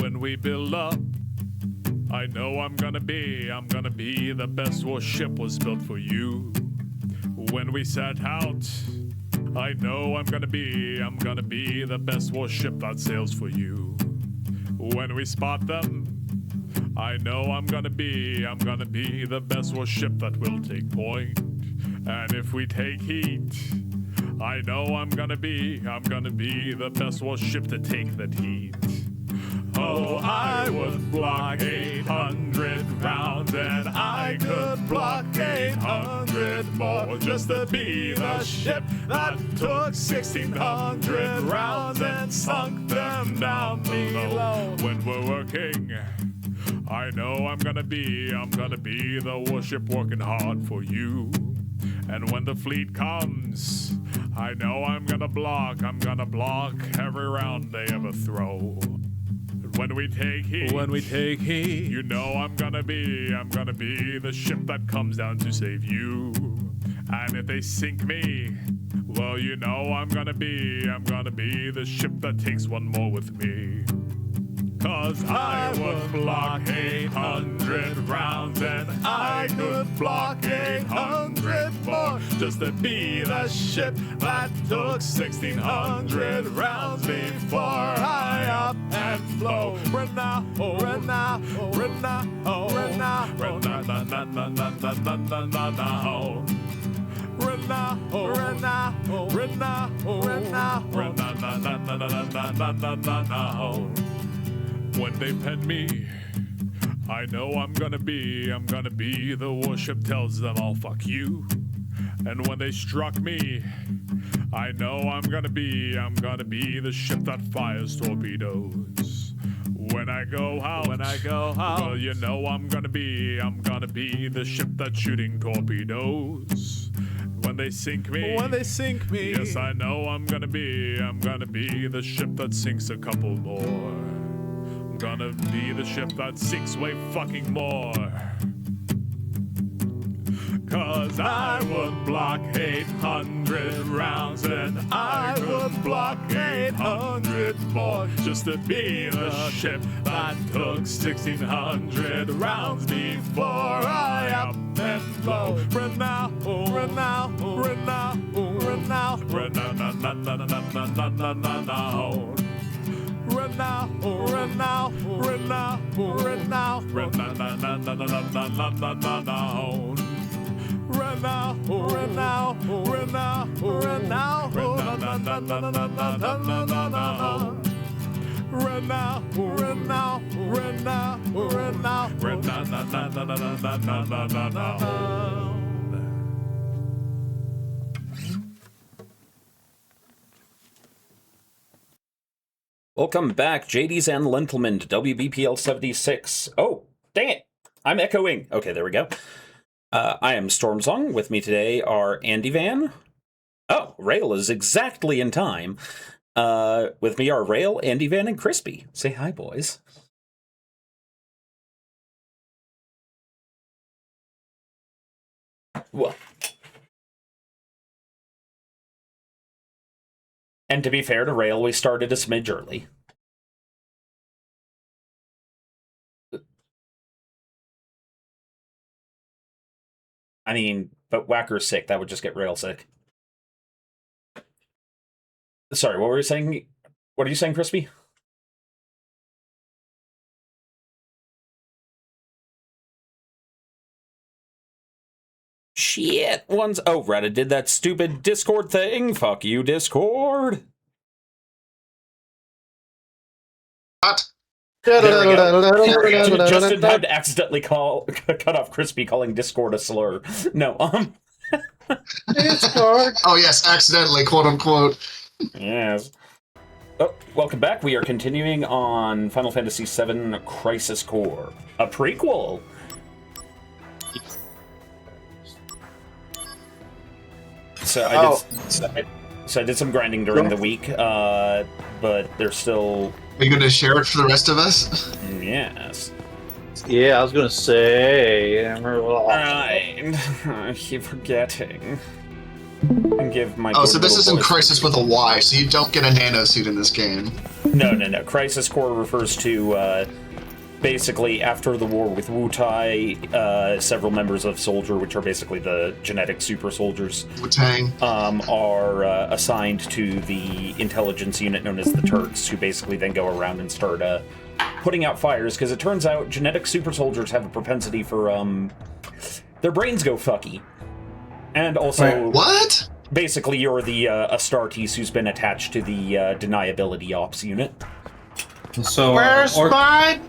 when we build up. I know I'm gonna be the best warship was built for you. When we set out, I know I'm gonna be the best warship that sails for you. When we spot them, I know I'm gonna be the best warship that will take point. And if we take heat, I know I'm gonna be the best warship to take that heat. Oh, I would block 800 rounds, and I could block 800 more just to be the ship that took 1,600 rounds and sunk them down below. When we're working, I know I'm gonna be the warship working hard for you. And when the fleet comes, I know I'm gonna block every round they ever throw. When we take heat, you know I'm gonna be the ship that comes down to save you. And if they sink me, well, you know I'm gonna be the ship that takes one more with me. 'Cause I would block 800 rounds, and I could block 800 more just to be the ship that took 1,600 rounds before I up and flow. Right now, right now, right now, right now, right now, right now, right now. When they pen me, I know I'm gonna be the warship tells them I'll fuck you. And when they struck me, I know I'm gonna be the ship that fires torpedoes. When I go out, well, you know I'm gonna be the ship that's shooting torpedoes. When they sink me, yes, I know I'm gonna be the ship that sinks a couple more. Gonna be the ship that sinks way fucking more. 'Cause I would block 800 rounds, and I would block 800 more just to be the ship that took 1,600 rounds before I up and flow. Right now, right now, right now, right now, right now, right now, right now, right now, right now, right now, right now, right now, right now, right now, Welcome back, JDs and Lentilman, to WBPL 76. Oh, dang it. I'm echoing. Okay, there we go. I am Stormsong. With me today are Andy Van. Oh, Rail is exactly in time. With me are Rail, Andy Van, and Crispy. Say hi, boys. Well, and to be fair to Rail, we started a smidge early. I mean, but Whacker's sick. That would just get Rail sick. Sorry, what were you saying? What are you saying, Crispy? Shit, one's... Oh, Reddit did that stupid Discord thing. Fuck you, Discord. What? Just in time to accidentally cut off Crispy calling Discord a slur. No, Discord. Oh yes, accidentally, quote unquote. Yes. Oh, welcome back. We are continuing on Final Fantasy VII Crisis Core, a prequel. So I did some grinding during the week, but there's still... Are you going to share it for the rest of us? Yes. Yeah, I was going to say... Right. I keep forgetting. And give my Oh, so this little isn't boys- Crisis with a Y, so you don't get a nano suit in this game. No. Crisis Core refers to basically after the war with Wutai, several members of Soldier, which are basically the genetic super soldiers, Wu-Tang. are assigned to the intelligence unit known as the Turks, who basically then go around and start putting out fires, because it turns out genetic super soldiers have a propensity for their brains go fucky. And also, What? basically, you're the Astartes who's been attached to the deniability ops unit. So, Where's my...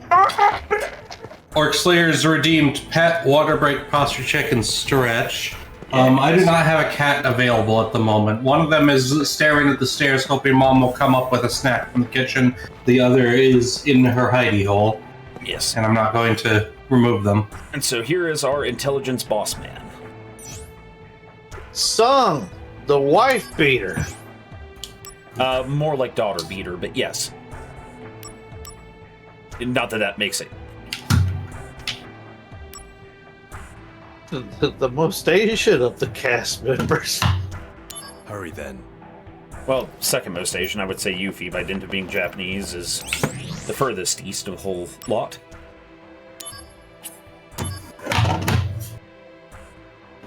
Orc Slayer's redeemed pet, water break, posture check, and stretch. I do not have a cat available at the moment. One of them is staring at the stairs, hoping Mom will come up with a snack from the kitchen. The other is in her hidey hole, Yes. and I'm not going to remove them. And so here is our intelligence boss man. Sung, the wife beater. More like daughter beater, but yes. Not that makes it. The most Asian of the cast members. Hurry then. Well, second most Asian, I would say Yuffie, by dint of being Japanese, is the furthest east of the whole lot.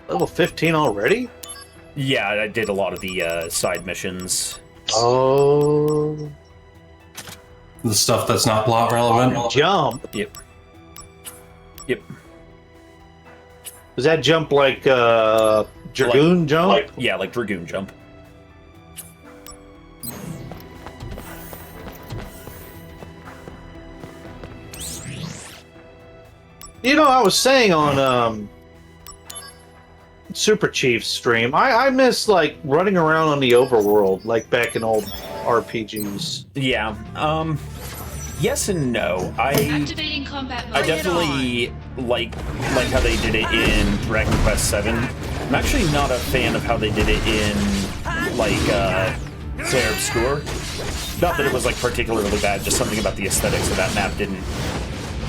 Level 15 already? Yeah, I did a lot of the side missions. Oh. The stuff that's not plot relevant. Jump. Yep. Was that jump like Dragoon jump? Yeah, like Dragoon jump. You know, I was saying on Super Chief's stream, I miss like running around on the overworld like back in old RPGs. Yeah, yes and no. Activating combat mode. I definitely like how they did it in Dragon Quest VII. I'm actually not a fan of how they did it in like Slayer Obscure. Not that it was like particularly bad, just something about the aesthetics of that map didn't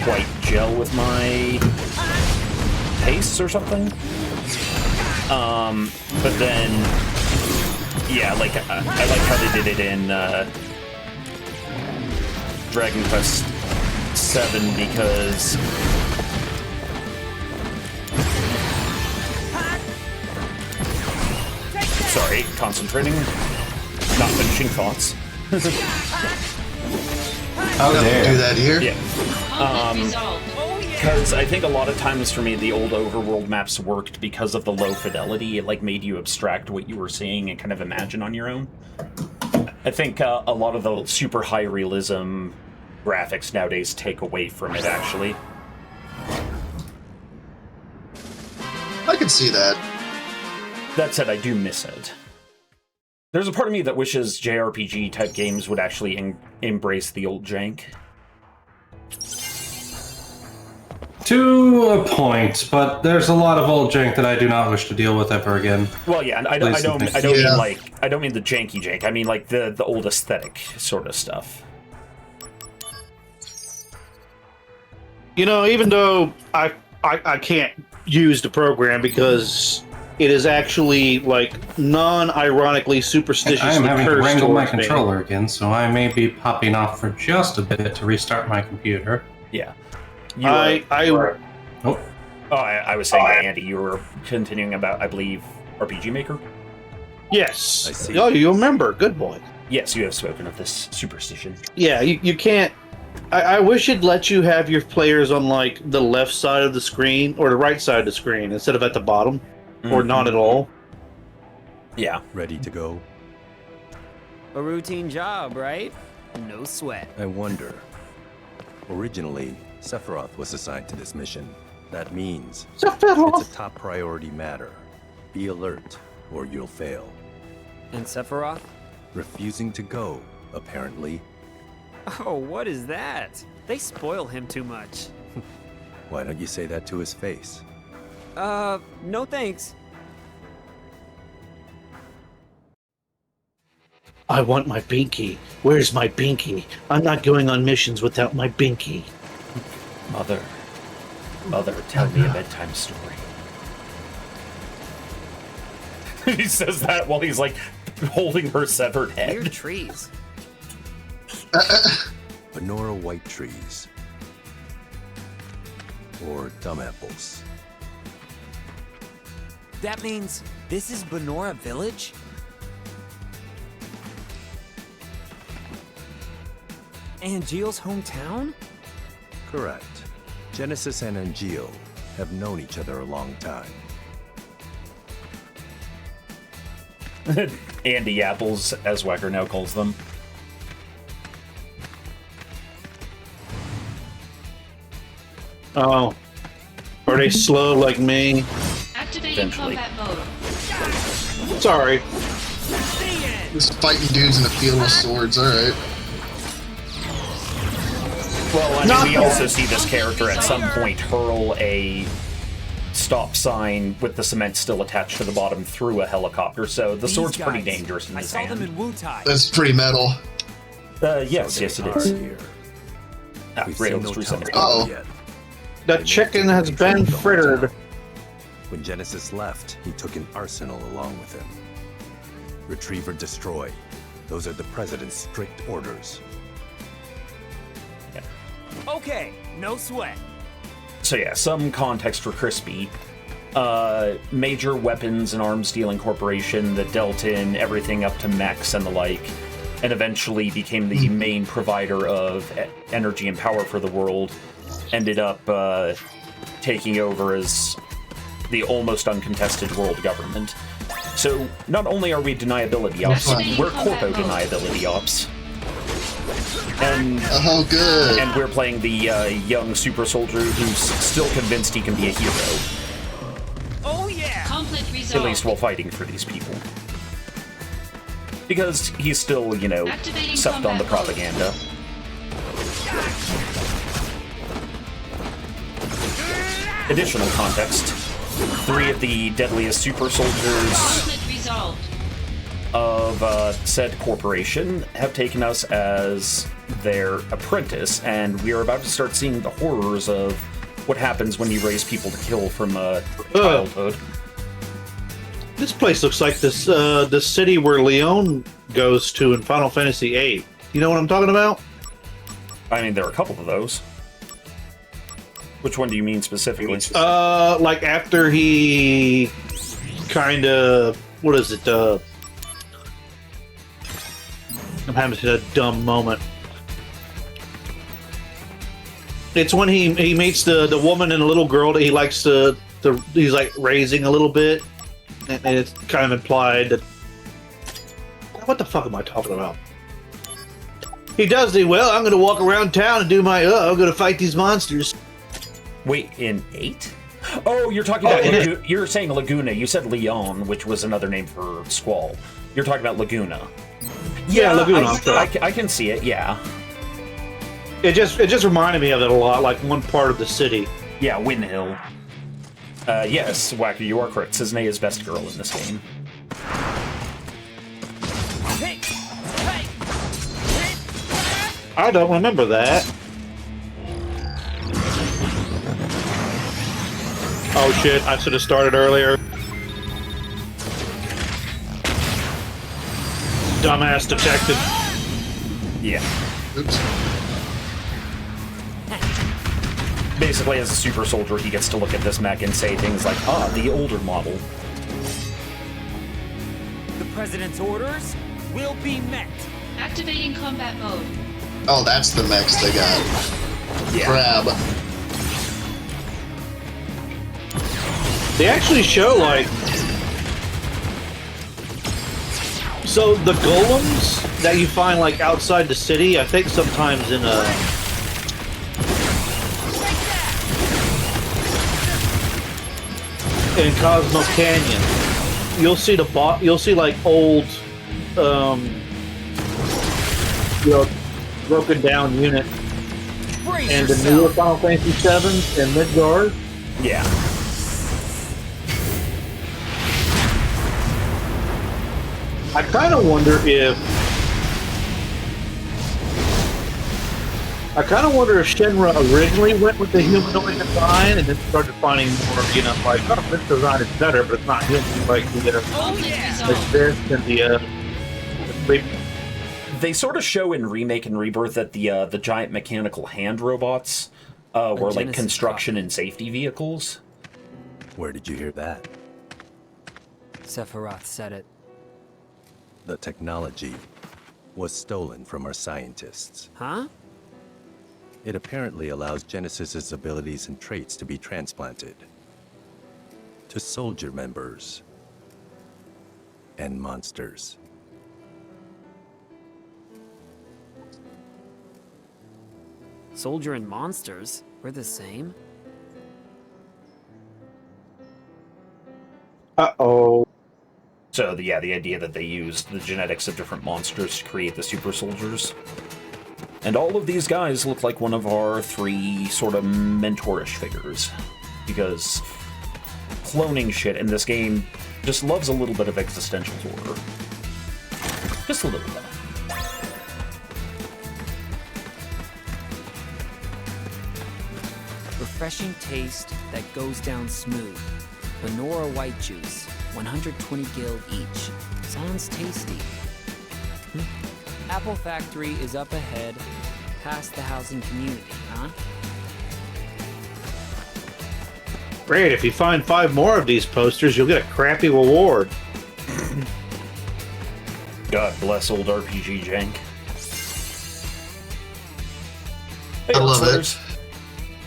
quite gel with my tastes or something. But then, yeah, like I like how they did it in Dragon Quest VII because sorry, concentrating, not finishing thoughts. How Do dare. that here? Yeah. Conflict resolved. Because I think a lot of times for me, the old overworld maps worked because of the low fidelity. It like made you abstract what you were seeing and kind of imagine on your own. I think a lot of the super high realism graphics nowadays take away from it, actually. I can see that. That said, I do miss it. There's a part of me that wishes JRPG type games would actually embrace the old jank. To a point, but there's a lot of old jank that I do not wish to deal with ever again. Well, yeah, and I Please don't don't. mean I don't mean the janky jank. I mean like the old aesthetic sort of stuff. You know, even though I can't use the program because it is actually like non-ironically superstitiously I am having to cursed wrangle my towards me. controller again, so I may be popping off for just a bit to restart my computer. Yeah. I I was saying to Andy, you were continuing about, I believe, RPG Maker? yes. I see. Oh, you remember? Good boy. Yes, you have spoken of this superstition. Yeah, you can't. I wish it'd let you have your players on like the left side of the screen or the right side of the screen instead of at the bottom or not at all. Yeah. Ready to go? A routine job, right? No sweat. I wonder. Originally, Sephiroth was assigned to this mission. That means it's a top priority matter. Be alert, or you'll fail. And Sephiroth? Refusing to go, apparently. Oh, what is that? They spoil him too much. Why don't you say that to his face? No thanks. I want my binky. Where's my binky? I'm not going on missions without my binky. Mother, tell me a bedtime story. He says that while he's like holding her severed Weird head. trees. Benora white trees. Or dumb apples. That means this is Benora Village? Angeal's hometown? Correct. Genesis and Angel have known each other a long time. Andy apples, as Wecker now calls them. Oh. Are they slow like me? Activating Eventually. combat mode. Sorry. Just fighting dudes in a field with swords, alright. Well, I mean, we also see this character at some point hurl a stop sign with the cement still attached to the bottom through a helicopter, so the These sword's pretty guys, dangerous in I his saw them hand. in Wutai. That's pretty metal. Yes, yes it is. Here. Ah, We've Radio seen no True Center. Uh-oh. yet. The chicken has been frittered. When Genesis left, he took an arsenal along with him. Retrieve or destroy. Those are the President's strict orders. Okay, no sweat. So yeah, some context for Crispy. Major weapons and arms dealing corporation that dealt in everything up to mechs and the like, and eventually became the main provider of energy and power for the world, ended up taking over as the almost uncontested world government. So not only are we deniability ops, we're corpo deniability ops. And Oh, good. and we're playing the young super soldier who's still convinced he can be a hero, Oh yeah! Conflict at resolved. least while fighting for these people. Because he's still, you know, Activating sucked on the combat mode. propaganda. Additional context. 3 of the deadliest super soldiers Conflict resolved. of said corporation have taken us as their apprentice, and we are about to start seeing the horrors of what happens when you raise people to kill from childhood. This place looks like this the city where Leon goes to in Final Fantasy VIII. You know what I'm talking about? I mean, there are a couple of those. Which one do you mean specifically? Like after he kind of, what is it? I'm having a dumb moment. It's when he meets the woman and the little girl that he likes to he's like raising a little bit, and it's kind of implied that. What the fuck am I talking about? He does the well. I'm going to walk around town and do my. I'm going to fight these monsters. Wait, in 8? Oh, you're talking about you're saying Laguna. You said Leon, which was another name for Squall. You're talking about Laguna. Yeah, Laguna. I'm sorry. I can see it. Yeah, It just reminded me of it a lot, like one part of the city. yeah, Windhill. Yes, Wacker, you are correct. Cisne is best girl in this game. Hey! Hey! I don't remember that. Oh shit, I should have started earlier. Dumbass detective. Yeah. Oops. Basically, as a super soldier, he gets to look at this mech and say things like, "Ah, the older model." The President's orders will be met. Activating combat mode. Oh, that's the mechs they got. Yeah. Crab. They actually show like so the golems that you find like outside the city, I think sometimes in Cosmo Canyon, you'll see you'll see like old broken down unit Brace and the yourself. newer Final Fantasy 7s and Midgard. Yeah. I kind of wonder if I kind of wonder if Shenra originally went with the humanoid design and then started finding more, like, oh, this design is better, but it's not human, like this and They sort of show in Remake and Rebirth that the giant mechanical hand robots were like construction and safety vehicles. Where did you hear that? Sephiroth said it. The technology was stolen from our scientists. Huh? It apparently allows Genesis's abilities and traits to be transplanted to soldier members and monsters. Soldier and monsters? We're the same? Uh-oh. So, the idea that they used the genetics of different monsters to create the super soldiers. And all of these guys look like one of our 3 sort of mentorish figures. Because cloning shit in this game just loves a little bit of existential horror. Just a little bit. Refreshing taste that goes down smooth. Benora white juice, 120 gil each. Sounds tasty. Apple Factory is up ahead, past the housing community, huh? Great, if you find 5 more of these posters, you'll get a crappy reward. God bless old RPG jank. Hey, I love listeners.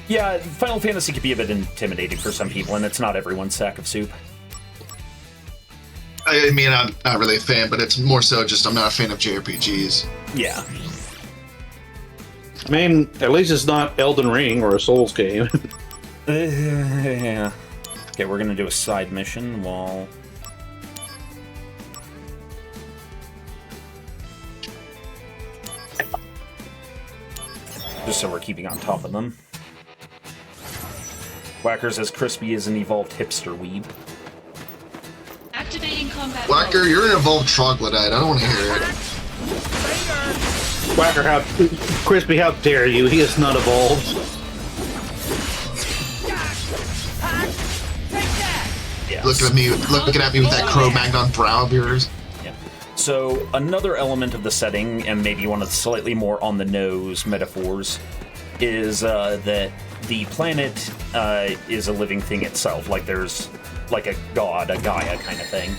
Yeah, Final Fantasy can be a bit intimidating for some people, and it's not everyone's sack of soup. I mean, I'm not really a fan, but it's more so just I'm not a fan of JRPGs. Yeah. I mean, at least it's not Elden Ring or a Souls game. Yeah. Okay, we're gonna do a side mission while... Just so we're keeping on top of them. Whacker's as crispy as an evolved hipster weeb. Activating combat Whacker, mode. you're an evolved troglodyte. I don't want to hear it. Whacker, Crispy, how dare you? He is not evolved. Yeah. Looking at me with that Cro-Magnon brow of yours. Yeah. So, another element of the setting, and maybe one of the slightly more on-the-nose metaphors, is that the planet is a living thing itself. Like, there's like a god, a Gaia kind of thing.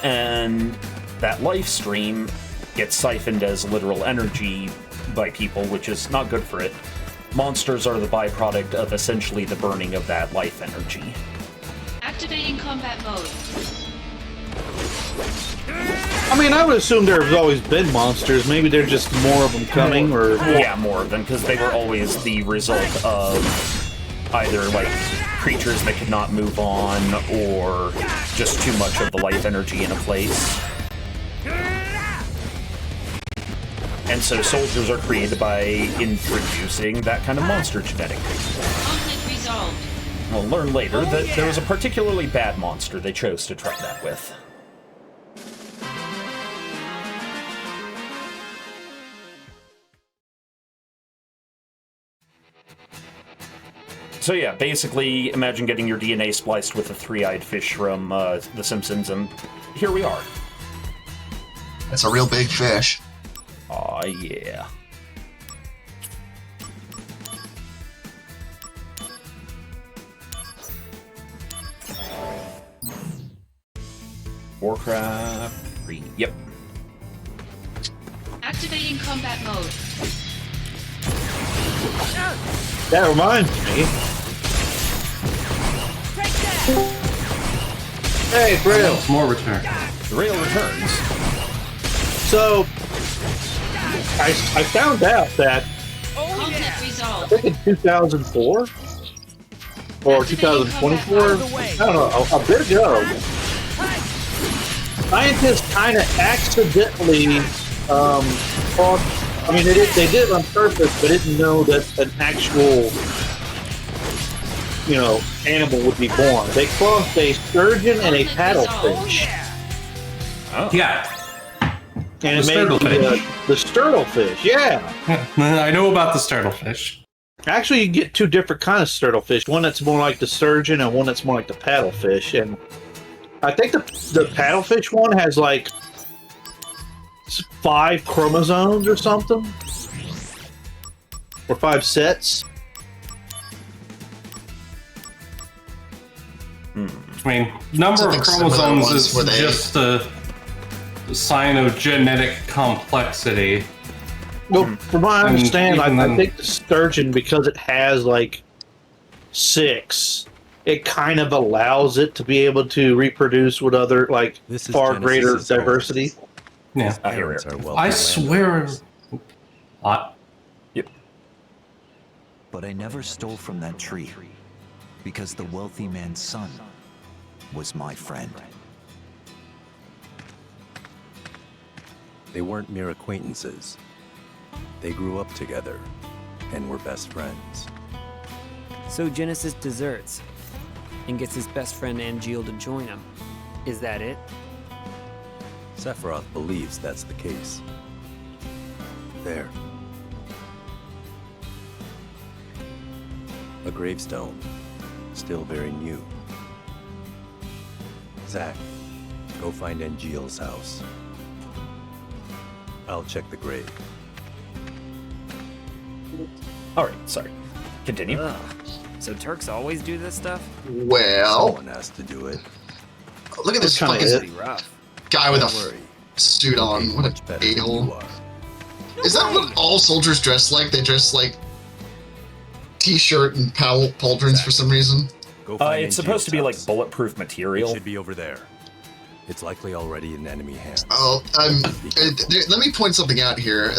And that life stream gets siphoned as literal energy by people, which is not good for it. Monsters are the byproduct of essentially the burning of that life energy. Activating combat mode. I mean, I would assume there's always been monsters. Maybe there's just more of them coming, or... Yeah, more of them, because they were always the result of either, like, creatures that could not move on, or just too much of the life energy in a place. And so soldiers are created by introducing that kind of monster genetic. Conflict resolved. We'll learn later that there was a particularly bad monster they chose to try that with. So yeah, basically, imagine getting your DNA spliced with a 3-eyed fish from The Simpsons, and here we are. That's a real big fish. Aw, yeah. Warcraft 3. Yep. Activating combat mode. That reminds me. Hey, Braille. More return. The rail returns. So, I found out that Conflict I resolved. think in 2004 or 2024, I don't know, a bit ago, scientists kind of accidentally thought, I mean, they did it on purpose, but didn't know that an actual, animal would be born. They crossed a sturgeon and a paddlefish. Oh. Yeah. And it made the sturtlefish, yeah. I know about the sturtlefish. Actually, you get two different kinds of sturtlefish. One that's more like the sturgeon and one that's more like the paddlefish. And I think the paddlefish one has like 5 chromosomes or something. Or 5 sets. I mean, number of chromosomes is just a sign of genetic complexity. Well, from what I understand, I think the sturgeon, because it has like 6, it kind of allows it to be able to reproduce with other, like, far greater diversity. Yeah, I swear. What? Yep. But I never stole from that tree, because the wealthy man's son was my friend. They weren't mere acquaintances. They grew up together and were best friends. So Genesis deserts and gets his best friend Angeal to join him. Is that it? Sephiroth believes that's the case. There. A gravestone, still very new. Zack, go find Angeal's house. I'll check the grave. Alright, sorry. Continue. Ugh. So Turks always do this stuff? Well, someone has to do it. Look at this fucking guy with a suit on. What a a-hole. Is that what all soldiers dress like? They dress like t-shirt and pauldrons for some reason? It's supposed to be like bulletproof material. It should be over there. It's likely already in enemy hands. Oh, let me point something out here.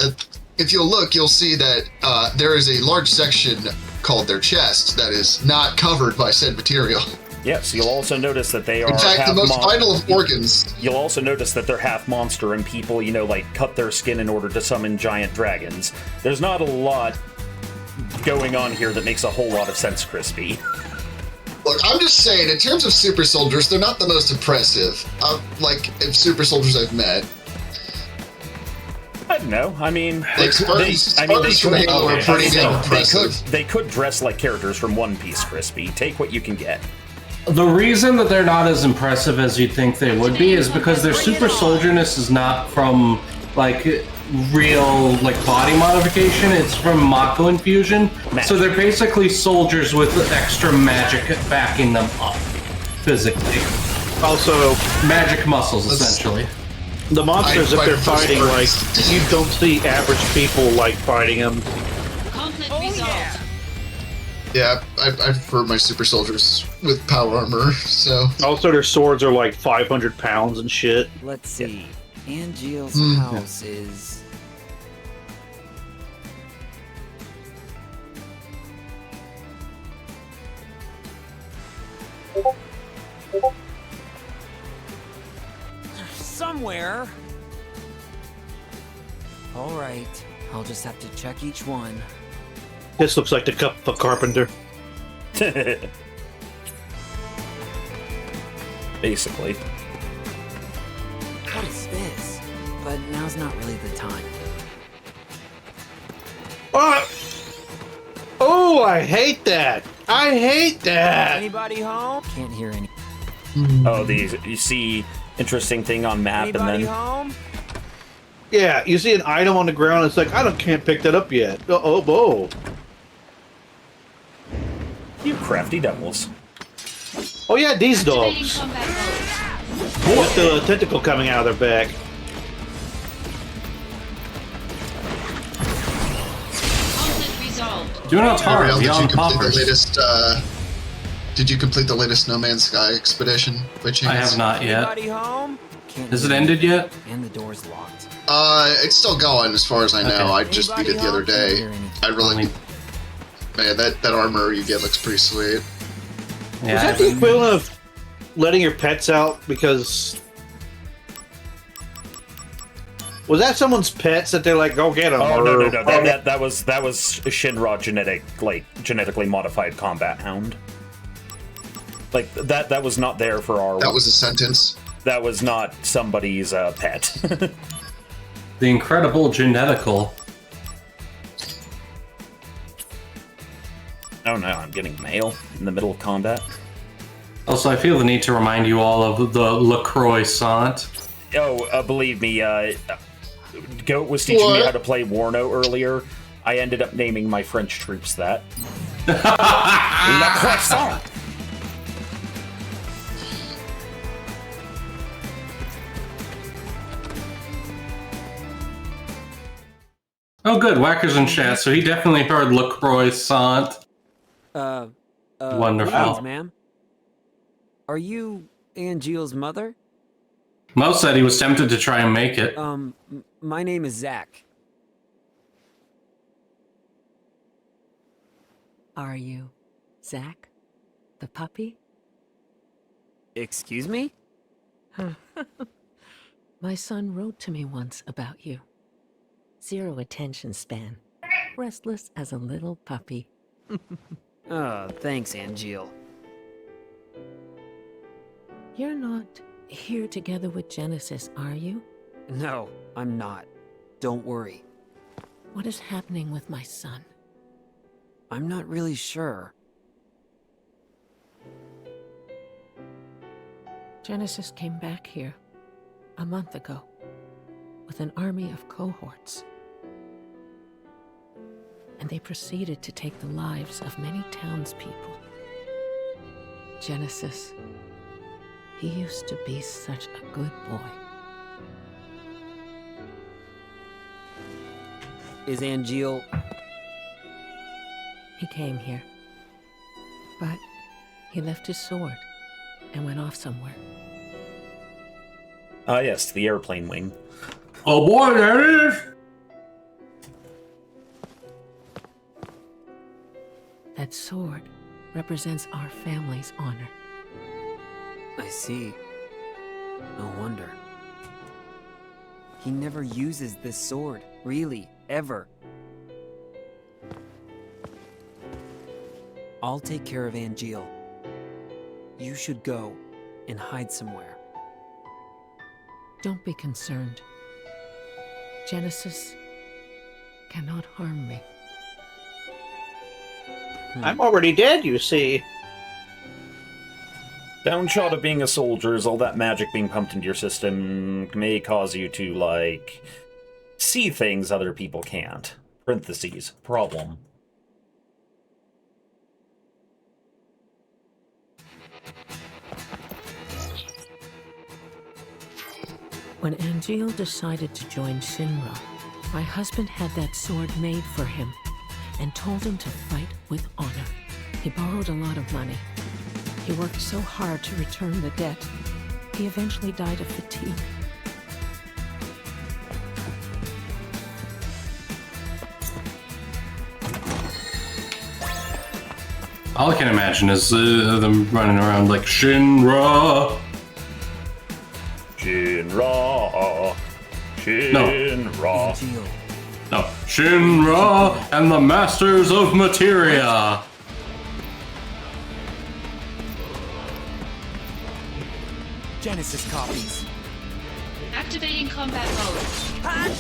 If you'll look, you'll see that there is a large section called their chest that is not covered by said material. Yes, you'll also notice that they are in fact, the most vital of organs. You'll also notice that they're half monster and people, you know, like cut their skin in order to summon giant dragons. There's not a lot going on here that makes a whole lot of sense, Crispy. Look, I'm just saying, in terms of super soldiers, they're not the most impressive. Like, super soldiers I've met. I don't know. I mean, like Spartans from Halo are pretty damn impressive. They could dress like characters from One Piece, Crispy. Take what you can get. The reason that they're not as impressive as you'd think they would be is because their super solderness is not from, like, real, like, body modification. It's from Mako infusion. So they're basically soldiers with extra magic backing them up, physically. Also, magic muscles, essentially. The monsters that they're fighting, like, you don't see average people, like, fighting them. Conflict resolved. Yeah, I prefer my super soldiers with power armor, so... Also, their swords are like 500 pounds and shit. Let's see. Angeal's house is... somewhere. All right, I'll just have to check each one. This looks like the cup of a carpenter. Basically. What is this? But now's not really the time. Oh, I hate that. I hate that. Anybody home? Can't hear any. Oh, these you see interesting thing on map. Anybody and then home? Yeah, you see an item on the ground. It's like can't pick that up yet. Oh. You crafty devils. Oh yeah, these dogs. With the tentacle coming out of their back. Conflict resolved. Do not harm beyond poppers. Did you complete the latest No Man's Sky expedition by chance? I have not yet. Anybody home? Has it ended yet? And the door's locked. It's still going as far as I know. Okay. I just beat it the other day. I really... Man, that armor you get looks pretty sweet. Yeah, Is that the equivalent of letting your pets out because... Was that someone's pets that they're like, go get them? Oh, no. That was Shinra genetically modified combat hound. Like, that was not there for our... That was a sentence. That was not somebody's pet. The incredible genetical. Oh no, I'm getting mail in the middle of combat. Also, I feel the need to remind you all of the LaCroix sant. Oh, believe me, Goat was teaching me how to play Warno earlier. I ended up naming my French troops that. La Croissant! Oh, good. Whacker's in chat, so he definitely heard LaCroix sant. Wonderful. Greetings, ma'am. Are you Angeal's mother? Mo said he was tempted to try and make it. My name is Zach. Are you Zach, the puppy? Excuse me? My son wrote to me once about you. 0 attention span. Restless as a little puppy. Thanks, Angel. You're not here together with Genesis, are you? No, I'm not. Don't worry. What is happening with my son? I'm not really sure. Genesis came back here a month ago with an army of cohorts. And they proceeded to take the lives of many townspeople. Genesis, he used to be such a good boy. Is Angel... He came here, but he left his sword and went off somewhere. Ah, yes, the airplane wing. Oh boy, there it is! That sword represents our family's honor. I see. No wonder. He never uses this sword, really, ever. I'll take care of Angel. You should go and hide somewhere. Don't be concerned. Genesis cannot harm me. I'm already dead, you see. Downshot of being a soldier is all that magic being pumped into your system may cause you to, like, see things other people can't. Parentheses. Problem. When Angel decided to join Shinra, my husband had that sword made for him and told him to fight with honor. He borrowed a lot of money. He worked so hard to return the debt. He eventually died of fatigue. All I can imagine is them running around like Shinra. Shinra. Shinra. No, Shinra and the Masters of Materia. Genesis copies. Activating combat mode.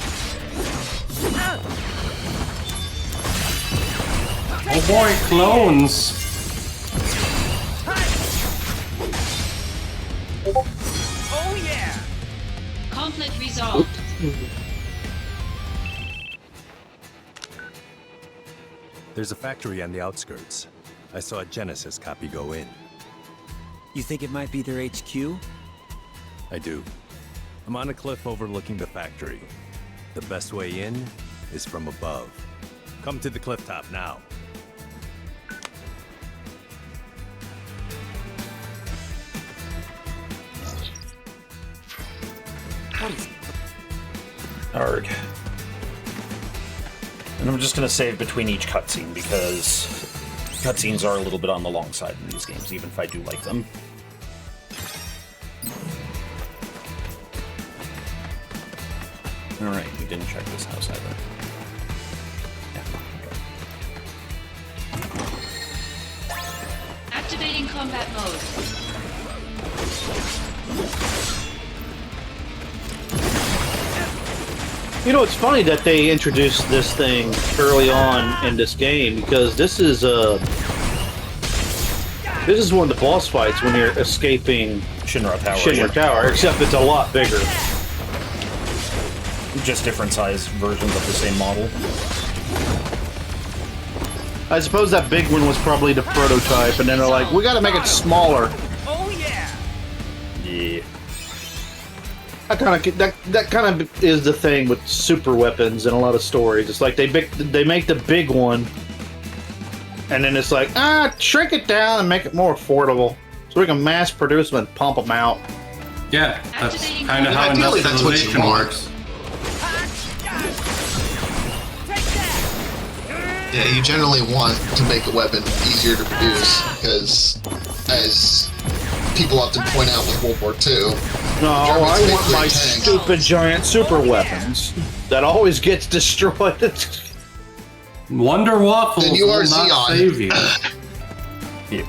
Oh boy, clones. Oh yeah! Conflict resolved. There's a factory on the outskirts. I saw a Genesis copy go in. You think it might be their HQ? I do. I'm on a cliff overlooking the factory. The best way in is from above. Come to the cliff top now. Arg. And I'm just gonna save between each cutscene because cutscenes are a little bit on the long side in these games, even if I do like them. Alright, we didn't check this house either. Yeah, okay. Activating combat mode. You know, it's funny that they introduced this thing early on in this game because this is one of the boss fights when you're escaping Shinra Tower. Shinra Tower, except it's a lot bigger. Just different size versions of the same model. I suppose that big one was probably the prototype, and then they're like, we gotta make it smaller. Oh yeah. Yeah. That kind of is the thing with super weapons in a lot of stories. It's like they make the big one, and then it's like, shrink it down and make it more affordable, so we can mass produce them and pump them out. Yeah, that's kind of how industrialization works. Yeah, you generally want to make a weapon easier to produce, because as people often point out with World War II, no, I want my stupid giant super weapons that always gets destroyed. Wonder Waffles then you are will not Xeon. save you. Yeah.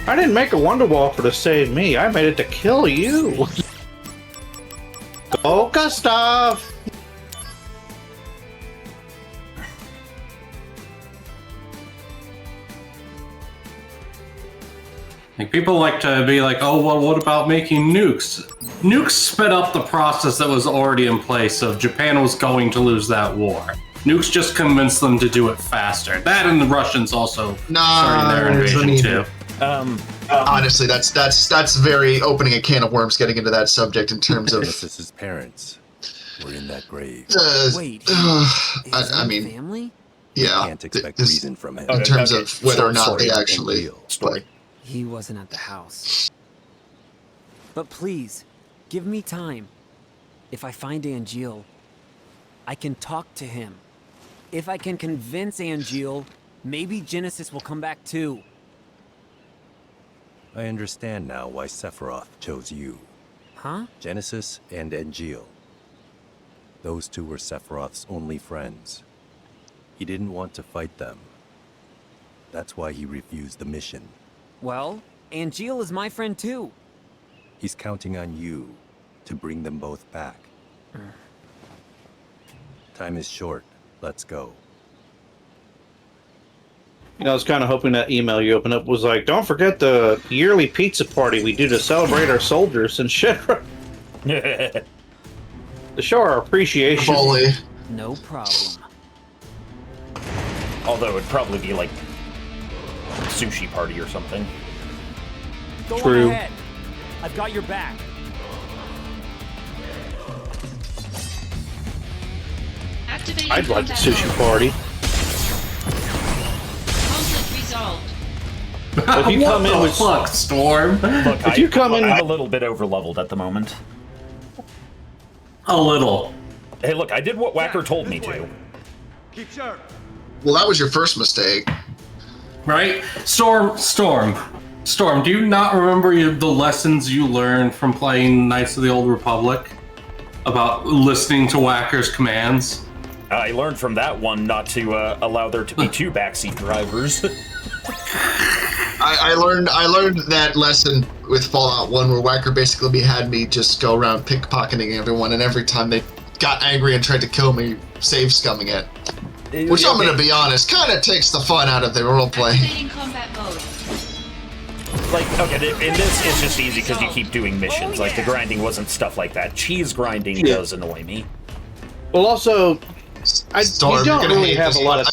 I didn't make a Wonder Waffle to save me. I made it to kill you. Go, Gustav! Like, people like to be like, oh, well, what about making nukes? Nukes sped up the process that was already in place of Japan was going to lose that war. Nukes just convinced them to do it faster. That and the Russians also starting their invasion too. Honestly, that's very opening a can of worms getting into that subject in terms of Genesis's parents were in that grave. Wait, I mean, family? yeah, Can't expect this- reason from him. in terms of whether or not they Sorry, actually real. like, He wasn't at the house. But please, give me time. If I find Angeal, I can talk to him. If I can convince Angeal, maybe Genesis will come back too. I understand now why Sephiroth chose you. Huh? Genesis and Angeal. Those two were Sephiroth's only friends. He didn't want to fight them. That's why he refused the mission. Well, Angeal is my friend too. He's counting on you to bring them both back. Time is short. Let's go. You know, I was kind of hoping that email you opened up was like, don't forget the yearly pizza party we do to celebrate our soldiers and shit. To show our appreciation. Bully. No problem. Although it'd probably be like sushi party or something. Go True. on ahead. I've got your back. Activating I'd like the combat sushi mode. party. Conflict resolved. If you come in with fuck, Storm? Look, If you come in- I'm a little bit over leveled at the moment. A little. Hey, look, I did what Whacker told me to. Well, that was your first mistake. Right? Storm, do you not remember the lessons you learned from playing Knights of the Old Republic? About listening to Whacker's commands? I learned from that one not to allow there to be two backseat drivers. I learned that lesson with Fallout 1, where Whacker basically had me just go around pickpocketing everyone, and every time they got angry and tried to kill me, save scumming it. Which I'm gonna be honest, kind of takes the fun out of the roleplay. Activating combat mode. Like, okay, in this, it's just easy because you keep doing missions. Like, the grinding wasn't stuff like that. Cheese grinding does annoy me. Well, also, Storm, you don't you're gonna really hate have this a lot one. of.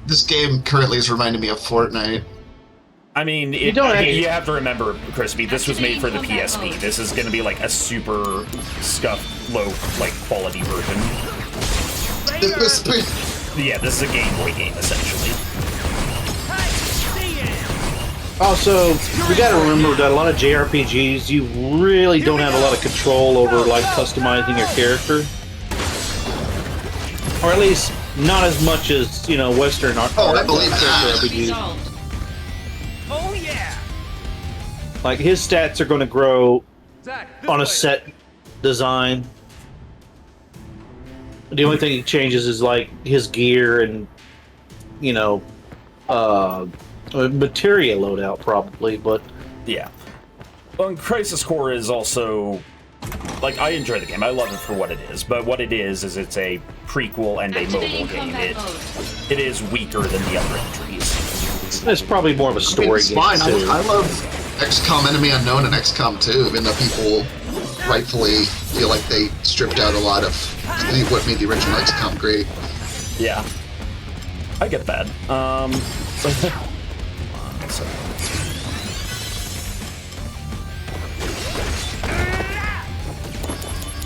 This game currently is reminding me of Fortnite. I mean, You don't have- you have to remember, Crispy, this was made for the PSP. This is going to be like a super scuffed, low, like, quality version. Yeah, this is a Game Boy game, essentially. Also, we gotta remember that a lot of JRPGs, you really don't have a lot of control over, like, customizing your character. Or at least, not as much as, you know, Western art. I believe that. JRPGs. Resolved. Oh yeah. Like, his stats are gonna grow on a set design. The only thing he changes is, like, his gear and, you know, materia loadout, probably, but... Yeah. Well, and Crisis Core is also like, I enjoy the game. I love it for what it is. But what it is it's a prequel and a mobile game. It is weaker than the other entries. It's probably more of a story it's game. fine. Too. I love XCOM Enemy Unknown and XCOM 2, even though people rightfully feel like they stripped out a lot of what made the original XCOM great. Yeah. I get that. So.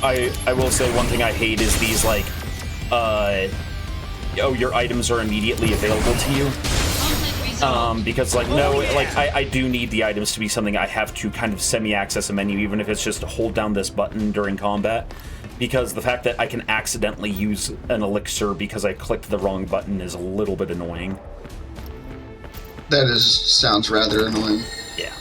I will say one thing I hate is these, like, oh, your items are immediately available to you. Because, like, no, like, I do need the items to be something I have to kind of semi-access a menu, even if it's just to hold down this button during combat. Because the fact that I can accidentally use an elixir because I clicked the wrong button is a little bit annoying. That sounds rather annoying. Yeah.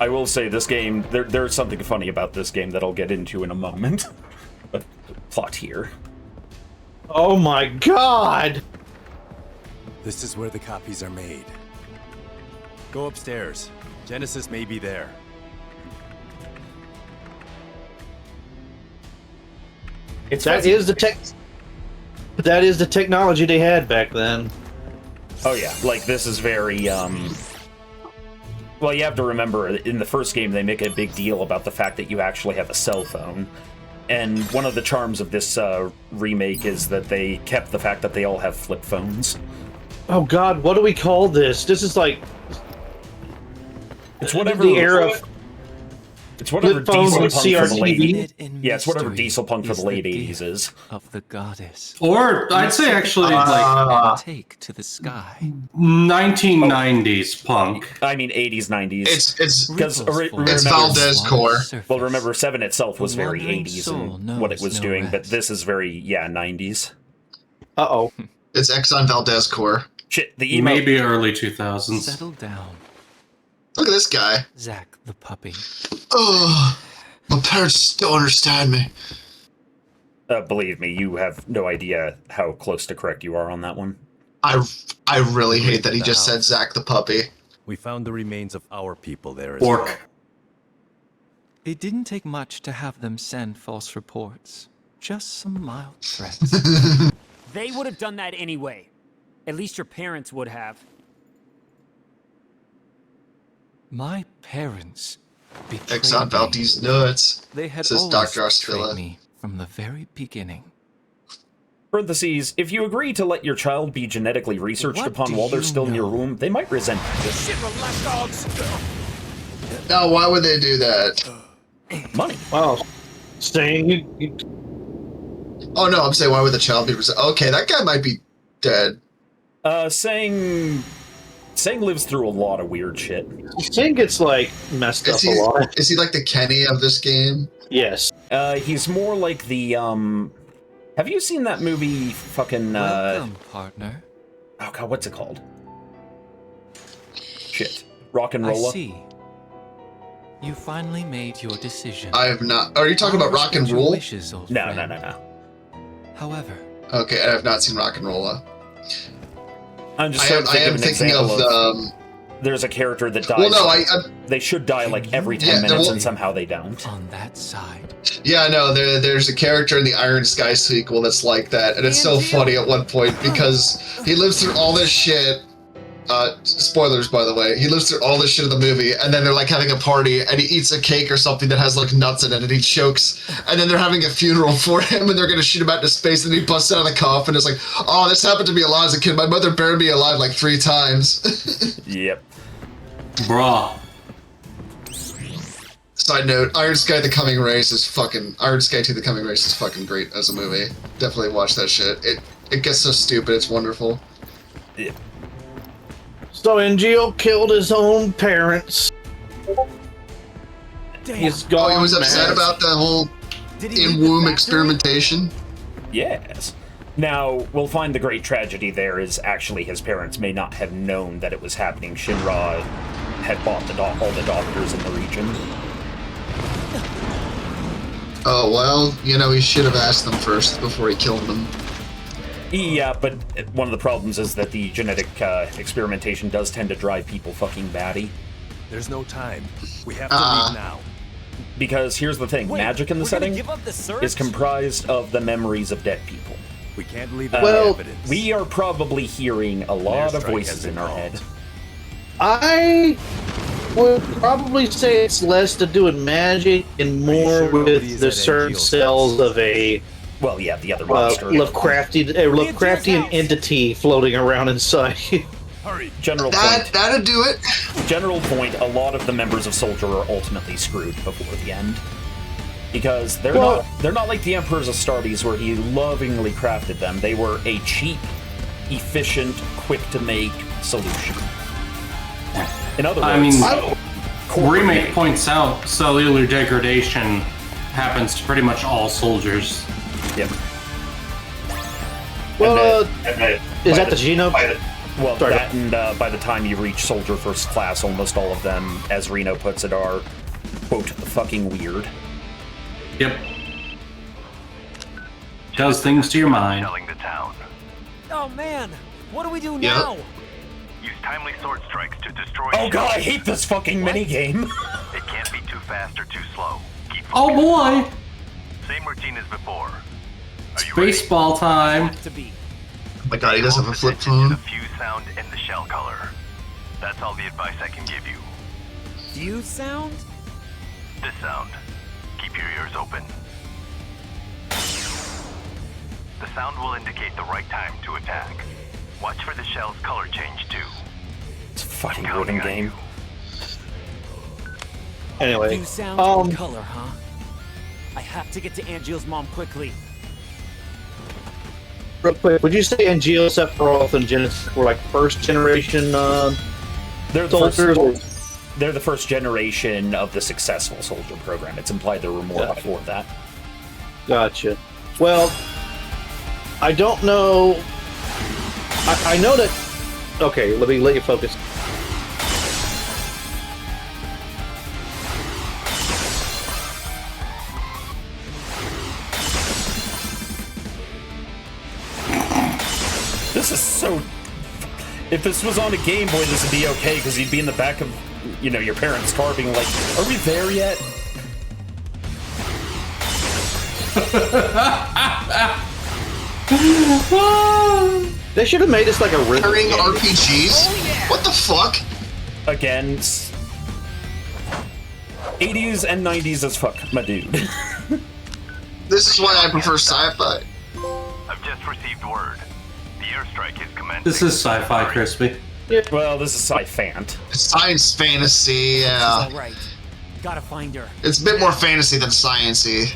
I will say this game, there's something funny about this game that I'll get into in a moment. But plot here. Oh my god! This is where the copies are made. Go upstairs. Genesis may be there. That is the technology they had back then. Oh yeah, like this is very well, you have to remember in the first game they make a big deal about the fact that you actually have a cell phone. And one of the charms of this remake is that they kept the fact that they all have flip phones. Oh god, what do we call this? This is like it's whatever the era of it's whatever Diesel Punk for the late Yeah, it's whatever Diesel Punk for the late 80s is. Of the goddess. Or I'd say actually like take to the sky. 1990s punk. I mean 80s, 90s. It's it's Valdez Core. Well, remember 7 itself was very 80s and what it was doing, but this is very 90s. Uh-oh. It's Exxon Valdez Core. Shit, the email Maybe early 2000s. Settle down. Look at this guy. Zack the puppy. Oh, my parents don't understand me. Believe me, you have no idea how close to correct you are on that one. I really hate that he just said Zack the puppy. We found the remains of our people there as Orc. well. It didn't take much to have them send false reports. Just some mild threats. They would have done that anyway. At least your parents would have. My parents betrayed Exxon Valdez nuts. They had Says always Dr. betrayed Ostilla. me from the very beginning. Parentheses, if you agree to let your child be genetically researched What upon do while they're you still in your know? womb, they might resent you. Shit, relax, dogs. Now, why would they do that? Money. Wow. Saying you Oh no, I'm saying why would the child be? Okay, that guy might be dead. Sang lives through a lot of weird shit. Sting gets like messed up a lot. Is he like the Kenny of this game? Yes. He's more like the have you seen that movie fucking Welcome, partner. oh god, what's it called? Shit. Rock and I Rolla? see. You finally made your decision. I have not. Are you talking about Rock and Your Roll? wishes, old No, friend. no. However, Okay, I have not seen Rock and Rolla. I'm just I trying to think am of an thinking example of. there's a character that dies. Well, no, they should die like every 10 Yeah, minutes well- and somehow they don't. on that side. Yeah, no, there's a character in the Iron Sky sequel that's like that, and it's so funny at one point because he lives through all this shit. Spoilers, by the way. He lives through all this shit in the movie, and then they're like having a party, and he eats a cake or something that has like nuts in it, and he chokes, and then they're having a funeral for him, and they're gonna shoot him out into space, and he busts out of the coffin. It's like, oh, this happened to me a lot as a kid. My mother buried me alive like 3 times. Yep. Bruh. Side note: Iron Sky: The Coming Race is fucking. Iron Sky 2: The Coming Race is fucking great as a movie. Definitely watch that shit. It gets so stupid, it's wonderful. Yeah. So Angel killed his own parents. Damn. He's gone Oh, he was upset mad. about the whole Did he leave the in-womb factory? experimentation. Yes. Now, we'll find the great tragedy there is actually his parents may not have known that it was happening. Shinra had bought all the doctors in the region. Oh, well, you know, he should have asked them first before he killed them. Yeah, but one of the problems is that the genetic experimentation does tend to drive people fucking batty. There's no time. We have to leave now. Because here's the thing, Wait, magic in the we're gonna setting give up the search? is comprised of the memories of dead people. We can't leave any Well, evidence. We are probably hearing a lot of airstrike voices has been in our called. head. I would probably say it's less to do with magic and more sure nobody with is the at certain Angeal's cells of a Well, yeah, the other monster. Lovecraftian house. entity floating around inside. Hurry. General point. That'd do it. General point, a lot of the members of Soldier are ultimately screwed before the end. Because they're not like the Emperors of Astartes where he lovingly crafted them. They were a cheap, efficient, quick-to-make solution. In other words, Remake points out cellular degradation happens to pretty much all soldiers. Yep. Well, is that the genome? Well, that and by the time you reach Soldier First Class, almost all of them, as Reno puts it, are, quote, fucking weird. Yep. Does things to your mind. Telling the town. Oh man, what do we do now? Use timely sword strikes to destroy. Oh god, I hate this fucking minigame! It can't be too fast or too slow. Keep Oh boy! Same routine as before. Are you Baseball time. To be. Oh my god, he does have a flip ready? phone. The fuse sound and the shell color. That's all the advice I can give you. Fuse sound? This sound. Keep your ears open. The sound will indicate the right time to attack. Watch for the shell's color change too. It's a fucking rhythm game. Anyway, Fuse sound and color, huh? I have to get to Angeal's mom quickly. real quick, would you say Angeal, Sephiroth, and Genesis were like first generation They're the soldiers? They're the first generation of the successful soldier program. It's implied there were more before that. Gotcha. Well, I don't know. I know that. Okay, let me let you focus. This is so. If this was on a Game Boy, this would be okay because you'd be in the back of, you know, your parents' car, being like, "Are we there yet?" They should have made this like a rhythm Pairing game. RPGs? What the fuck? Again, 80s and 90s as fuck, my dude. This is why I prefer sci-fi. I've just received word. The airstrike is commencing. This is sci-fi, Crispy. Well, this is sci-fant. It's science fantasy, yeah. All right, gotta find her. It's a bit more fantasy than sciencey.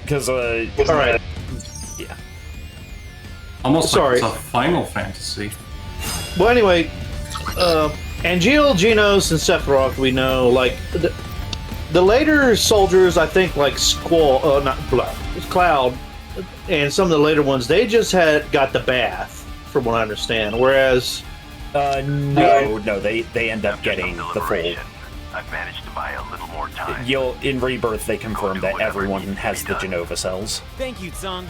Because, Alright. Yeah. Almost Sorry. like it's a Final Fantasy. Well, anyway, Angeal, Genos, and Sephiroth, we know, like, the later soldiers, I think, like Squall, not Blah, Cloud, and some of the later ones, they just got the bath, from what I understand, whereas... No, they end up getting the full... I've managed to buy a little more time. In Rebirth, they confirm that everyone has the Genova cells. Thank you, Tsung.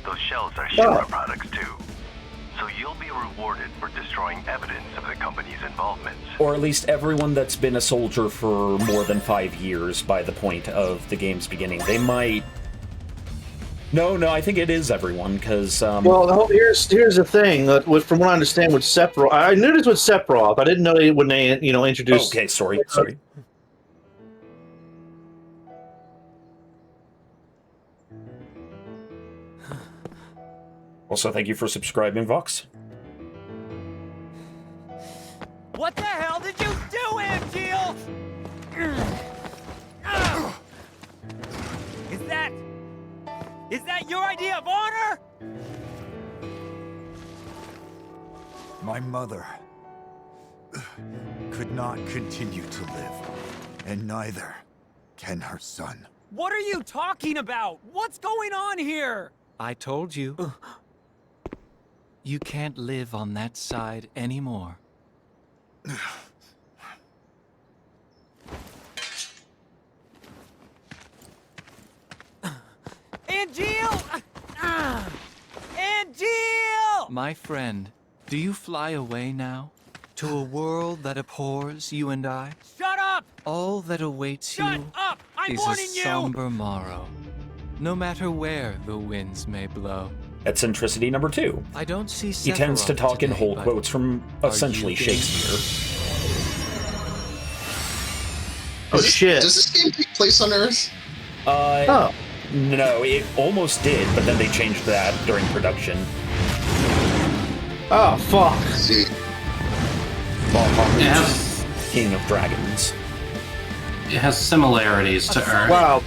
Those shells are Shinra products too. So you'll be rewarded for destroying evidence of the company's involvement. Or at least everyone that's been a soldier for more than 5 years by the point of the game's beginning. They might... No, I think it is everyone, because... Well, here's the thing. From what I understand with Sephiroth... I knew this with Sephiroth. I didn't know when they, introduced... Okay, sorry. Also, thank you for subscribing, Vox. What the hell did you do, Angeal? Is that your idea of honor? My mother could not continue to live, and neither can her son. What are you talking about? What's going on here? I told you. You can't live on that side anymore. Angeal! Angeal! My friend, do you fly away now? To a world that abhors you and I. Shut up! All that awaits Shut you up! I'm is a warning you! somber morrow. No matter where the winds may blow. Eccentricity number 2. I don't see He tends to Sephiroth talk in today, whole but quotes from essentially you game? Shakespeare. Oh shit! Does this game take place on Earth? No, it almost did, but then they changed that during production. Oh fuck! See, King of Dragons. It has similarities to Earth. Wow,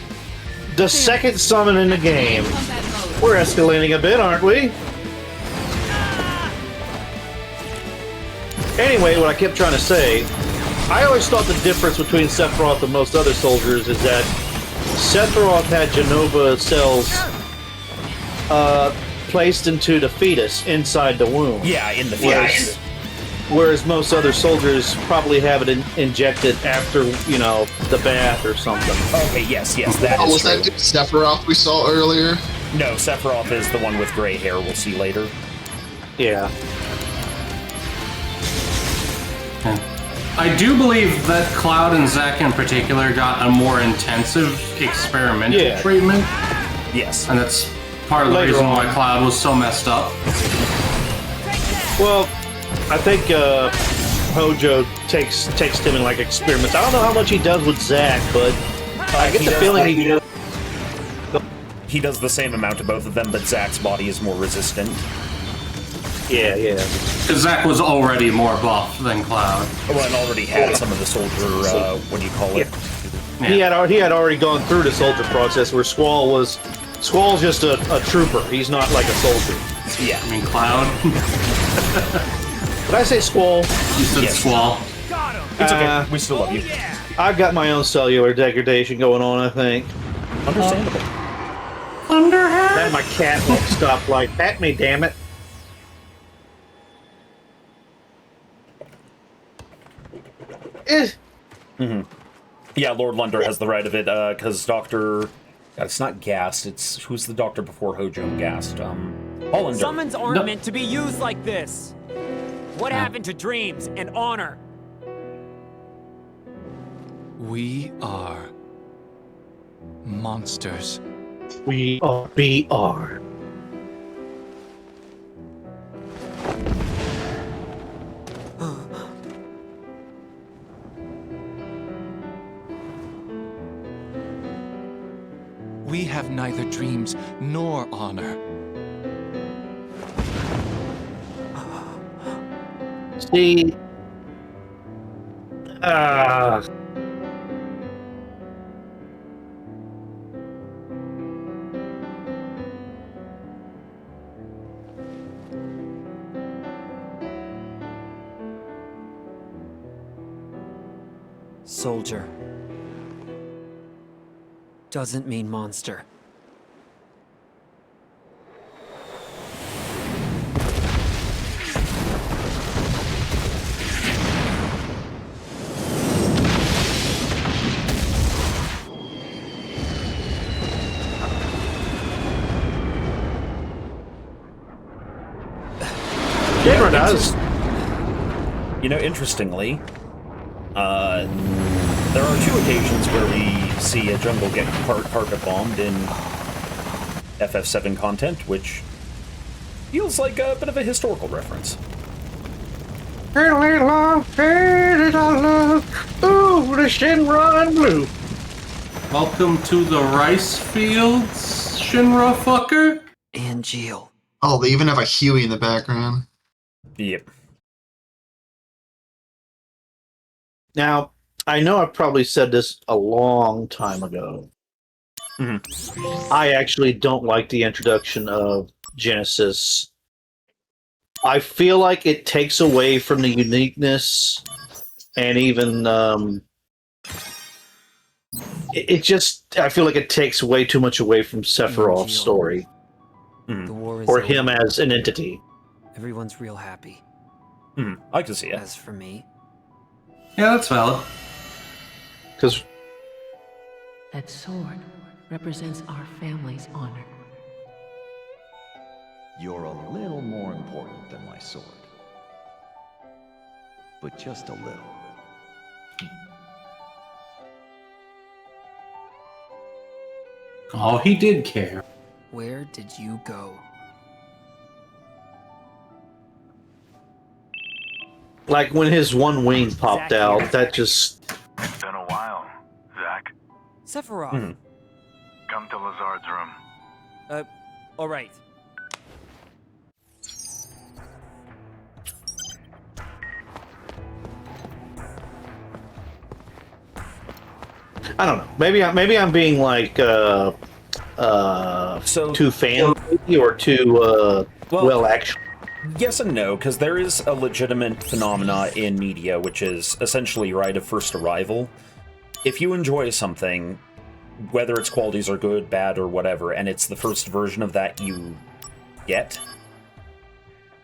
the second summon in the game. We're escalating a bit, aren't we? Anyway, what I kept trying to say, I always thought the difference between Sephiroth and most other soldiers is that Sephiroth had Genova cells placed into the fetus inside the womb. Yeah, in the fetus. Whereas most other soldiers probably have it injected after, you know, the bath or something. Okay, yes, that is was true. that dude Sephiroth we saw earlier? No, Sephiroth is the one with gray hair we'll see later. Yeah. I do believe that Cloud and Zack in particular got a more intensive experimental treatment. Yes. And that's part of the reason why Cloud was so messed up. Well, I think Hojo takes him in like experiments. I don't know how much he does with Zack, but I get the feeling he does the same amount to both of them, but Zack's body is more resistant. Yeah. Because Zack was already more buff than Cloud. Well, and already had some of the soldier, what do you call it? Yeah. He had already gone through the soldier process, where Squall's just a trooper. He's not like a soldier. Yeah. I mean, Cloud. Did I say Squall? You said Squall. It's okay. We still love you. I've got my own cellular degradation going on, I think. Understandable. Then my cat won't stop like, at me, damn it. Yeah, Lord Lunder has the right of it, because Dr. It's not Gast, it's... Who's the doctor before Hojo and Gast? Hollander. Summons aren't meant to be used like this. What happened to dreams and honor? We are monsters. We are BR. We have neither dreams nor honor. See... Soldier doesn't mean monster. Gamer does. You know, interestingly, there are 2 occasions where we see a jungle get carpet bombed in FF7 content, which feels like a bit of a historical reference. Ooh, the Shinra blue. Welcome to the rice fields, Shinra fucker. Angeal. Oh, they even have a Huey in the background. Yep. Now, I know I've probably said this a long time ago. I actually don't like the introduction of Genesis. I feel like it takes away from the uniqueness and even it just, I feel like it takes way too much away from Sephiroth's story. The war is Or over. him as an entity. Everyone's real happy. I can see it. As for me, Yeah, that's valid. Because That sword represents our family's honor. You're a little more important than my sword. but just a little. Oh, he did care. Where did you go? Like when his one wing popped out, that just... It's been a while, Zach. Sephiroth. Come to Lazard's room. All right. I don't know. Maybe I'm being like too fan or too well actually. Yes and no, because there is a legitimate phenomena in media, which is essentially right of first arrival. If you enjoy something, whether its qualities are good, bad, or whatever, and it's the first version of that you get,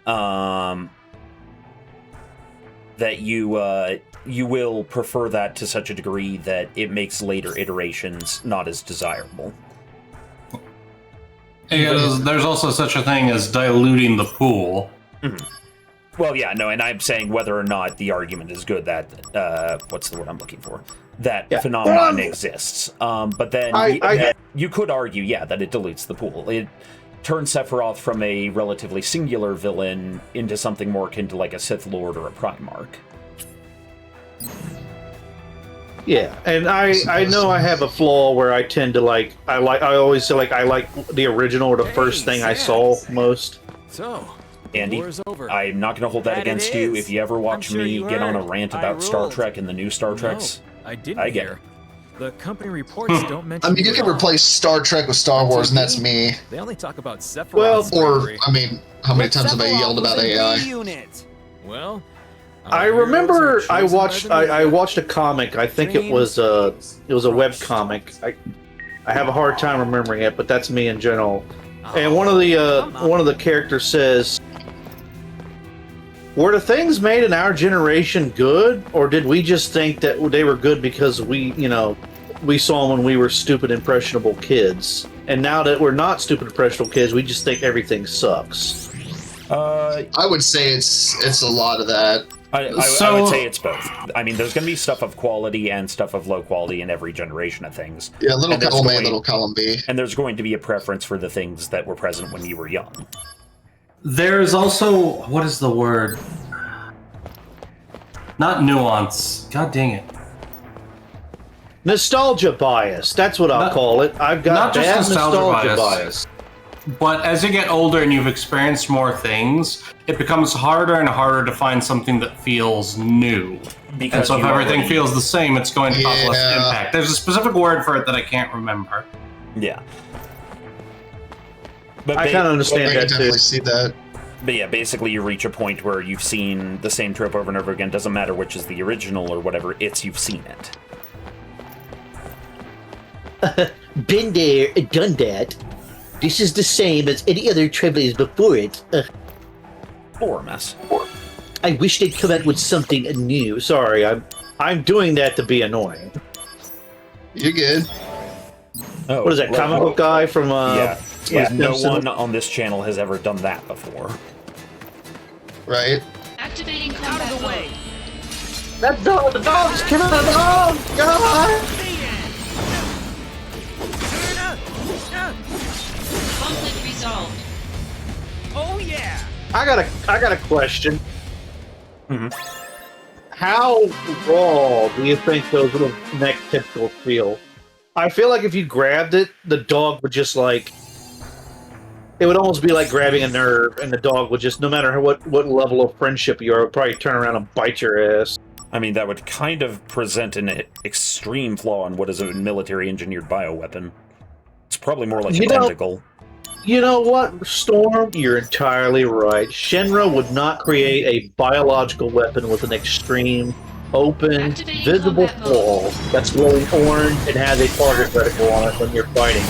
that you will prefer that to such a degree that it makes later iterations not as desirable. There's also such a thing as diluting the pool. Mm-hmm. Well, yeah, no, and I'm saying whether or not the argument is good that, what's the word I'm looking for? That phenomenon exists. But then you could argue, yeah, that it dilutes the pool. It turns Sephiroth from a relatively singular villain into something more akin to like a Sith Lord or a Primarch. Yeah, and I know I have a flaw where I tend to I always say I like the original or the first thing I saw most. So, Andy, I'm not going to hold that against you. If you ever watch me get on a rant about Star Trek and the new Star Treks, I didn't I get hear. The company reports don't mention. I mean, you can replace Star Trek with Star Wars, and that's me. They only talk about Sephiroth. Well, or I mean, how many times have I yelled about AI? Well, I remember I watched a comic. I think it was a web comic. I have a hard time remembering it, but that's me in general. And one of the characters says, "Were the things made in our generation good, or did we just think that they were good because we saw them when we were stupid, impressionable kids? And now that we're not stupid, impressionable kids, we just think everything sucks." I would say it's a lot of that. I would say it's both. I mean, there's going to be stuff of quality and stuff of low quality in every generation of things. Yeah, little column A, little column B. And there's going to be a preference for the things that were present when you were young. There's also, what is the word? Not nuance. God dang it. Nostalgia bias. That's what I'll call it. I've got bad nostalgia bias. But as you get older and you've experienced more things, it becomes harder and harder to find something that feels new. And so if everything feels the same, it's going to cause less impact. There's a specific word for it that I can't remember. Yeah. But I kind of understand that too. See that. But yeah, basically you reach a point where you've seen the same trope over and over again. Doesn't matter which is the original or whatever, you've seen it. Been there, done that. This is the same as any other trailers before it. Or a mess. I wish they'd come out with something new. Sorry, I'm doing that to be annoying. You're good. Oh, what is that, comic book guy from Yeah, no one on this channel has ever done that before. Right. Activating combat out of the way. The dog's killing the dog! God! Conflict resolved. Oh yeah! I got a question. Mm-hmm. How raw do you think those little neck tentacles feel? I feel like if you grabbed it, the dog would just it would almost be like grabbing a nerve, and the dog would just, no matter what level of friendship you are, would probably turn around and bite your ass. I mean, that would kind of present an extreme flaw in what is a military-engineered bioweapon. It's probably more like a tentacle. You know what, Storm? You're entirely right. Shinra would not create a biological weapon with an extreme, open, visible flaw that's glowing orange and has a target reticle on it when you're fighting.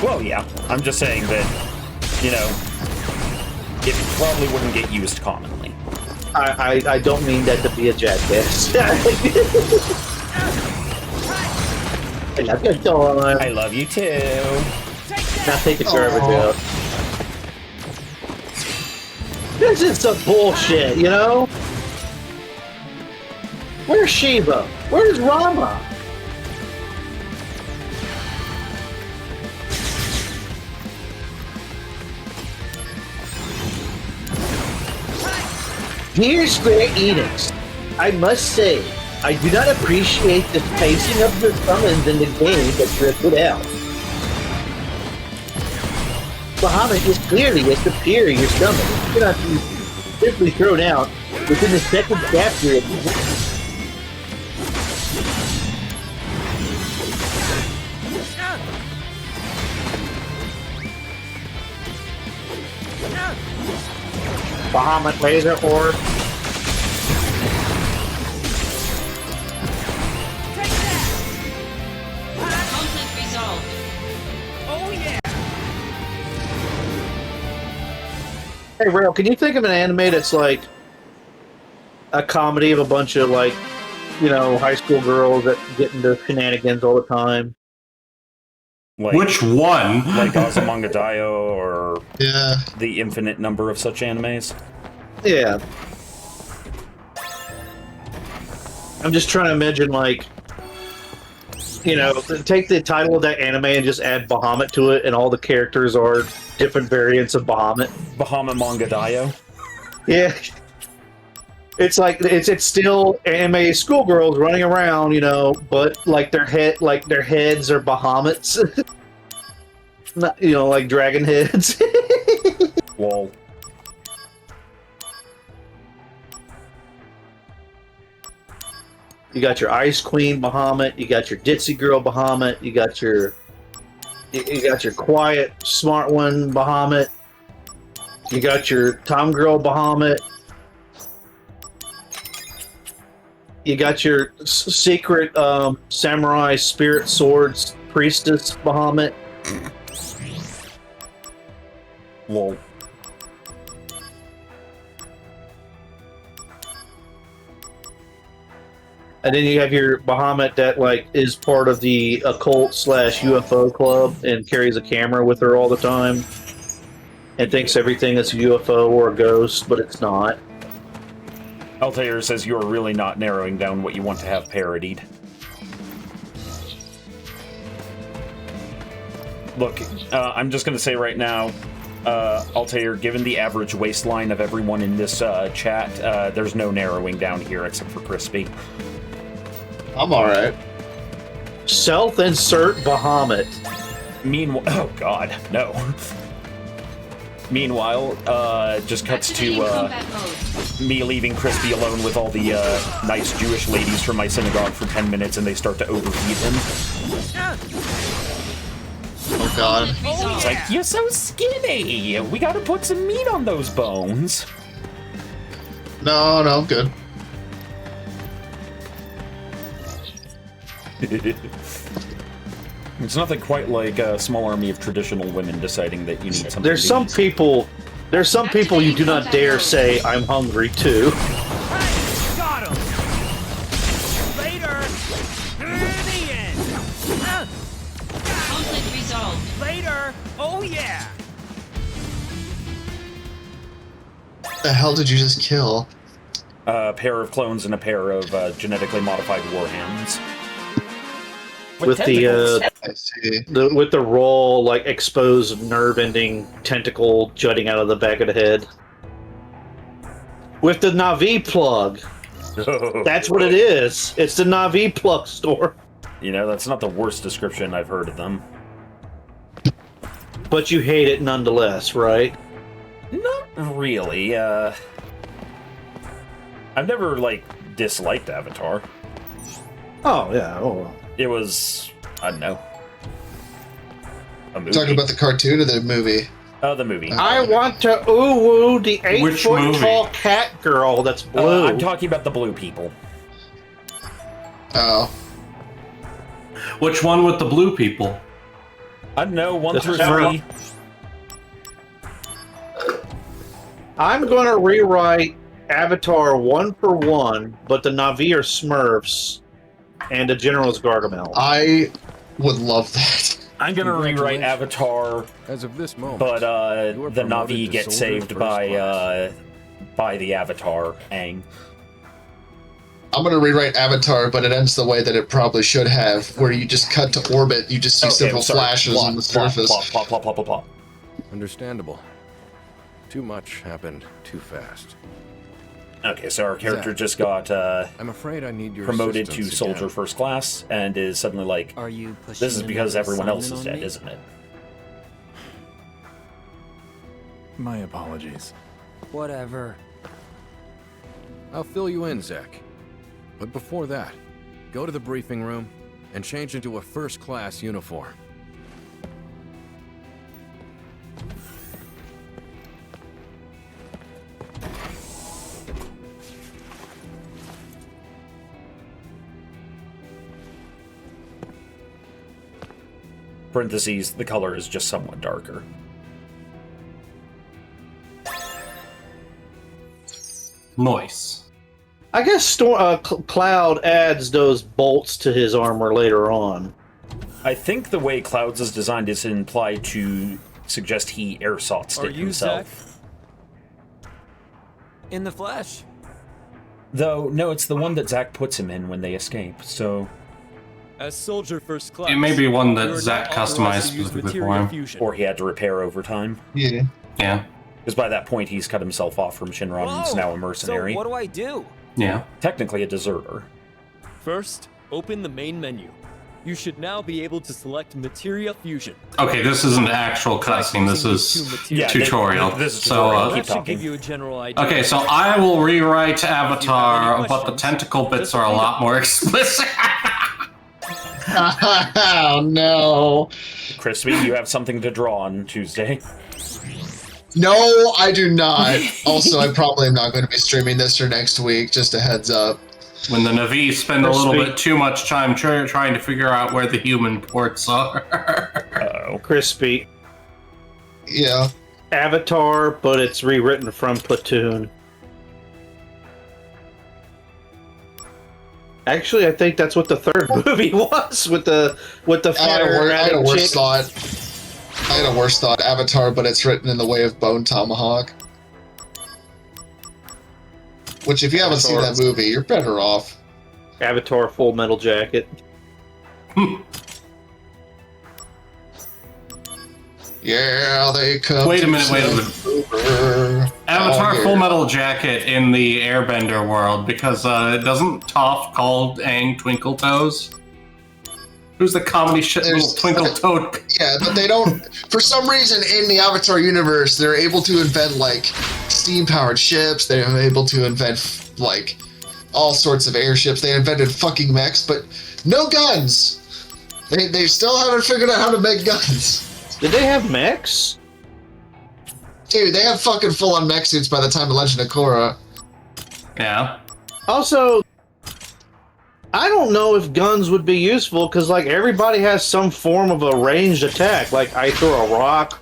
Well, yeah. I'm just saying that, it probably wouldn't get used commonly. I don't mean that to be a jackass. I love you, Dawn. I love you too. Now take the garbage out. This is some bullshit, Where's Shiva? Where's Rama? Dear Square Enix, I must say, I do not appreciate the spacing of your summons in the game that you have put out. Bahamut is clearly a superior summon. It cannot be simply thrown out within the second chapter of the game. Bahamut laser orb. Conflict resolved. Oh yeah! Hey, Rail, can you think of an anime that's like a comedy of a bunch of like, you know, high school girls that get into shenanigans all the time? Like, which one? Like Osamangadayo or Yeah. the infinite number of such animes? Yeah. I'm just trying to imagine, like, you know, take the title of that anime and just add Bahamut to it, and all the characters are different variants of Bahamut. Bahamut Mangadayo? Yeah. It's like it's still anime schoolgirls running around, you know, but like their heads are Bahamuts. Not, you know, like dragon heads. Lol. You got your Ice Queen Bahamut, you got your Ditzy Girl Bahamut, you got your quiet, smart one Bahamut, you got your Tom Girl Bahamut, you got your secret samurai spirit swords priestess Bahamut. Lol. And then you have your Bahamut that like is part of the occult / UFO club and carries a camera with her all the time and thinks everything is a UFO or a ghost, but it's not. Altair says you are really not narrowing down what you want to have parodied. Look, I'm just going to say right now, Altair, given the average waistline of everyone in this chat, there's no narrowing down here except for Crispy. I'm alright. Self-insert Bahamut. Meanwhile, oh god, no. Meanwhile, just cuts to me leaving Crispy alone with all the nice Jewish ladies from my synagogue for 10 minutes, and they start to overfeed him. Oh god. He's like, you're so skinny! We gotta put some meat on those bones. No, I'm good. It's nothing quite like a small army of traditional women deciding that you need something. There's some people you do not dare say I'm hungry to. Got him! Later! The end! Conflict resolved. Later! Oh yeah! The hell did you just kill? A pair of clones and a pair of genetically modified warhounds. With with the raw, like exposed nerve-ending tentacle jutting out of the back of the head. With the Navi plug. That's what it is. It's the Navi plug store. You know, that's not the worst description I've heard of them. But you hate it nonetheless, right? Not really. I've never, like, disliked Avatar. Oh, yeah. Oh. It was, I don't know, a movie. Talking about the cartoon or the movie? Oh, the movie. I want to ooh-woo the 8-foot tall cat girl that's blue. I'm talking about the blue people. Oh. Which one with the blue people? I don't know, 1 through 3. I'm going to rewrite Avatar 1 for 1, but the Na'vi are Smurfs, and the General's Gargamel. I would love that. I'm going to rewrite Avatar, as of this moment, but the Na'vi get saved by the Avatar, Aang. I'm gonna rewrite Avatar, but it ends the way that it probably should have, where you just cut to orbit, you just see several flashes on the surface. Plop. Understandable. Too much happened too fast. Okay, so our character just got I'm afraid I need your promoted to assistance soldier again. first class and is suddenly like, Are you pushing this is because another everyone else is assignment on dead, me? isn't it? My apologies. Whatever. I'll fill you in, Zach. But before that, go to the briefing room and change into a first-class uniform. Parentheses, the color is just somewhat darker. Noise. I guess Cloud adds those bolts to his armor later on. I think the way Clouds is designed is implied to suggest he airsoft it himself. In the flesh. Though, no, it's the one that Zack puts him in when they escape, so... As soldier first class, It may be one that you are Zack not authorized customized to use specifically materia for him. fusion. Or he had to repair over time. Yeah. Yeah. Because by that point, he's cut himself off from Shinra and is now a mercenary. So what do I do? Yeah. Technically a deserter. First, open the main menu. You should now be able to select materia fusion. Okay, this isn't actual cutscene. This is tutorial. This is so, tutorial. That Keep should talking. give you a general idea. okay, so I will rewrite Avatar, but the tentacle bits are a lot more explicit. Oh no. Crispy, you have something to draw on Tuesday. No, I do not. Also, I probably am not going to be streaming this for next week, just a heads up. When the Na'vi spend a little bit too much time trying to figure out where the human ports are. Uh-oh. Crispy. Yeah. Avatar, but it's rewritten from Platoon. Actually, I think that's what the third movie was with the fire. I had a worse thought. I had a worse thought. Avatar, but it's written in the way of Bone Tomahawk. Which, if you haven't seen that movie, you're better off. Avatar Full Metal Jacket. Yeah, they come. Wait a minute. Avatar Full Metal Jacket in the Airbender world, because doesn't Toph call Aang Twinkle Toes? Who's the comedy shit little Twinkle Toad? Yeah, but they don't. For some reason, in the Avatar universe, they're able to invent like steam-powered ships. They're able to invent like all sorts of airships. They invented fucking mechs, but no guns. They still haven't figured out how to make guns. Did they have mechs? Dude, they have fucking full-on mech suits by the time of Legend of Korra. Yeah. Also, I don't know if guns would be useful, because, like, everybody has some form of a ranged attack. Like, I throw a rock,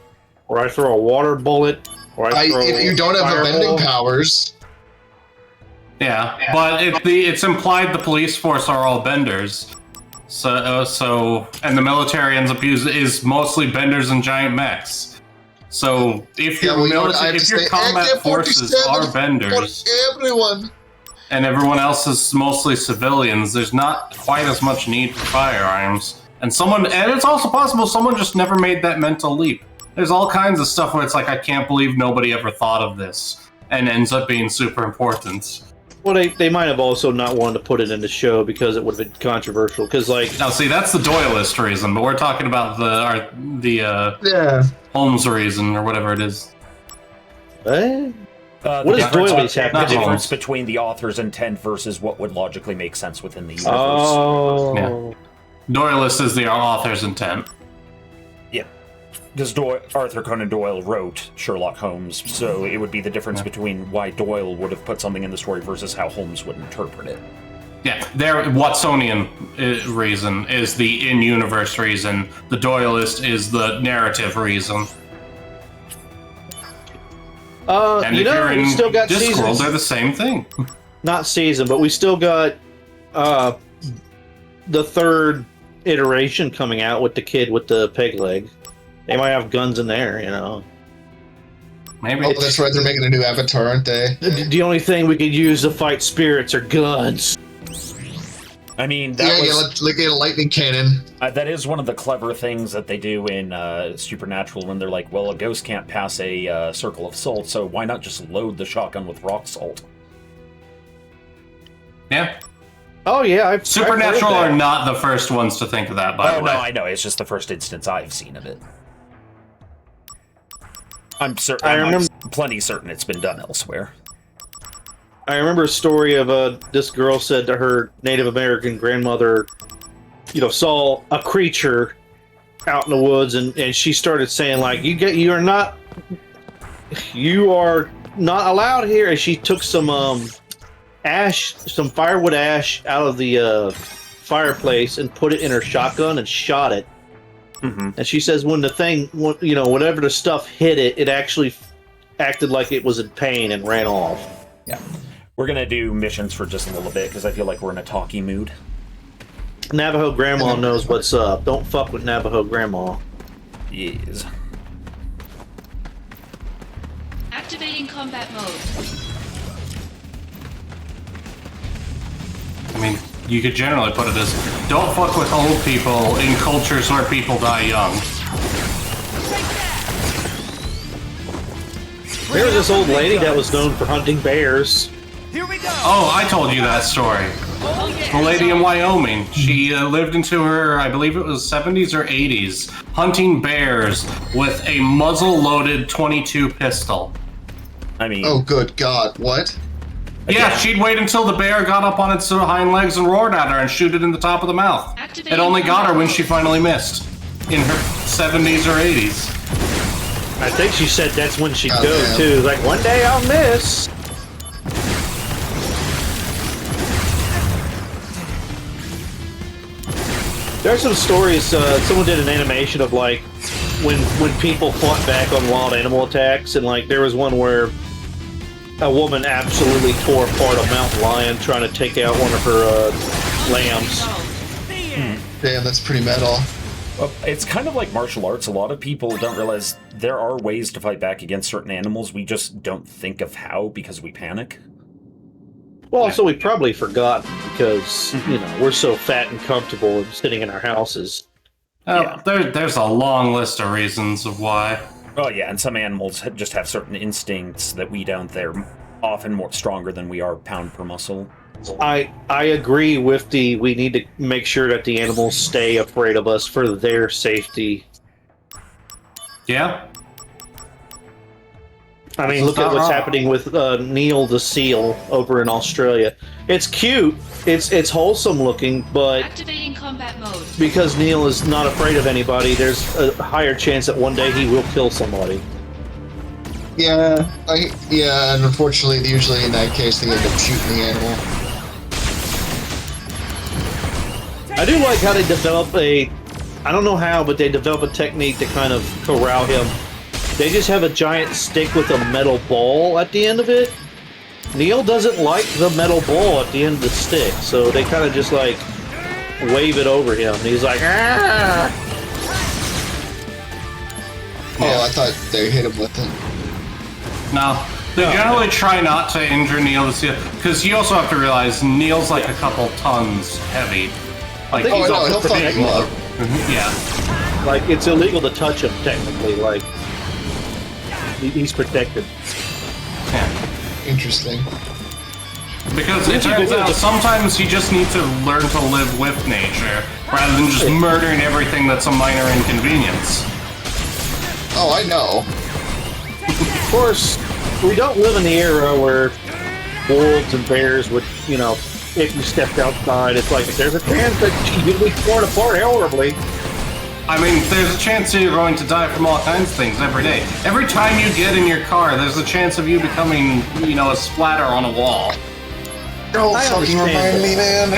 or I throw a water bullet, or I throw if you don't have the bending powers... Yeah, but it's implied the police force are all benders. So and the military ends up is mostly benders and giant mechs. So if your combat forces are benders, everyone, and everyone else is mostly civilians, there's not quite as much need for firearms. And it's also possible someone just never made that mental leap. There's all kinds of stuff where it's like, I can't believe nobody ever thought of this, and ends up being super important. Well, they might have also not wanted to put it in the show because it would have been controversial. Because, like, now see, that's the Doyleist reason, but we're talking about the Holmes reason or whatever it is. What does Doyleist have? The difference between the author's intent versus what would logically make sense within the universe. Oh, yeah. Doyleist is the author's intent. Yeah. Because Arthur Conan Doyle wrote Sherlock Holmes, so it would be the difference between why Doyle would have put something in the story versus how Holmes would interpret it. Yeah, their Watsonian reason is the in-universe reason. The Doyleist is the narrative reason. And if you're in still got Discworld, seasons. they're the same thing. Not season, but we still got the third iteration coming out with the kid with the peg leg. They might have guns in there, you know. Maybe. Oh, that's right. They're making a new Avatar, aren't they? The only thing we could use to fight spirits are guns. I mean, that was like a lightning cannon. That is one of the clever things that they do in Supernatural when they're like, well, a ghost can't pass a circle of salt, so why not just load the shotgun with rock salt? Yeah. Oh yeah, Supernatural are not the first ones to think of that. By the way, no, I know. It's just the first instance I've seen of it. I'm plenty certain it's been done elsewhere. I remember a story of this girl said to her Native American grandmother, saw a creature out in the woods, and she started saying like, you are not allowed here. And she took some firewood ash out of the fireplace and put it in her shotgun and shot it. Mm-hmm. And she says when the thing, whatever the stuff hit it, it actually acted like it was in pain and ran off. Yeah. We're going to do missions for just a little bit, because I feel like we're in a talky mood. Navajo Grandma knows what's up. Don't fuck with Navajo Grandma. Yes. Activating combat mode. I mean, you could generally put it as, don't fuck with old people in cultures where people die young. There was this old lady that was known for hunting bears. Here we go. Oh, I told you that story. The lady in Wyoming. She lived into her, I believe it was 70s or 80s, hunting bears with a muzzle-loaded .22 pistol. I mean... Oh, good God. What? Yeah, she'd wait until the bear got up on its hind legs and roared at her and shoot it in the top of the mouth. It only got her when she finally missed. In her 70s or 80s. I think she said that's when she'd go, too. Like, one day I'll miss. There are some stories, someone did an animation of, like, when people fought back on wild animal attacks, and, like, there was one where a woman absolutely tore apart a mountain lion trying to take out one of her lambs. Damn, that's pretty metal. Well, it's kind of like martial arts. A lot of people don't realize there are ways to fight back against certain animals. We just don't think of how because we panic. Well, also we probably forgot because, we're so fat and comfortable and sitting in our houses. There's a long list of reasons of why. Oh yeah, and some animals just have certain instincts that we don't. They're often more stronger than we are pound per muscle. I agree with we need to make sure that the animals stay afraid of us for their safety. Yeah. I mean, look at what's happening with Neil the seal over in Australia. It's cute, it's wholesome looking, but Activating combat mode. because Neil is not afraid of anybody, there's a higher chance that one day he will kill somebody. Yeah, and unfortunately, usually in that case, they end up shooting the animal. I do like how they develop I don't know how, but they develop a technique to kind of corral him. They just have a giant stick with a metal ball at the end of it. Neil doesn't like the metal ball at the end of the stick, so they kind of just like wave it over him. And he's like, ah! Oh, I thought they hit him with it. No. They generally try not to injure Neil the seal, because you also have to realize Neil's like a couple tons heavy. Like, I think he's also protected. Yeah. Like, it's illegal to touch him, technically. Like, he's protected. Yeah. Interesting. Because it turns out sometimes you just need to learn to live with nature, rather than just murdering everything that's a minor inconvenience. Oh, I know. Of course, we don't live in the era where wolves and bears would, if you stepped outside, it's like, there's a chance that you'd be torn apart horribly. I mean, there's a chance that you're going to die from all kinds of things every day. Every time you get in your car, there's a chance of you becoming, a splatter on a wall. Don't fucking remind me, man.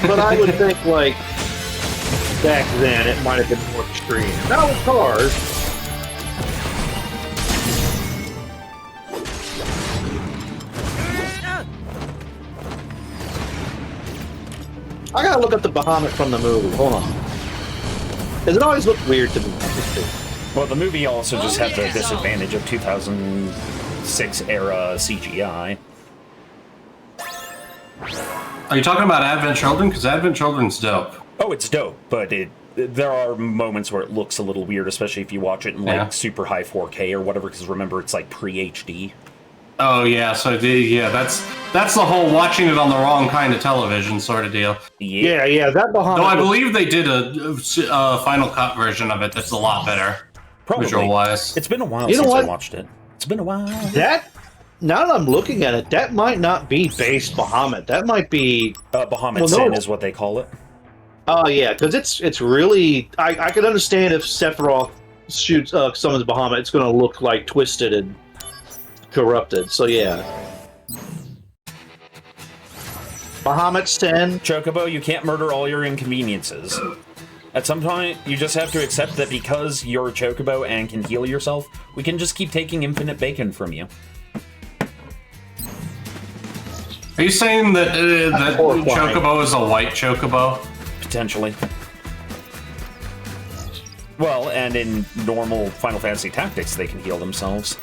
But I would think, like, back then, it might have been more extreme. Now with cars, I gotta look up the Bahamut from the movie. Hold on. Because it always looked weird to me. Well, the movie also just had the disadvantage of 2006 era CGI. Are you talking about Advent Children? Because Advent Children's dope. Oh, it's dope, but there are moments where it looks a little weird, especially if you watch it in like super high 4K or whatever. Because remember, it's like pre-HD. Oh yeah, so that's the whole watching it on the wrong kind of television sort of deal. Yeah, that Bahamut. Though I believe they did a Final Cut version of it that's a lot better, visual-wise. It's been a while since I watched it. It's been a while. That, now that I'm looking at it, that might not be base Bahamut. That might be Bahamut Sin is what they call it. Oh yeah, because it's really I could understand if Sephiroth shoots summons Bahamut, it's going to look like twisted and corrupted. So yeah. Bahamut Sin. Chocobo, you can't murder all your inconveniences. At some point, you just have to accept that because you're a Chocobo and can heal yourself, we can just keep taking infinite bacon from you. Are you saying that that Chocobo is a white Chocobo? Potentially. Well, and in normal Final Fantasy Tactics, they can heal themselves.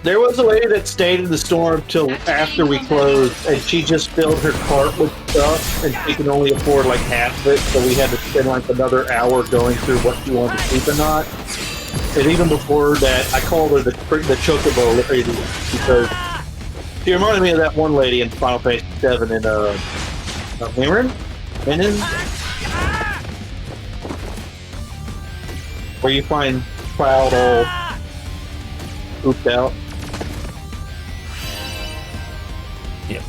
There was a lady that stayed in the store till after we closed, and she just filled her cart with stuff, and she could only afford like half of it, so we had to spend like another hour going through what she wanted to keep or not. And even before that, I called her the Chocobo lady, because she reminded me of that one lady in Final Fantasy VII in Mirren? Where you find Cloud all pooped out. Yep.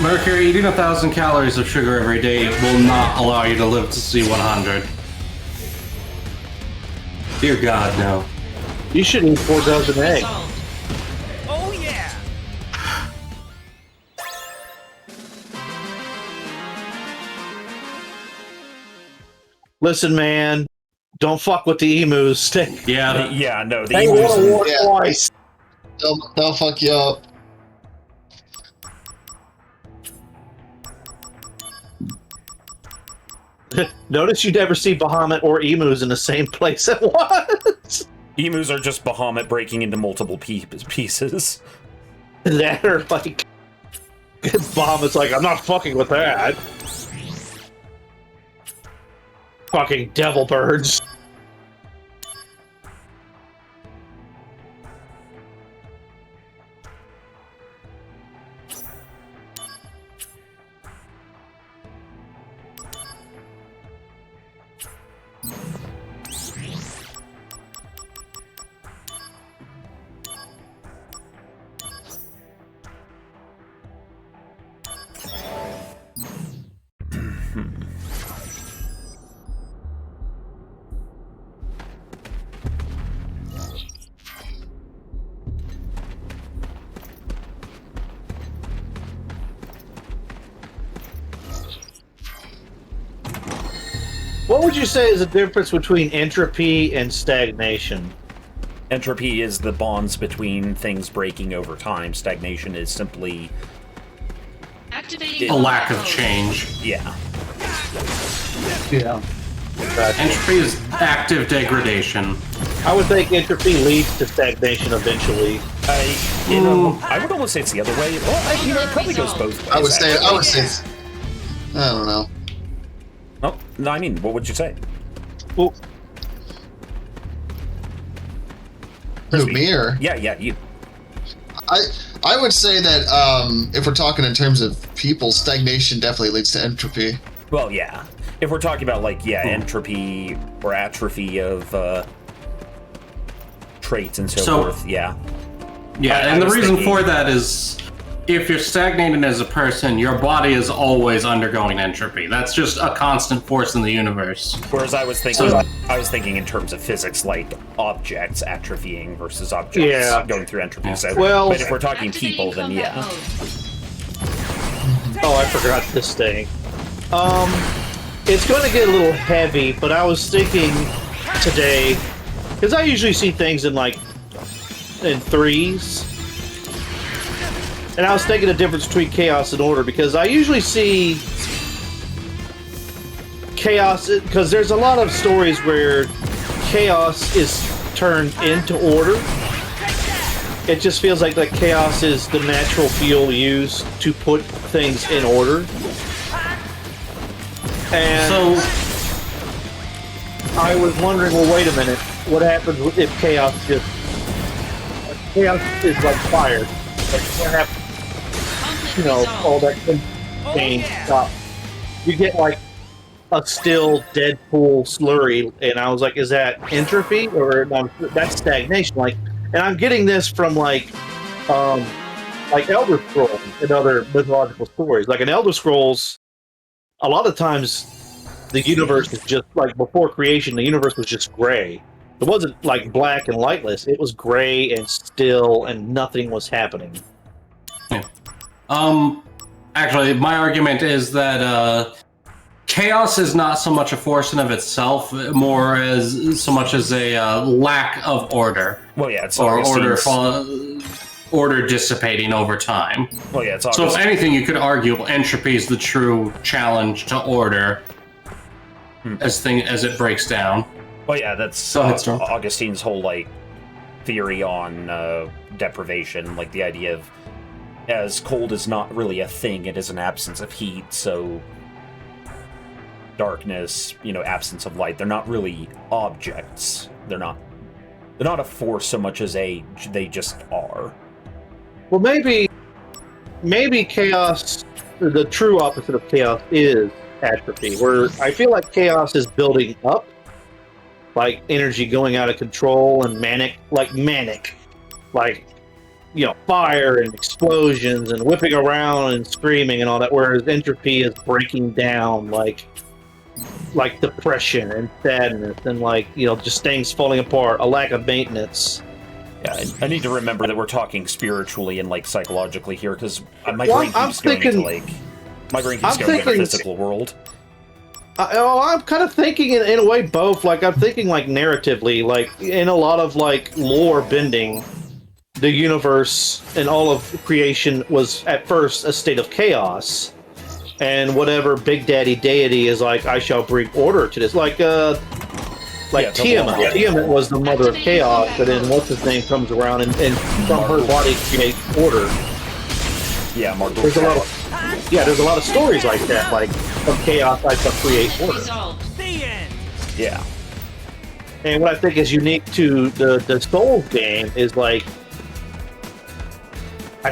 Mercury, eating 1,000 calories of sugar every day will not allow you to live to see 100. Dear God, no. You should eat 4 dozen eggs. Oh yeah! Listen, man, don't fuck with the emus. Yeah, no, the they emus. want to war twice. They'll fuck you up. Notice you never see Bahamut or emus in the same place at once. Emus are just Bahamut breaking into multiple pieces. That are like... Bahamut's like, I'm not fucking with that. Fucking devil birds. What would you say is the difference between entropy and stagnation? Entropy is the bonds between things breaking over time. Stagnation is simply Activating a lack of change. Yeah. Yeah. Entropy is active degradation. I would think entropy leads to stagnation eventually. I would almost say it's the other way. Well, it probably goes both ways. I would say. I don't know. Oh, no, I mean, what would you say? Well, who, me or? Yeah, you. I would say that if we're talking in terms of people, stagnation definitely leads to entropy. Well, yeah. If we're talking about, like, entropy or atrophy of traits and so forth, yeah. Yeah, and the reason for that is if you're stagnating as a person, your body is always undergoing entropy. That's just a constant force in the universe. Whereas I was thinking in terms of physics, like objects atrophying versus objects going through entropy. So, but if we're talking people, then yeah. Oh, I forgot this thing. It's going to get a little heavy, but I was thinking today, because I usually see things in threes. And I was thinking the difference between chaos and order, because I usually see chaos, because there's a lot of stories where chaos is turned into order, it just feels like chaos is the natural fuel used to put things in order. And so I was wondering, well, wait a minute, what happens if chaos is like fire? Like, what happens? You know, all that contained stuff. You get like a still dead pool slurry, and I was like, is that entropy or that's stagnation? Like, and I'm getting this from like Elder Scrolls and other mythological stories. Like in Elder Scrolls, a lot of times the universe is just like before creation, the universe was just gray. It wasn't like black and lightless. It was gray and still, and nothing was happening. Yeah. Actually, my argument is that chaos is not so much a force in of itself, more as so much as a lack of order. Well, yeah, it's or order dissipating over time. Well, yeah, it's so if anything, you could argue entropy is the true challenge to order as it breaks down. Well, yeah, that's Augustine's whole like theory on deprivation, like the idea of as cold is not really a thing; it is an absence of heat. So darkness, absence of light. They're not really objects. They're not a force so much as they just are. Well, maybe chaos, the true opposite of chaos is atrophy, where I feel like chaos is building up, like energy going out of control and manic, fire and explosions and whipping around and screaming and all that, whereas entropy is breaking down, like depression and sadness and just things falling apart, a lack of maintenance. Yeah, I need to remember that we're talking spiritually and psychologically here, because my brain keeps going into the physical world. I'm kind of thinking in a way both. I'm thinking narratively, in a lot of lore bending, the universe and all of creation was at first a state of chaos, and whatever Big Daddy deity is I shall bring order to this. Tiamat. Tiamat was the mother of chaos, but then what's his name comes around and from her body creates order. Yeah, there's a lot of stories like that, of chaos I shall create order. Yeah. And what I think is unique to the Souls game is I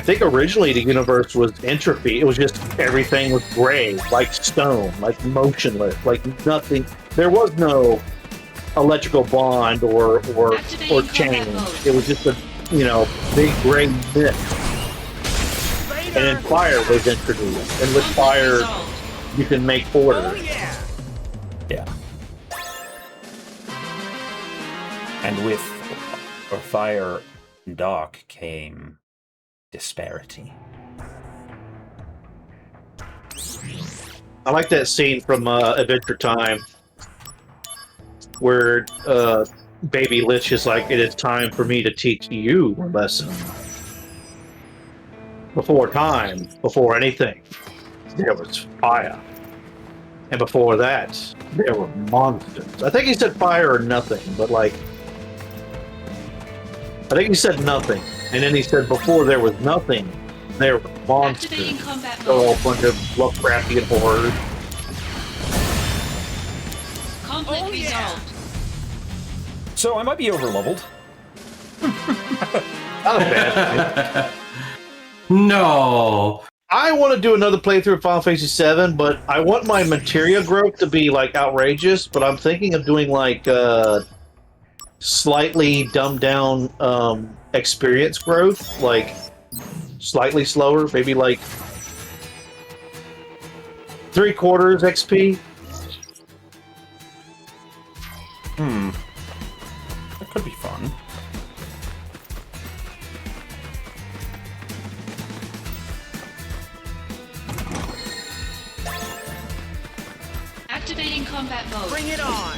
think originally the universe was entropy. It was just everything was gray, like stone, motionless, nothing. There was no electrical bond or change. It was just a big gray mist. And then fire was introduced, and with fire you can make order. Yeah. And with fire and dark came disparity. I like that scene from Adventure Time where Baby Lich is it is time for me to teach you a lesson. Before time, before anything, there was fire. And before that, there were monsters. I think he said fire or nothing, but I think he said nothing. And then he said before there was nothing, there were monsters. So a bunch of Lovecraftian horrors. Conflict resolved. So I might be overleveled. Not a bad thing. No. I want to do another playthrough of Final Fantasy VII, but I want my materia growth to be outrageous. But I'm thinking of doing slightly dumbed down experience growth, slightly slower, maybe 3/4 XP. That could be fun. Activating combat mode. Bring it on!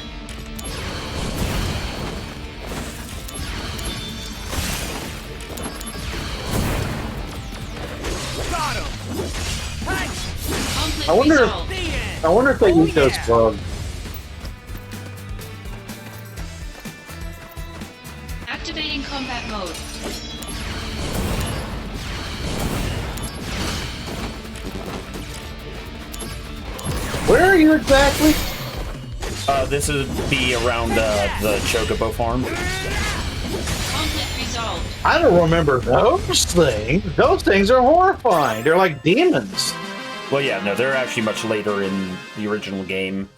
Got him! I wonder if they eat those bugs. Activating combat mode. Where are you exactly? This would be around the Chocobo farm. Conflict resolved. I don't remember those things. Those things are horrifying. They're like demons. Well, yeah, no, they're actually much later in the original game.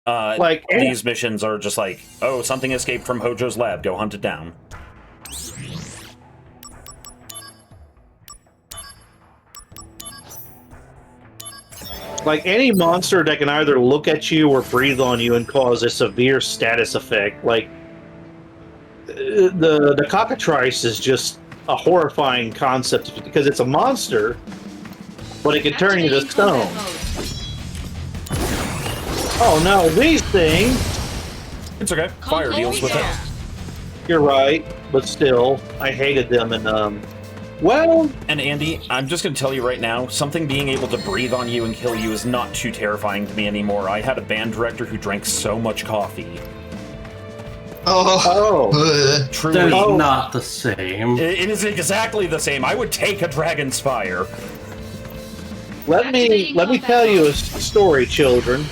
Like these missions are just like, oh, something escaped from Hojo's lab. Go hunt it down. Like any monster that can either look at you or breathe on you and cause a severe status effect. Like the cockatrice is just a horrifying concept because it's a monster, but it can turn you to stone. Oh no, these things! It's okay. Fire deals with it. You're right, but still, I hated them and well... And Andy, I'm just going to tell you right now, something being able to breathe on you and kill you is not too terrifying to me anymore. I had a band director who drank so much coffee. Oh. Truly not the same. It is exactly the same. I would take a dragon's fire. Let me tell you a story, children.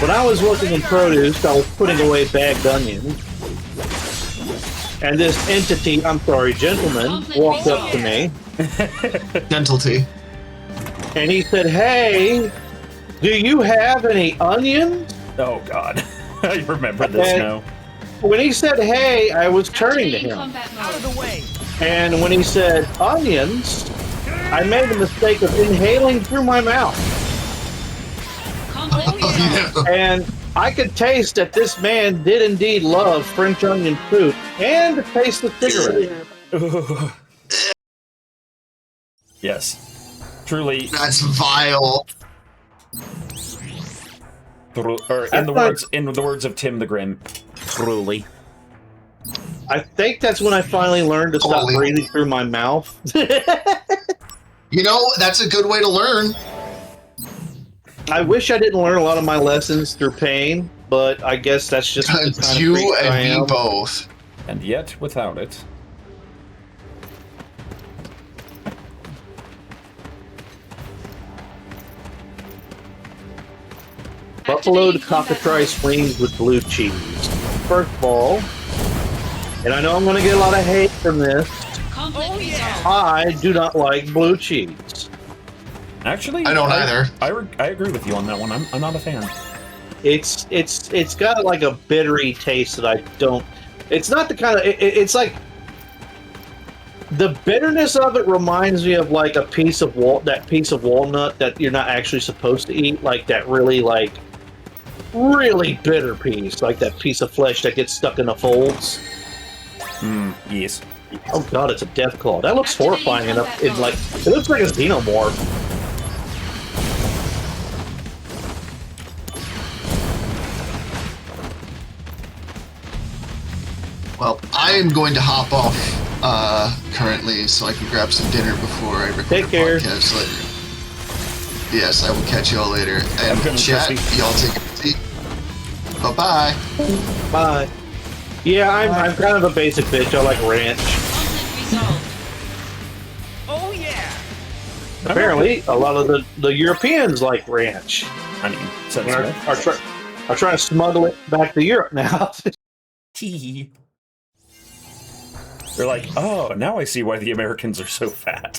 When I was working in produce, I was putting away bagged onions. And this gentleman, walked up to me. Gentlety. And he said, "Hey, do you have any onions?" Oh, God. I remember this now. When he said, "Hey," I was turning to him. Out of the way. And when he said, "Onions," I made the mistake of inhaling through my mouth. And I could taste that this man did indeed love French onion soup and the taste of cigarette. Yes. Truly. That's vile. In the words of Tim the Grim, truly. I think that's when I finally learned to stop breathing through my mouth. You know, that's a good way to learn. I wish I didn't learn a lot of my lessons through pain, but I guess that's just the kind of you freak I and me am. both. And yet, without it. Buffaloed cockatrice wings with blue cheese. First of all, and I know I'm going to get a lot of hate from this, I do not like blue cheese. Actually, I don't either. I agree with you on that one. I'm not a fan. It's got like a bittery taste that I don't. It's not the kind of. It's like the bitterness of it reminds me of like a piece of that piece of walnut that you're not actually supposed to eat. Like that really bitter piece, like that piece of flesh that gets stuck in the folds. Yes. Oh god, it's a death claw. That looks horrifying enough. It looks like a xenomorph. Well, I am going to hop off currently so I can grab some dinner before I record Take care. podcast later. Yes, I will catch y'all later. And chat, y'all take it easy. Bye-bye. Bye. Yeah, I'm kind of a basic bitch. I like ranch. Oh yeah. Apparently, a lot of the Europeans like ranch. I mean, so are trying to smuggle it back to Europe now. They're like, oh, now I see why the Americans are so fat.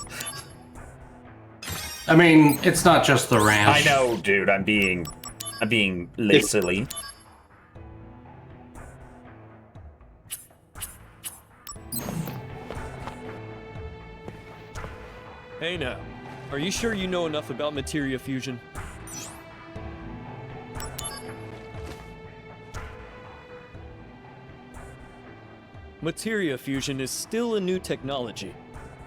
I mean, it's not just the ranch. I know, dude. I'm being silly. Hey now, are you sure you know enough about materia fusion? Materia fusion is still a new technology.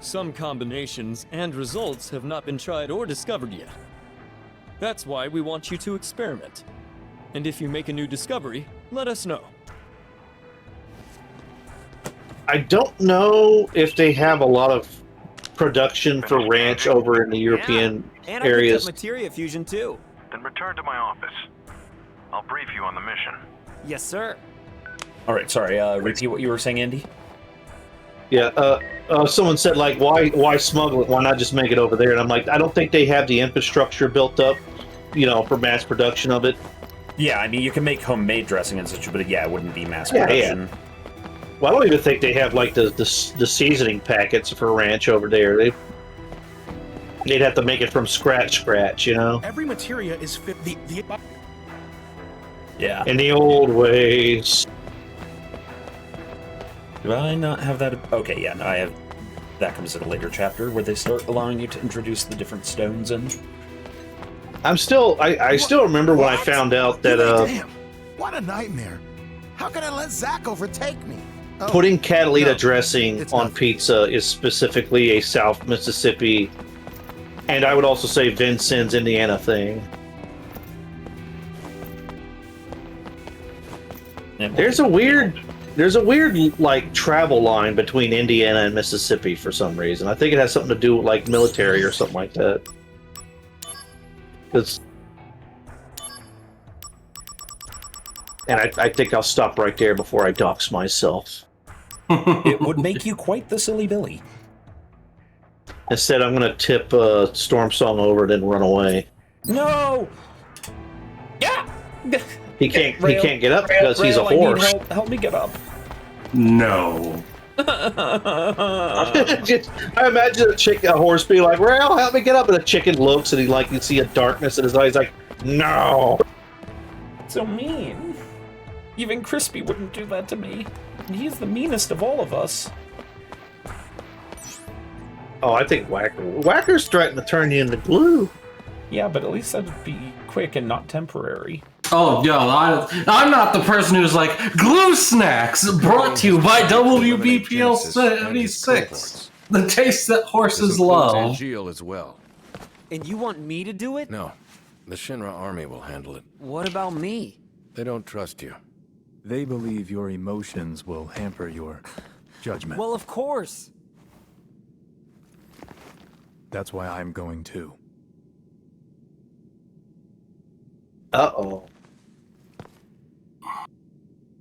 Some combinations and results have not been tried or discovered yet. That's why we want you to experiment. And if you make a new discovery, let us know. I don't know if they have a lot of production for ranch over in the European And areas. I picked up materia fusion too. Then return to my office. I'll brief you on the mission. Yes, sir. All right, sorry. Repeat what you were saying, Andy. Yeah, someone said like, why smuggle it? Why not just make it over there? And I'm like, I don't think they have the infrastructure built up for mass production of it. Yeah, I mean, you can make homemade dressing and such, but yeah, it wouldn't be mass Yeah, production. yeah. Well, I don't even think they have like the seasoning packets for ranch over there. They'd have to make it from scratch, Every materia is fit. Yeah. In the old ways. Do I not have that? Okay, yeah, no, I have. That comes in a later chapter where they start allowing you to introduce the different stones in. I still remember when I found out that Damn! What a nightmare! How can I let Zach overtake me? Oh, putting Catalina no, dressing it's on nothing. pizza is specifically a South Mississippi, and I would also say Vincennes, Indiana thing. There's a weird like travel line between Indiana and Mississippi for some reason. I think it has something to do with like military or something like that. And I think I'll stop right there before I dox myself. It would make you quite the silly Billy. Instead, I'm going to tip Storm Song over and then run away. No! Yeah! He can't get up because he's a Rail, horse. Help me get up. No. I imagine a horse being like, "Rail, help me get up," and the chicken looks and you see a darkness in his eyes, like, "No." So mean. Even Crispy wouldn't do that to me. And he's the meanest of all of us. Oh, I think Whacker's threatening to turn you into glue. Yeah, but at least that'd be quick and not temporary. Oh, yo, I'm not the person who's like, glue snacks brought to you by WBPL 76. The taste that horses love. Angeal as well. And you want me to do it? No, the Shinra army will handle it. What about me? They don't trust you. They believe your emotions will hamper your judgment. Well, of course. That's why I'm going too. Uh-oh.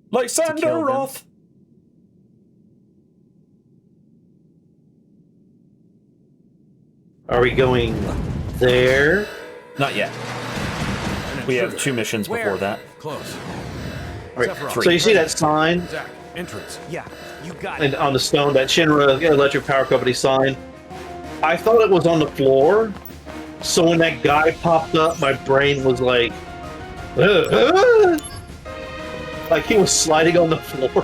Lysander Roth! Are we going there? Not yet. We have 2 missions before that. Close. All right. So you see that sign? Zach, entrance. Yeah, you got and on the stone, that Shinra Electric Power Company sign. I thought it was on the floor, so when that guy popped up, my brain was like, like he was sliding on the floor.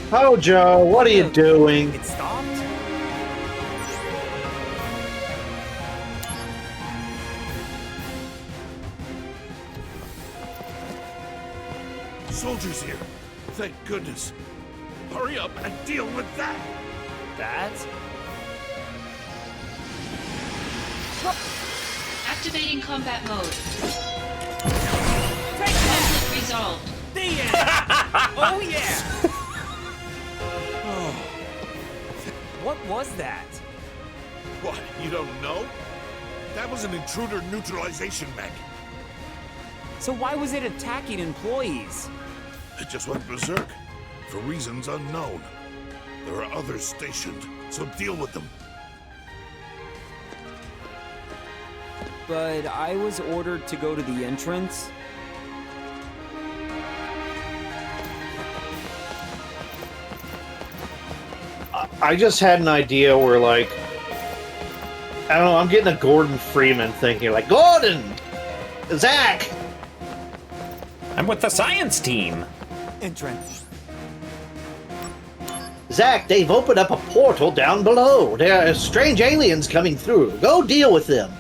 Hojo, what are you doing? It stopped? Soldiers here. Thank goodness. Hurry up and deal with that. That? Activating combat mode. Conflict resolved. The end! Oh yeah! What was that? What, you don't know? That was an intruder neutralization mech. So why was it attacking employees? It just went berserk, for reasons unknown. There are others stationed, so deal with them. But I was ordered to go to the entrance. I just had an idea where, like, I don't know, I'm getting a Gordon Freeman thing here. Like, Gordon! Zach! I'm with the science team! Entrance. Zach, they've opened up a portal down below. There are strange aliens coming through. Go deal with them.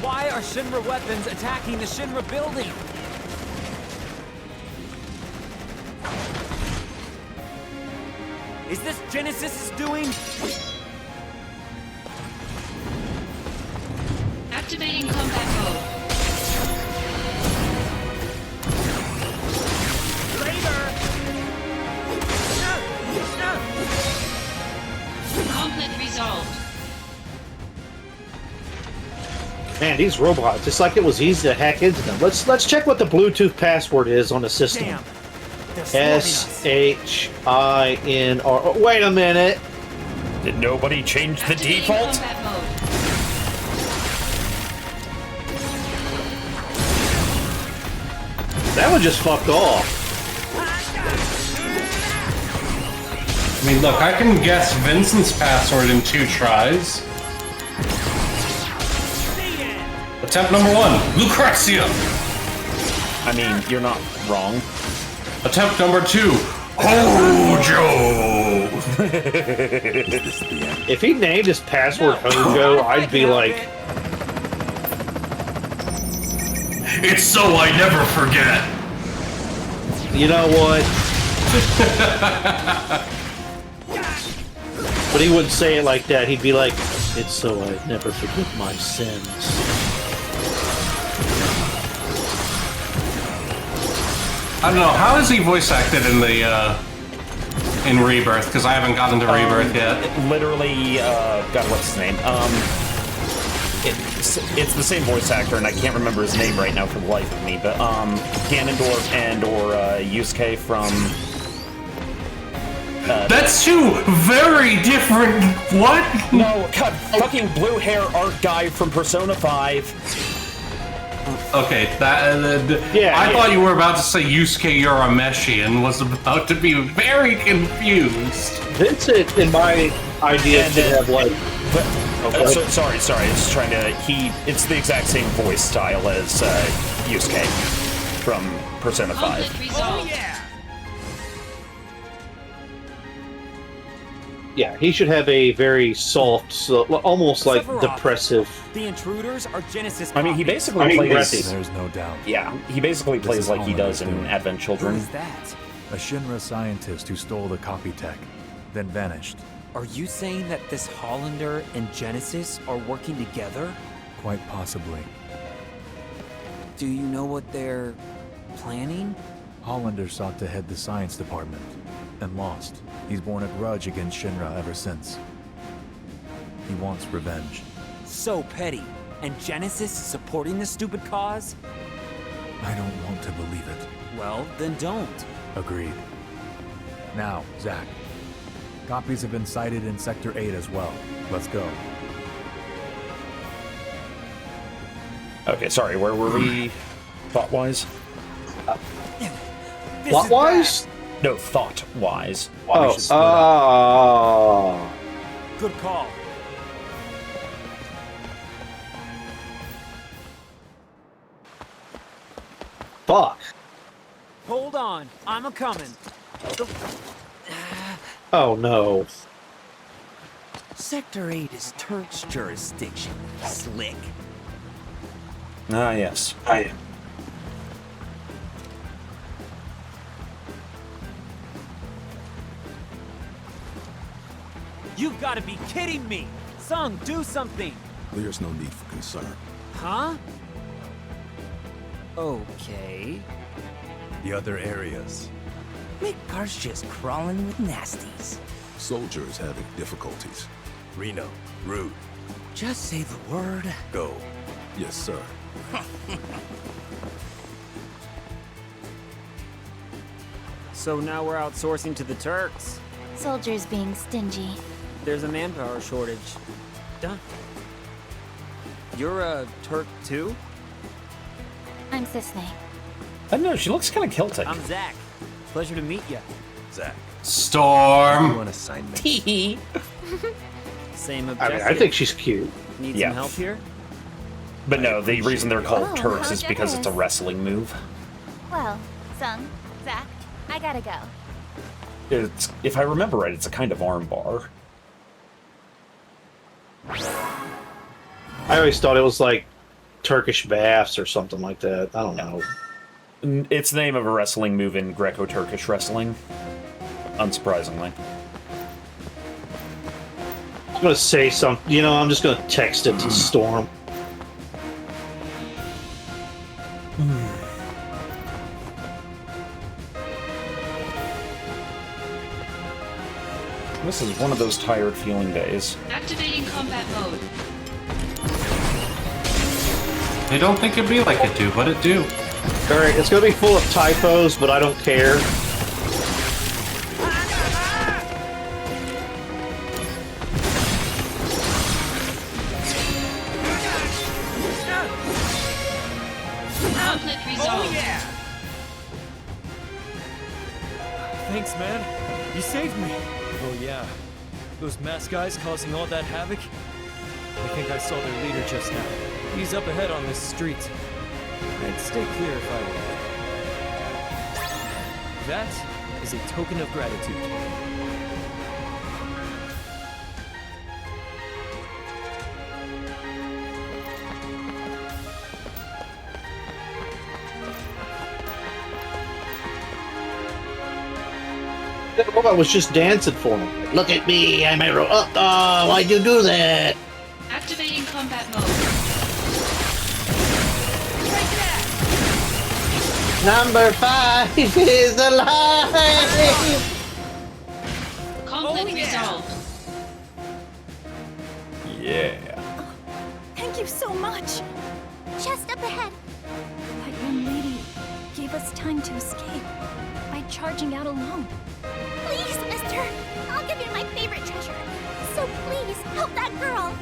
Why are Shinra weapons attacking the Shinra building? Is this Genesis' doing? Activating combat mode. Conflict resolved. Man, these robots, it's like it was easy to hack into them. Let's check what the Bluetooth password is on the system. Damn. S-H-I-N-R. Oh, wait a minute. Did nobody change the default? That one just fucked off. I mean, look, I can guess Vincent's password in 2 tries. Attempt number 1, Lucrezia. I mean, you're not wrong. Attempt number 2, Hojo. If he named his password Hojo, I'd be like... It's so I never forget. You know what? But he wouldn't say it like that. He'd be like, it's so I never forget my sins. I don't know, how is he voice acted in the, in Rebirth? Because I haven't gotten to Rebirth yet. Literally, God, what's his name? It's the same voice actor, and I can't remember his name right now for the life of me, but, Ganondorf and/or, Yusuke from... That's 2 very different... What? No, God, fucking blue hair art guy from Persona 5. Okay, I thought you were about to say Yusuke Urameshi and was about to be very confused. Vincent, in my idea, should have like... sorry, it's trying to... It's the exact same voice style as Yusuke from Persona 5. Oh, yeah! Yeah, he should have a very soft, almost like depressive... The intruders are Genesis. I mean, he basically plays... There's no doubt. Yeah, he basically plays like he does in Advent Children. Who is that? A Shinra scientist who stole the copy tech, then vanished. Are you saying that this Hollander and Genesis are working together? Quite possibly. Do you know what they're planning? Hollander sought to head the science department, and lost. He's borne a grudge against Shinra ever since. He wants revenge. So petty. And Genesis is supporting this stupid cause? I don't want to believe it. Well, then don't. Agreed. Now, Zack. Copies have been sighted in Sector 8 as well. Let's go. Okay, sorry, where were we thought-wise? Plot-wise? No, thought-wise. Good call. Fuck. Hold on, I'm a-coming. Oh no. Sector 8 is Turk's jurisdiction, Slick. Ah, yes. You've got to be kidding me! Sung, do something! There's no need for concern. Huh? Okay. The other areas. Midgar's just crawling with nasties. Soldiers having difficulties. Reno, Rude. Just say the word. Go. Yes, sir. So now we're outsourcing to the Turks. Soldiers being stingy. There's a manpower shortage. Done. You're a Turk too? I'm Sisney. I don't know, she looks kind of Celtic. I'm Zack. Pleasure to meet you. Zack. Storm. One assignment. Same objective. I think she's cute. Need Yeah. some help here? But no, the reason they're called Oh, Turks is how because it's a generous. wrestling move. Well, Sung, Zack, I gotta go. It's, if I remember right, it's a kind of armbar. I always thought it was like Turkish baths or something like that. I don't know. It's the name of a wrestling move in Greco-Turkish wrestling. Unsurprisingly. I'm gonna say something. You know, I'm just gonna text it to Storm. This is one of those tired feeling days. Activating combat mode. I don't think it'd be like it do, but it do. Alright, it's gonna be full of typos, but I don't care. saved me! Oh yeah, those masked guys causing all that havoc? I think I saw their leader just now. He's up ahead on this street. I'd stay clear if I were you. That is a token of gratitude. That robot was just dancing for him. Look at me, I'm a robot. Oh, why'd you do that? Activating combat mode. Number 5 is alive! Conflict resolved. Yeah. Thank you so much. Just up ahead. That young lady gave us time to escape by charging out alone. Please, mister. I'll give you my favorite treasure. So please, help that girl.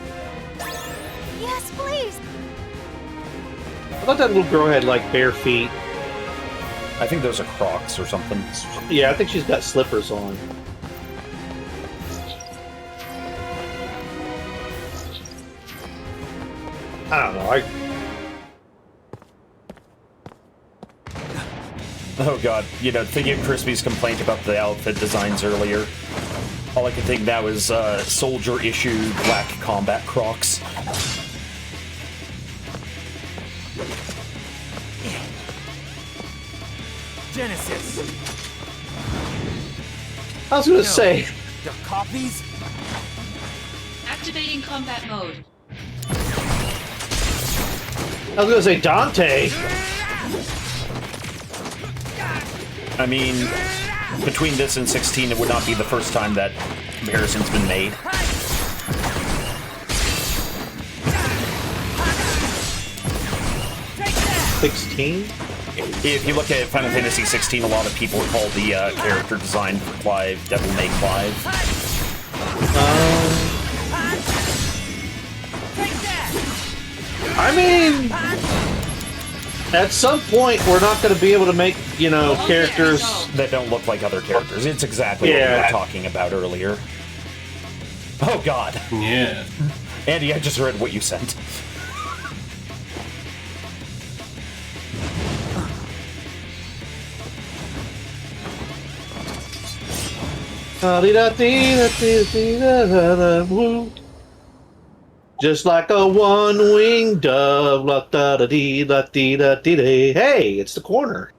Yes, please. I thought that little girl had like bare feet. I think those are Crocs or something. Yeah, I think she's got slippers on. I don't know. Oh god, you know, thinking of Crispy's complaint about the outfit designs earlier, all I could think now is soldier-issued black combat Crocs. Genesis. I was gonna say. They're copies? Activating combat mode. I was gonna say Dante. I mean, between this and 16, it would not be the first time that comparison's been made. $16? If you look at Final Fantasy 16, a lot of people call the character design for Clive Devil May Clive. I mean, at some point, we're not going to be able to make, you know, characters that don't look like other characters. It's exactly what we were talking about earlier. Oh god. Yeah. Andy, I just read what you sent. Just like a one-winged dove. La da da dee da dee da dee dee. Hey, it's the corner.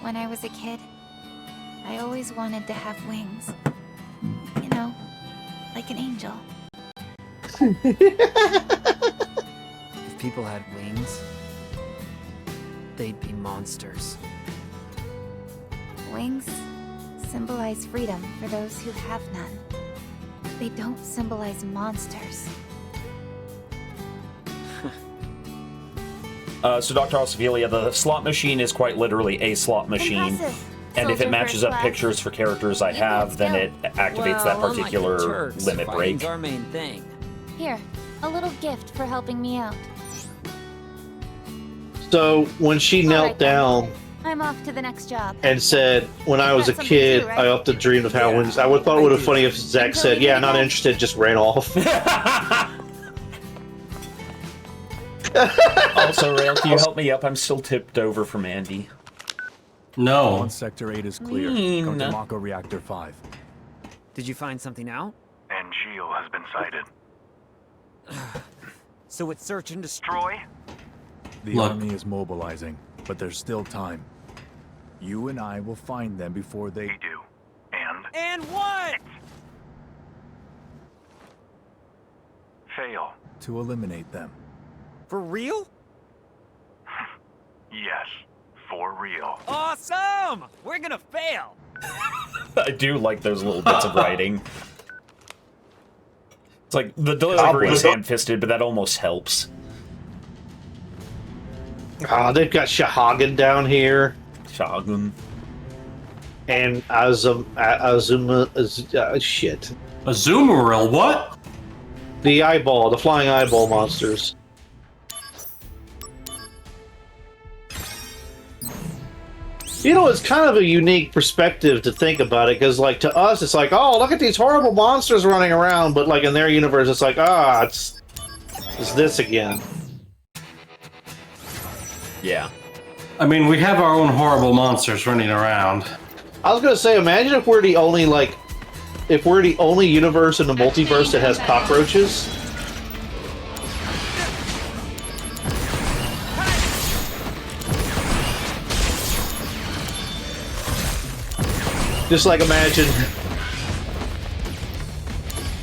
When I was a kid, I always wanted to have wings. You know, like an angel. If people had wings, they'd be monsters. Wings symbolize freedom for those who have none. They don't symbolize monsters. So Dr. Osophilia, the slot machine is quite literally a slot machine. Impressive. And if it Soldier matches first up class. pictures for characters I have, then it activates that Well, particular unlike the Turks, limit break. fighting's our main thing. Here, a little gift for helping me out. So when she knelt down I'm off to the next job. and said, "When I was a kid, I often dreamed of how wings." I would thought it would have been funny if Zach said, "Yeah, not interested," just ran off. Also, Rail, can you help me up? I'm still tipped over from Andy. No. On Sector 8 is clear. Come to Mako Reactor 5. Did you find something out? Angeal has been sighted. So it's search and destroy? The army is mobilizing, but there's still time. You and I will find them before they do. And? And what? Fail. to eliminate them. For real? Yes, for real. Awesome! We're gonna fail! I do like those little bits of writing. It's like, the delivery is ham-fisted, but that almost helps. Ah, they've got Shahagan down here. Shahagan. And shit. Azumarill, what? The flying eyeball monsters. You know, it's kind of a unique perspective to think about it, because, like, to us, it's like, oh, look at these horrible monsters running around, but, like, in their universe, it's like, it's this again. Yeah. I mean, we have our own horrible monsters running around. I was gonna say, imagine if we're the only, like, if we're the only universe in the multiverse that has cockroaches. Just like imagine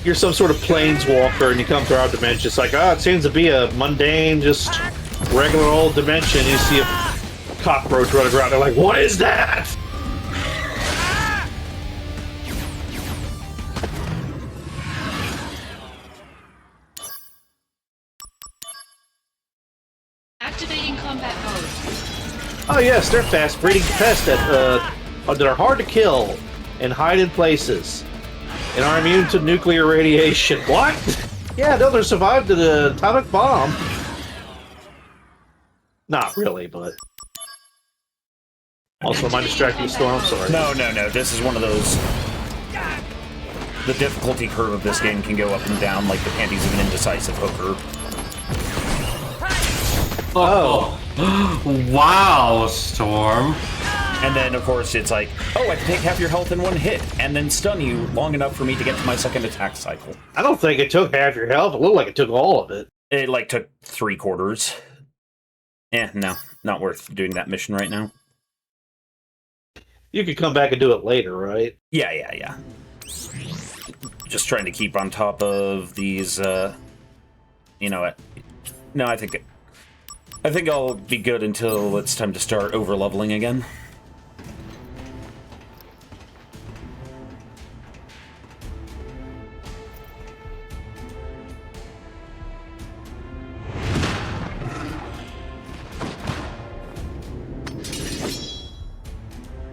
you're some sort of planeswalker and you come through our dimension. It's like, it seems to be a mundane, just regular old dimension. You see a cockroach running around. They're like, what is that? Activating combat mode. Oh yes, they're fast-breeding pests that are hard to kill and hide in places and are immune to nuclear radiation. What? Yeah, no, they survived the atomic bomb. Not really, but... Also, am I distracting you, Storm? Sorry. No. This is one of those... The difficulty curve of this game can go up and down like the panties of an indecisive hooker. Oh. Wow, Storm. And then, of course, it's like, I can take half your health in one hit, and then stun you long enough for me to get to my second attack cycle. I don't think it took half your health. It looked like it took all of it. It, like, took 3/4. No. Not worth doing that mission right now. You could come back and do it later, right? Yeah. Just trying to keep on top of these, you know what? No, I think I'll be good until it's time to start over-leveling again.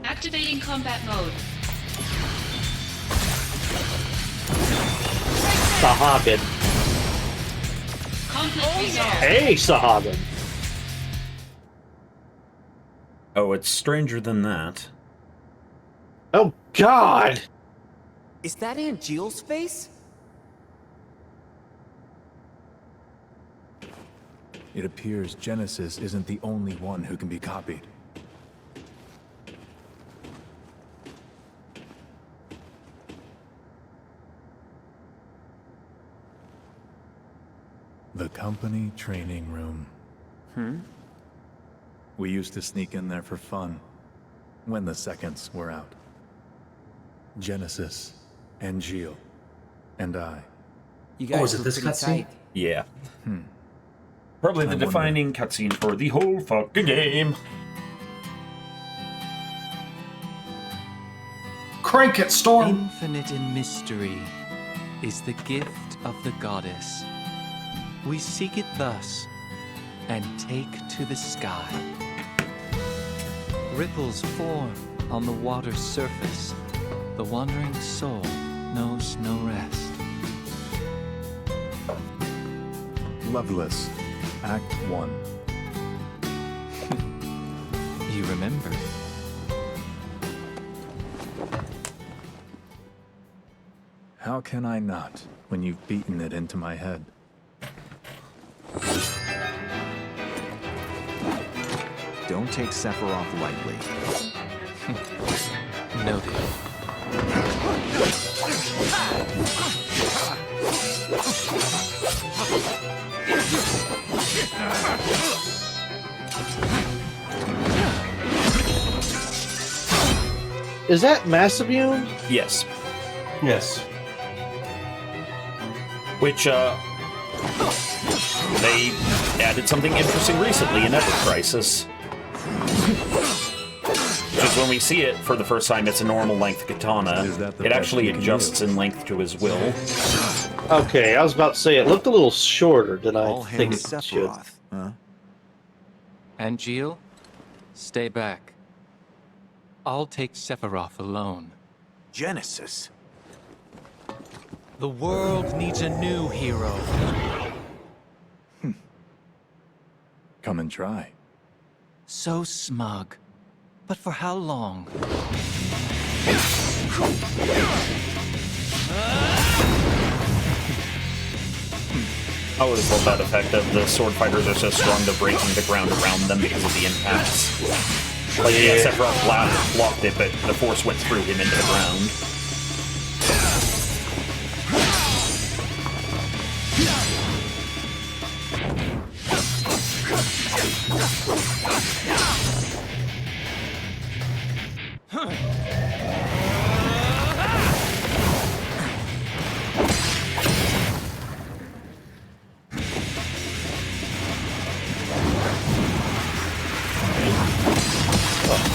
Activating combat mode. Sahagin. Conflict resolved. Hey, Sahagin. Oh, it's stranger than that. Oh, God! Is that Aunt Jill's face? It appears Genesis isn't the only one who can be copied. The company training room. We used to sneak in there for fun, when the seconds were out. Genesis, Angeal, and I. You guys is it this cutscene? Yeah. Probably the defining cutscene for the whole fucking game. Crank it, Storm! Infinite in mystery is the gift of the goddess. We seek it thus, and take to the sky. Ripples form on the water's surface. The wandering soul knows no rest. Loveless, Act 1. You remember? How can I not, when you've beaten it into my head? Don't take Sephiroth lightly. Noted. Is that Massabune? Yes. Yes. Which, they added something interesting recently in Ever Crisis. Just when we see it for the first time, it's a normal length katana. It actually adjusts in length to his will. Okay, I was about to say it looked a little shorter than I All think hail it should. Sephiroth, huh? Angeal, stay back. I'll take Sephiroth alone. Genesis. The world needs a new hero. Come and try. So smug. But for how long? I always love that effect of the sword fighters are so strong they're breaking the ground around them because of the impacts. Like, yeah, Sephiroth blocked it, but the force went through him into the ground.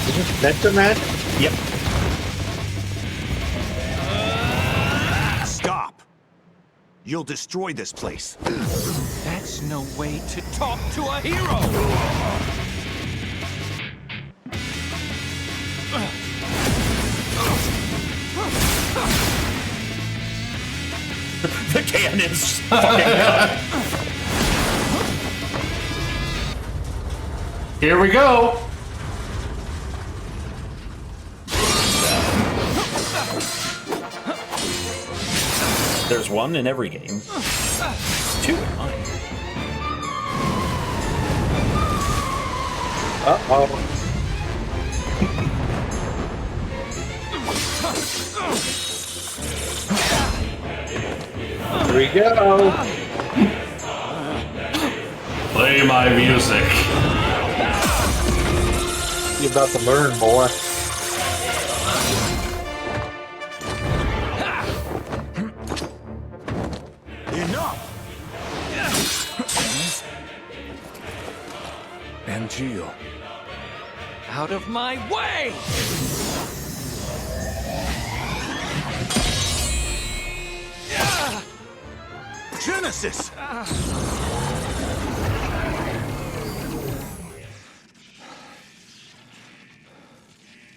Is this Nectar Man? Yep. Stop! You'll destroy this place. That's no way to talk to a hero! The can is fucking cut. Here we go! There's one in every game. Two in mine. Uh-oh. Here we go. Play my music. You're about to learn more. Angel. Out of my way! Genesis!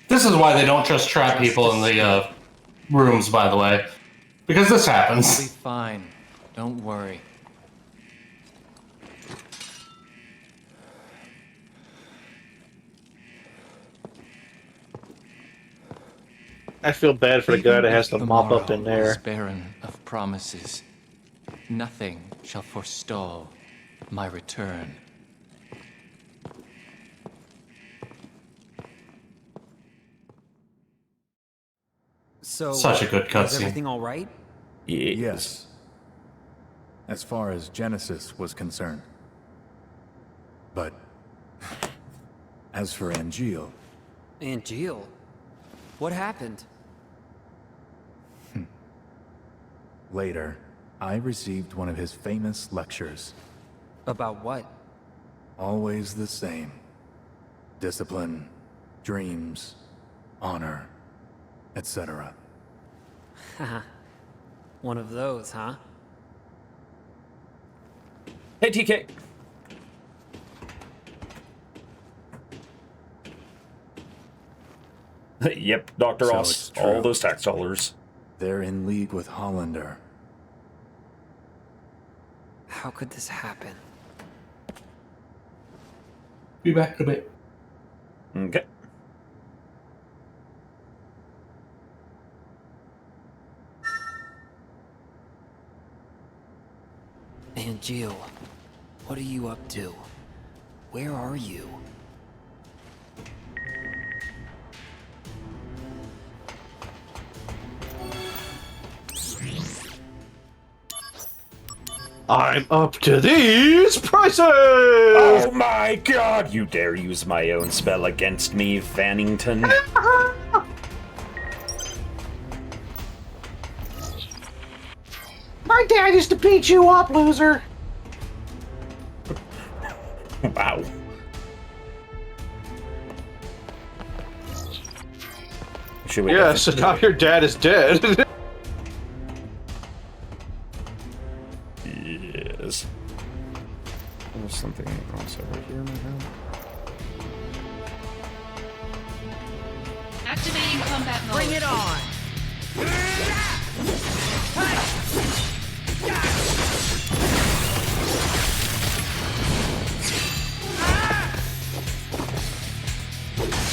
This is why they don't just trap people in the rooms, by the way. Because this happens. It'll be fine. Don't worry. I feel bad for the guy that has to mop up in Tomorrow there. is barren of promises. Nothing shall forestall my return. So, Such a good is cutscene. everything all right? Yes. As far as Genesis was concerned. But as for Angel, Angel? What happened? later, I received one of his famous lectures. About what? Always the same. Discipline, dreams, honor, etc. Haha. One of those, huh? Hey, TK. Yep, Dr. So Ross, it's true. all those tax dollars. They're in league with Hollander. How could this happen? Be back in a bit. Okay. Angel, what are you up to? Where are you? I'm up to these prices! Oh my god! You dare use my own spell against me, Vannington? My dad used to beat you up, loser! Wow. Should we Yeah, so now your dad is dead. Yes. There's something else over here in my head. Activating combat mode. Bring it on!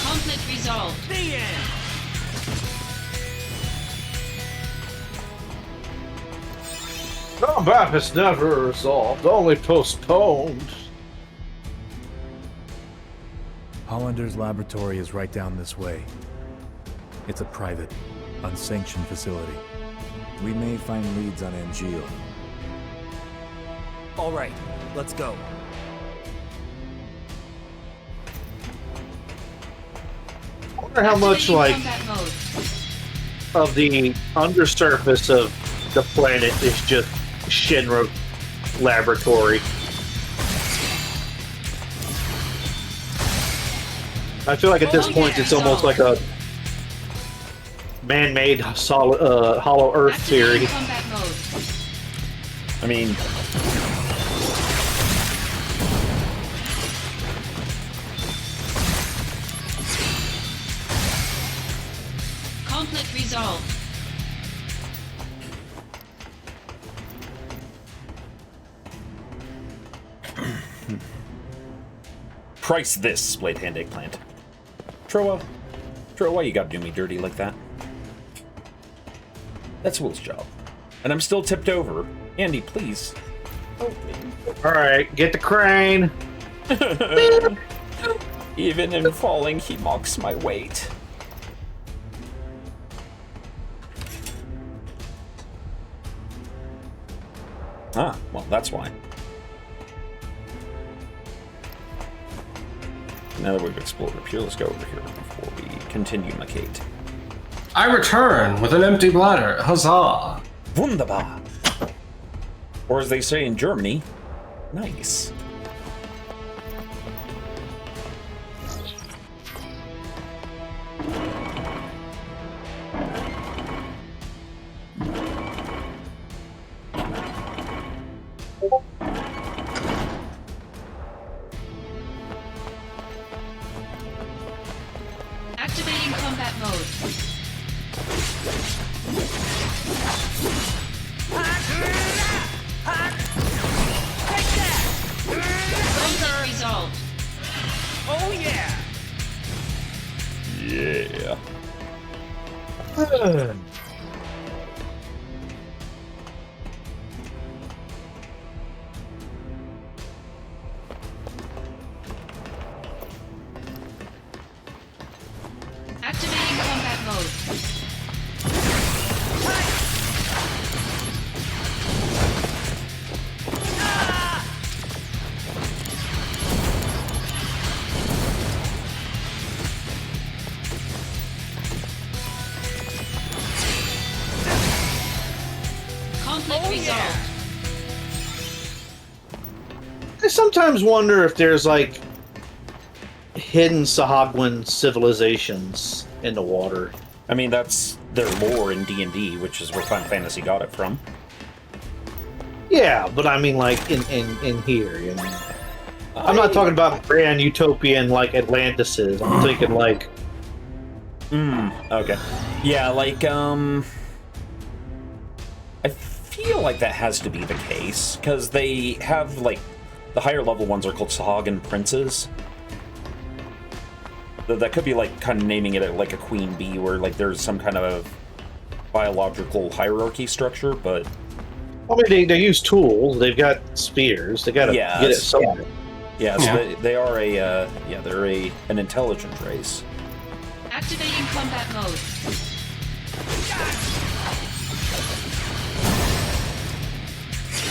Conflict resolved. The end. Combat is never resolved, only postponed. Hollander's laboratory is right down this way. It's a private, unsanctioned facility. We may find leads on Angeal. All right, let's go. I wonder how much, like, of the undersurface of the planet is just Shinra laboratory. I feel like at this point it's almost like a man-made solid, hollow Earth theory. I mean, Conflict resolved. price this, Blade-Hand Eggplant. Troa, why you gotta do me dirty like that? That's Will's job. And I'm still tipped over. Andy, please. Help me. Alright, get the crane. Even in falling, he mocks my weight. Ah, well, that's why. Now that we've explored up here, let's go over here before we continue, Kate. I return with an empty bladder. Huzzah! Wunderbar! Or as they say in Germany, nice. Activating combat mode. Conflict resolved. Oh yeah! Yeah. Activating combat mode. Conflict resolved. I sometimes wonder if there's like hidden Sahagwin civilizations in the water. I mean, that's their lore in D&D, which is where Final Fantasy got it from. Yeah, but I mean like in here, you know. I'm not talking about grand utopian like Atlantises. I'm thinking like okay. Yeah, like, I feel like that has to be the case, because they have, like, the higher level ones are called Sahagan Princes. That could be, like, kind of naming it like a queen bee, where, like, there's some kind of biological hierarchy structure, but... I mean, they use tools. They've got spears. They gotta get it somewhere. Yeah, so they are they're an intelligent race. Activating combat mode.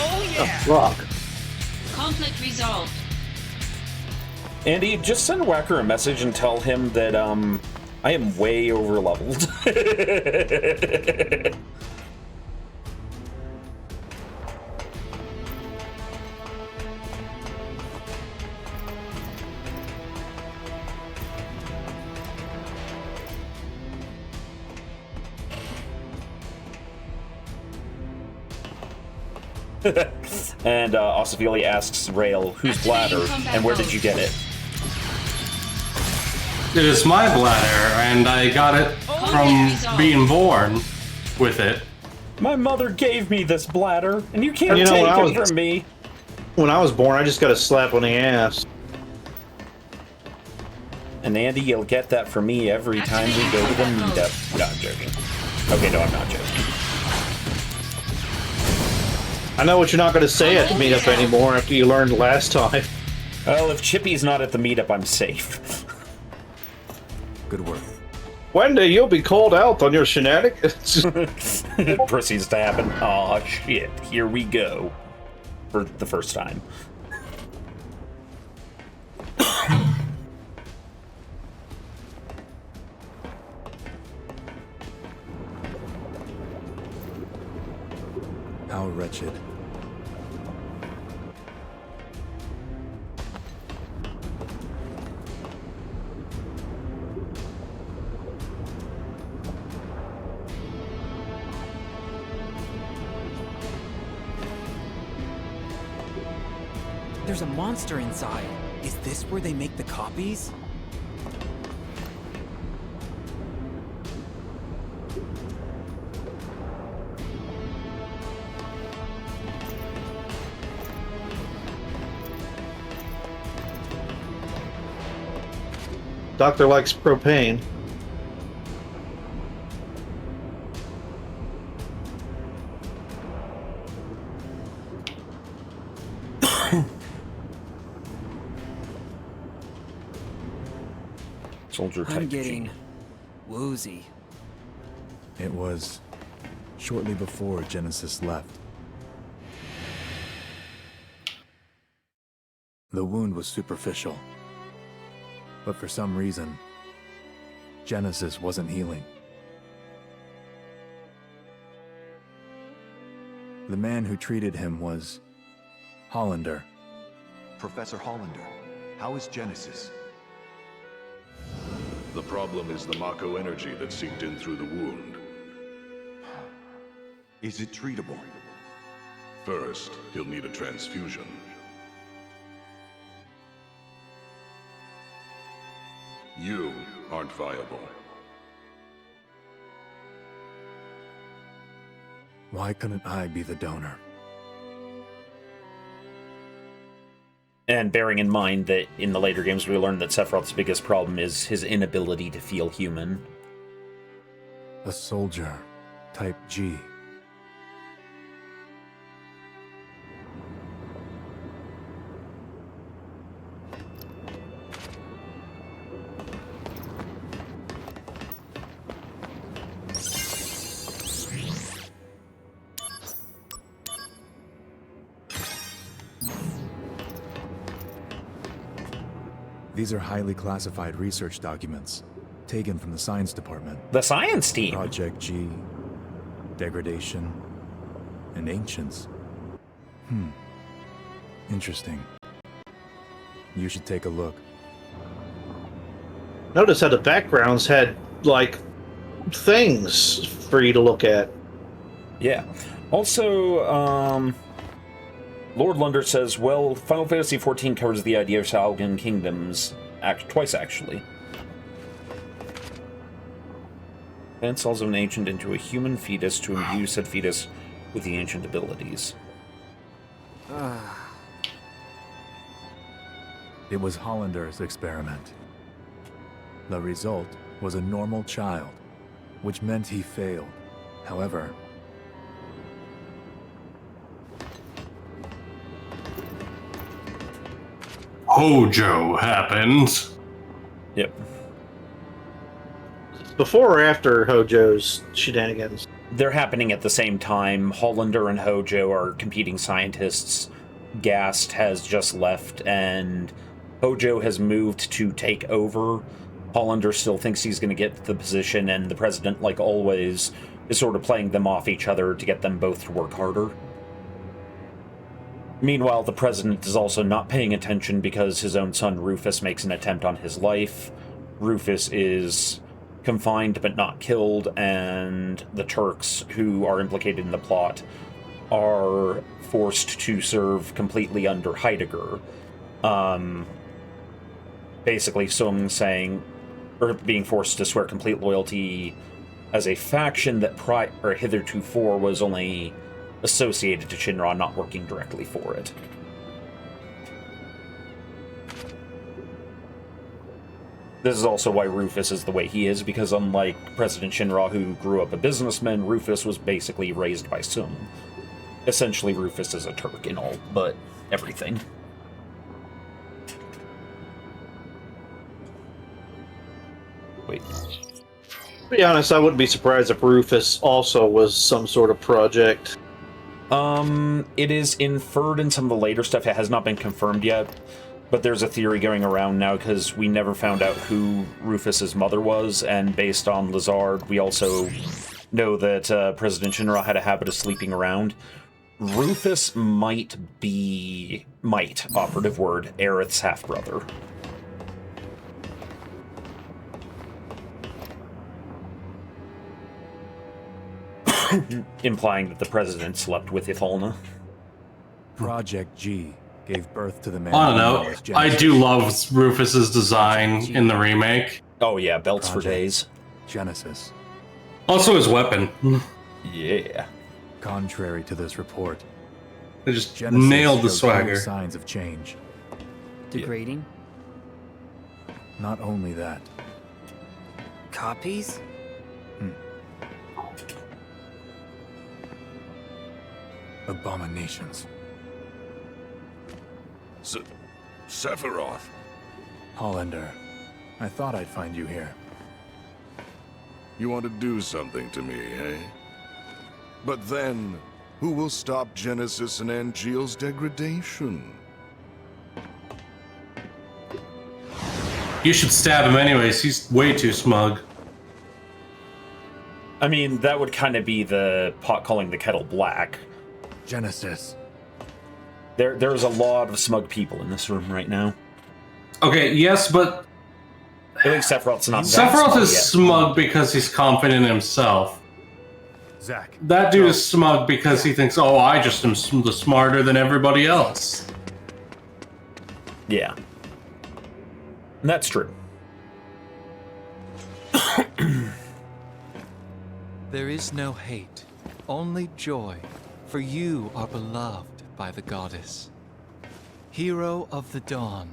Oh yeah! Rock. Conflict resolved. Andy, just send Whacker a message and tell him that, I am way over leveled. And Osophilia asks Rail, whose bladder, and where did you get it? It is my bladder, and I got it from being born with it. My mother gave me this bladder, and you can't You know, take it from me. When I was born, I just got a slap on the ass. And Andy, you'll get that from me every time we go to the meetup. No, I'm joking. Okay, no, I'm not joking. I know what you're not going to say at the meetup anymore after you learned last time. Well, if Chippy's not at the meetup, I'm safe. Good work. Wendy, you'll be called out on your shenanigans. It proceeds to happen. Aw, shit. Here we go. For the first time. How wretched. There's a monster inside. Is this where they make the copies? Doctor likes propane. Soldier type I'm getting woozy. It was shortly before Genesis left. The wound was superficial, but for some reason, Genesis wasn't healing. The man who treated him was Hollander. Professor Hollander, how is Genesis? The problem is the Mako energy that seeped in through the wound. Is it treatable? First, he'll need a transfusion. You aren't viable. Why couldn't I be the donor? And bearing in mind that in the later games we learned that Sephiroth's biggest problem is his inability to feel human. A soldier, type G. These are highly classified research documents, taken from the science department. The science team! Project G, degradation, and ancients. Interesting. You should take a look. Notice how the backgrounds had, like, things for you to look at. Yeah. Also, Lord Lunder says, well, Final Fantasy XIV covers the idea of Salgan Kingdoms twice, actually. Advance cells of an ancient into a human fetus to imbue said fetus with the ancient abilities. It was Hollander's experiment. The result was a normal child, which meant he failed. However, Hojo happened. Yep. Before or after Hojo's shenanigans? They're happening at the same time. Hollander and Hojo are competing scientists. Gast has just left, and Hojo has moved to take over. Hollander still thinks he's going to get the position, and the president, like always, is sort of playing them off each other to get them both to work harder. Meanwhile, the president is also not paying attention because his own son Rufus makes an attempt on his life. Rufus is confined but not killed, and the Turks, who are implicated in the plot, are forced to serve completely under Heidegger. Basically, Sung saying, or being forced to swear complete loyalty as a faction that hithertofore was only associated to Shinra, not working directly for it. This is also why Rufus is the way he is, because unlike President Shinra, who grew up a businessman, Rufus was basically raised by Sung. Essentially, Rufus is a Turk in all but everything. Wait. To be honest, I wouldn't be surprised if Rufus also was some sort of project. It is inferred in some of the later stuff. It has not been confirmed yet, but there's a theory going around now because we never found out who Rufus's mother was, and based on Lazard, we also know that President Shinra had a habit of sleeping around. Rufus might, operative word, Aerith's half-brother. Implying that the president slept with Ithalna. Project G gave birth to the man. I don't know. I do love Rufus's design in the remake. Oh yeah, belts for days. Genesis. Also his weapon. Yeah. Contrary to this report, they just Genesis nailed the showed swagger. no signs of change. Degrading? Not only that. Copies? Abominations. Sephiroth. Hollander, I thought I'd find you here. You want to do something to me, eh? But then, who will stop Genesis and Angeal's degradation? You should stab him anyways, he's way too smug. I mean, that would kind of be the pot calling the kettle black. Genesis. There's a lot of smug people in this room right now. Okay, yes, but I think Sephiroth's not. Sephiroth is smug because he's confident in himself. Zack. That dude is smug because he thinks, oh, I just am the smarter than everybody else. Yeah. And that's true. There is no hate, only joy, for you are beloved by the goddess. Hero of the dawn,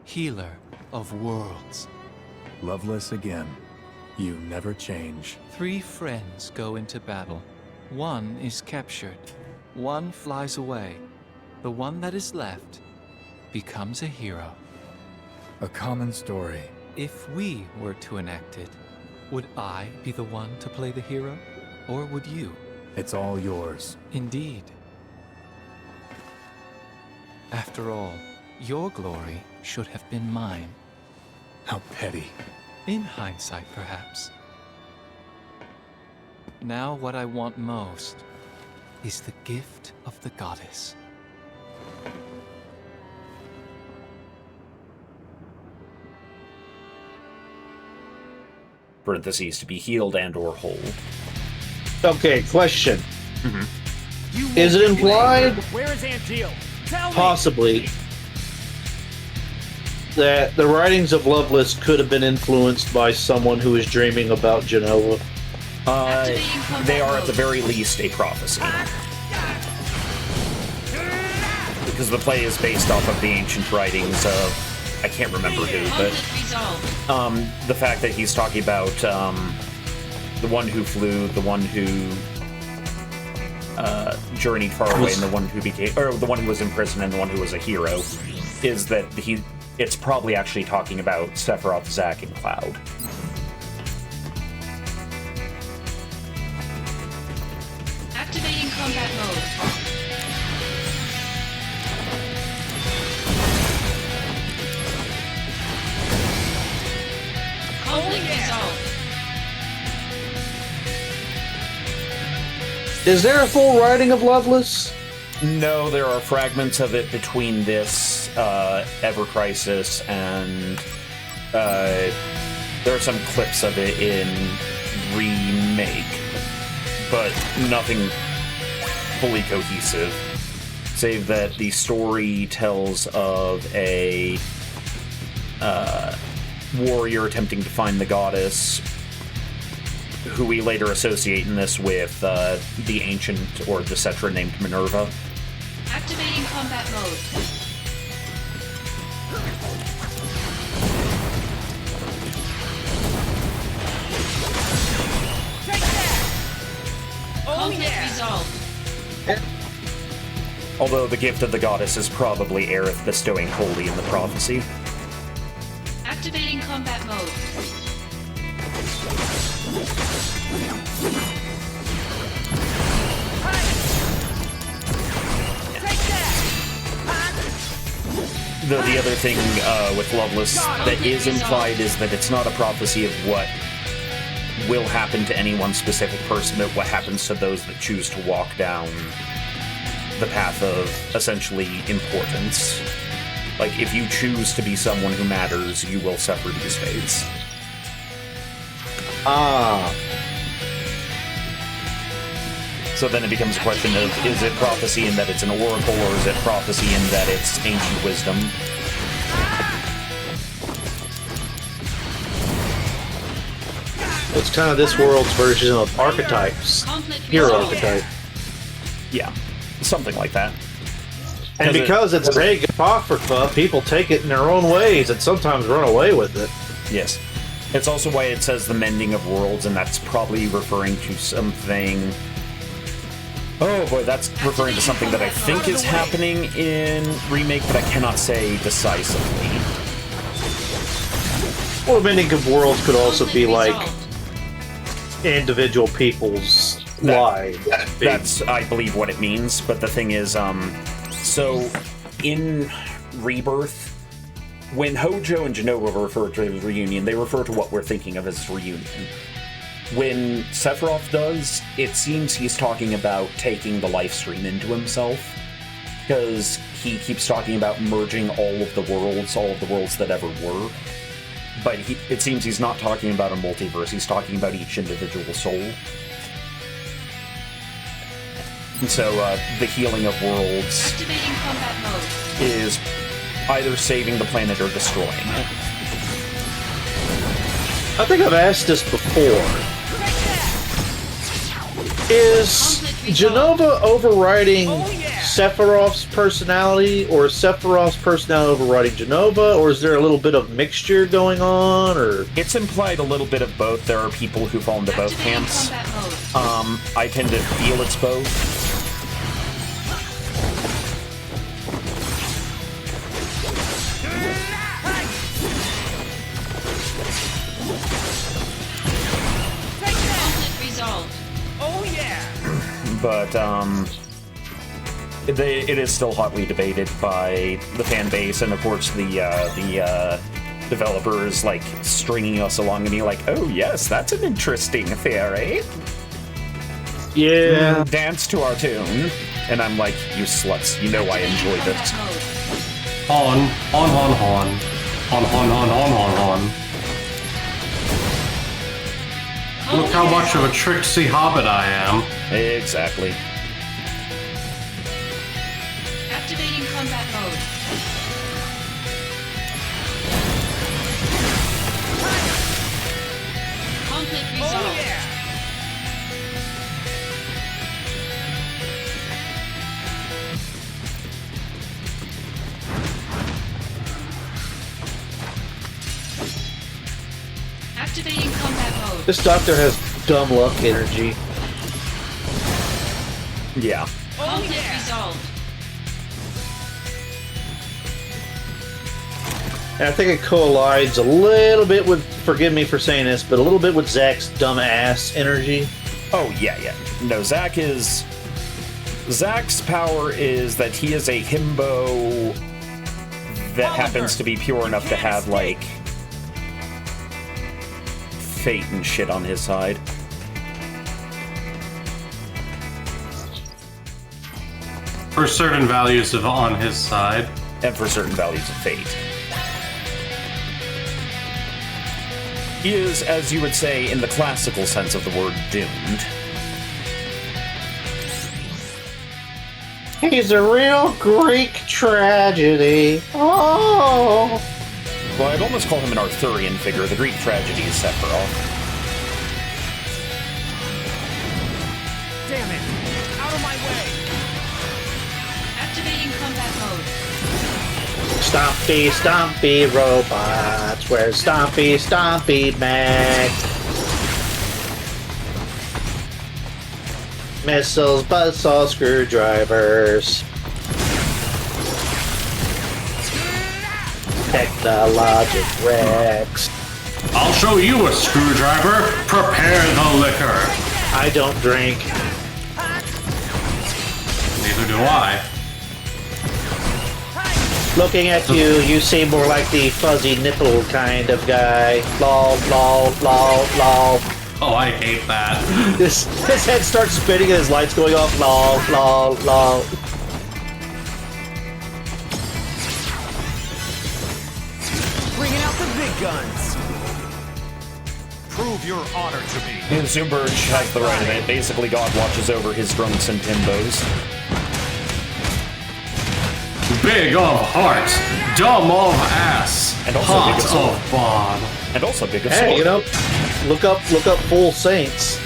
healer of worlds. Loveless again. You never change. 3 friends go into battle. One is captured. One flies away. The one that is left becomes a hero. A common story. If we were to enact it, would I be the one to play the hero? Or would you? It's all yours. Indeed. After all, your glory should have been mine. How petty. In hindsight, perhaps. Now what I want most is the gift of the goddess. Parentheses, to be healed and or whole. Okay, question. Is it implied, Where is Angeal? Tell me! possibly, that the writings of Lovelace could have been influenced by someone who is dreaming about Genova? They are at the very least a prophecy. Because the play is based off of the ancient writings of, I can't remember who, but the fact that he's talking about the one who flew, the one who journeyed far away, and the one who became, or the one who was in prison and the one who was a hero, is that it's probably actually talking about Sephiroth, Zack, and Cloud. Activating combat mode. Conflict resolved. Is there a full writing of Lovelace? No, there are fragments of it between this Ever Crisis and there are some clips of it in Remake, but nothing fully cohesive, save that the story tells of a warrior attempting to find the goddess, who we later associate in this with the ancient or the Cetra named Minerva. Activating combat mode. Although the gift of the goddess is probably Aerith bestowing holy in the prophecy. Activating combat mode. Though the other thing with Loveless that is implied is that it's not a prophecy of what will happen to any one specific person, but what happens to those that choose to walk down the path of, essentially, importance. Like, if you choose to be someone who matters, you will suffer these fates. Ah. So then it becomes a question of, is it prophecy in that it's an oracle, or is it prophecy in that it's ancient wisdom? It's kind of this world's version of archetypes. Hero archetype. Yeah, something like that. And because it's vague apocrypha, people take it in their own ways and sometimes run away with it. Yes. It's also why it says the mending of worlds, and that's probably referring to something... Oh boy, that's referring to something that I think is happening in Remake, but I cannot say decisively. Well, mending of worlds could also be like individual people's lives. That's, I believe, what it means, but the thing is, so in Rebirth, when Hojo and Jenova refer to the reunion, they refer to what we're thinking of as reunion. When Sephiroth does, it seems he's talking about taking the life stream into himself, because he keeps talking about merging all of the worlds that ever were. But it seems he's not talking about a multiverse, he's talking about each individual soul. And so the healing of worlds is either saving the planet or destroying it. I think I've asked this before. Is Jenova overriding Sephiroth's personality, or is Sephiroth's personality overriding Jenova, or is there a little bit of mixture going on, or...? It's implied a little bit of both. There are people who fall into both camps. I tend to feel it's both. But it is still hotly debated by the fan base, and of course the developers like stringing us along and being like, "Oh yes, that's an interesting theory." Yeah, dance to our tune, and I'm like, "You sluts, you know I enjoy this." On. Look how much of a tricksy hobbit I am. Exactly. Activating combat mode. Conflict resolved. Activating combat mode. This doctor has dumb luck energy. Yeah. Conflict resolved. And I think it collides a little bit with, forgive me for saying this, but a little bit with Zack's dumbass energy. Oh, yeah. No, Zack's power is that he is a himbo that happens to be pure enough to have, like, fate and shit on his side. For certain values on his side. And for certain values of fate. He is, as you would say, in the classical sense of the word, doomed. He's a real Greek tragedy. Oh! Well, I'd almost call him an Arthurian figure. The Greek tragedy is Sephiroth. Damn it! Out of my way! Activating combat mode. Stompy, stompy robots. Where's Stompy, stompy Mac? Missiles, buzzsaw, screwdrivers. Technologic Rex. I'll show you a screwdriver. Prepare the liquor. I don't drink. Neither do I. Looking at you, you seem more like the fuzzy nipple kind of guy. Lol, lol, lol, lol. Oh, I hate that. His head starts spinning and his lights going off. Lol, lol, lol. Bringing out the big guns. Prove your honor to me. And Zoomberg has the right of it. Basically, God watches over his drunks and timbos. Big of heart, dumb of ass, and also hot big of of bod. And also big of Hey, sword. you know, look up Full Saints.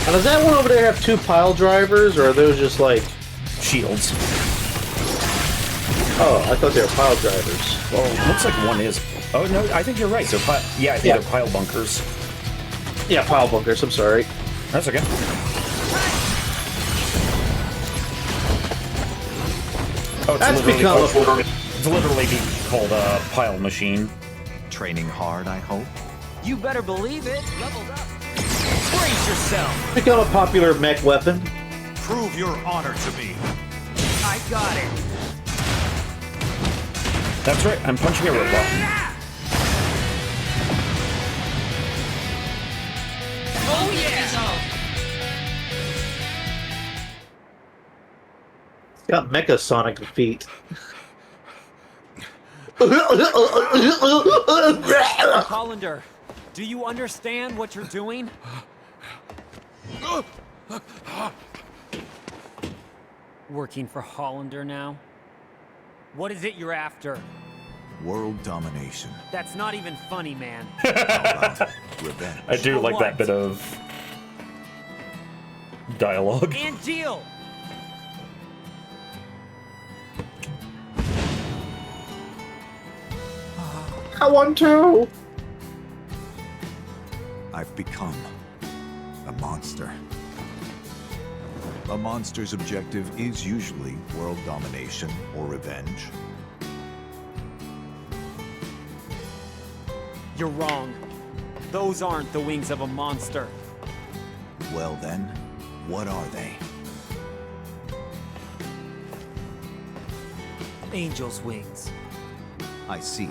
Now, does that one over there have 2 pile drivers, or are those just like shields? Oh, I thought they were pile drivers. Well, looks like one is. Oh no, I think you're right. They're yeah, I think they're pile bunkers. Yeah, pile bunkers. I'm sorry. That's okay. Oh, That's become it's literally called a pile machine. Training hard, I hope. You better believe it. Leveled up. Brace yourself. Become a popular mech weapon. Prove your honor to me. I got it. That's right. I'm punching a robot. Oh yeah. It's got Mecha Sonic feet. Hollander, do you understand what you're doing? Working for Hollander now? What is it you're after? World domination. That's not even funny, man. Revenge. I do like that bit of dialogue. And Jill! I want to. I've become a monster. A monster's objective is usually world domination or revenge. You're wrong. Those aren't the wings of a monster. Well then, what are they? Angel's wings. I see.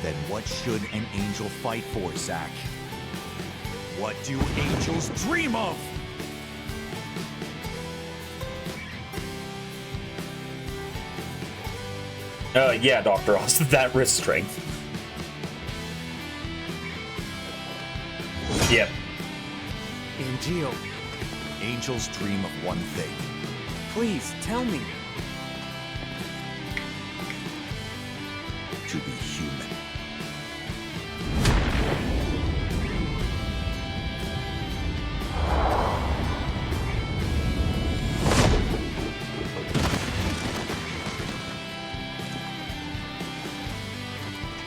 Then what should an angel fight for, Zack? What do angels dream of? Yeah, Dr. Oz, that wrist strength. Yep. Angel. Angels dream of one thing. Please, tell me. To be human.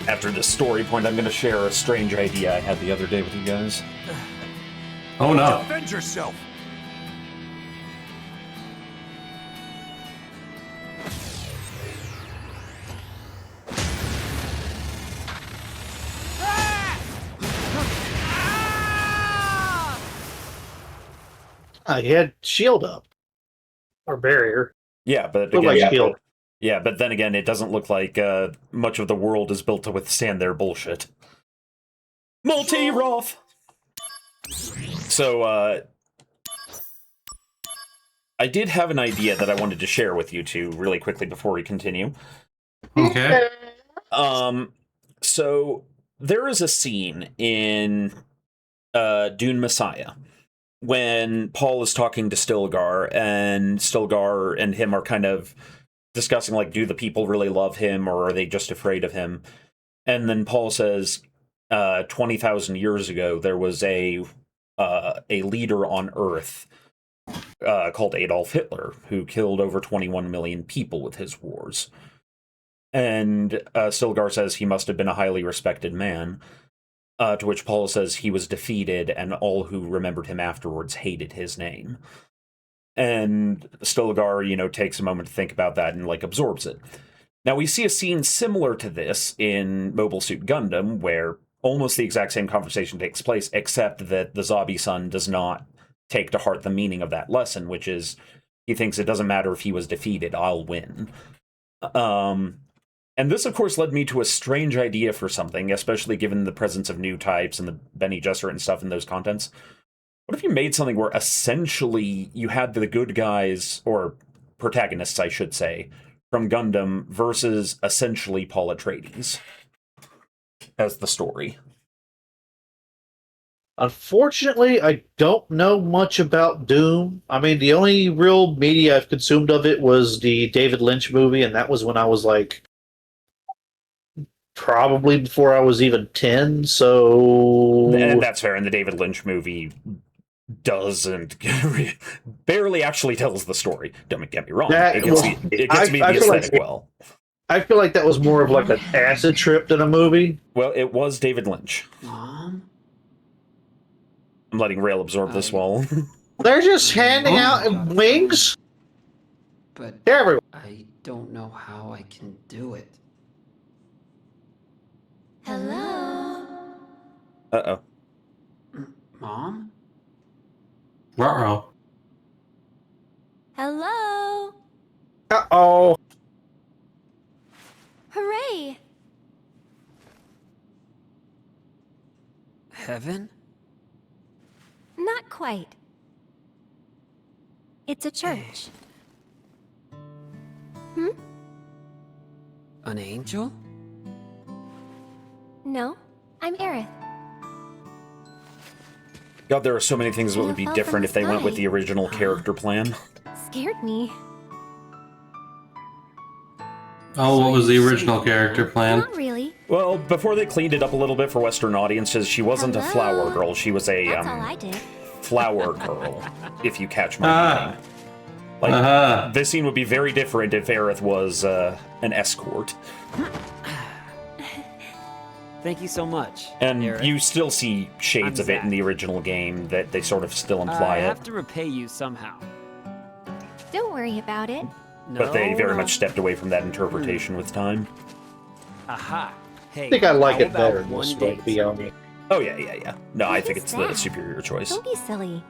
After this story point, I'm going to share a strange idea I had the other day with you guys. Oh no. Defend yourself. He had shield up. Or barrier. Yeah, but Looked again, like shield. yeah, but then again, it doesn't look like much of the world is built to withstand their bullshit. Multi-Roth! So, I did have an idea that I wanted to share with you two really quickly before we continue. Okay. So, there is a scene in Dune Messiah when Paul is talking to Stilgar, and Stilgar and him are kind of discussing, like, do the people really love him, or are they just afraid of him? And then Paul says, 20,000 years ago, there was a leader on Earth called Adolf Hitler, who killed over 21 million people with his wars. And Stilgar says he must have been a highly respected man, to which Paul says he was defeated, and all who remembered him afterwards hated his name. And Stilgar, takes a moment to think about that and, like, absorbs it. Now, we see a scene similar to this in Mobile Suit Gundam, where almost the exact same conversation takes place, except that the Zabi-san does not take to heart the meaning of that lesson, which is, he thinks it doesn't matter if he was defeated, I'll win. And this, of course, led me to a strange idea for something, especially given the presence of new types and the Bene Gesserit and stuff in those contents. What if you made something where essentially you had the good guys, or protagonists, I should say, from Gundam versus essentially Paul Atreides as the story? Unfortunately, I don't know much about Doom. I mean, the only real media I've consumed of it was the David Lynch movie, and that was when I was like probably before I was even 10, so... And that's fair, and the David Lynch movie doesn't barely actually tells the story. Don't get me wrong. It gets me the aesthetic well. I feel like that was more of like an acid trip than a movie. Well, it was David Lynch. Mom? I'm letting Rail absorb this while... They're just handing out wings? But everyone. I don't know how I can do it. Hello? Uh-oh. Mom? Uh-oh. Hello? Uh-oh. Hooray! Heaven? Not quite. It's a church. An angel? No, I'm Aerith. God, there are so many things that would be different if they went with the original character plan. Scared me. Oh, what was the original character plan? Not really. Well, before they cleaned it up a little bit for Western audiences, she wasn't a flower girl. She was a That's all I did. flower girl, if you catch my meaning. Like, this scene would be very different if Aerith was an escort. Thank you so much. And Aerith. you still see shades of it in the original game that they sort of still imply I it. have to repay you somehow. Don't worry about it. But they very No. much stepped away from that interpretation with time. Aha. Hey, I think I like how it better about than this one way, to date? be honest. Oh, yeah. No, I think it's the that? superior choice. Don't be silly.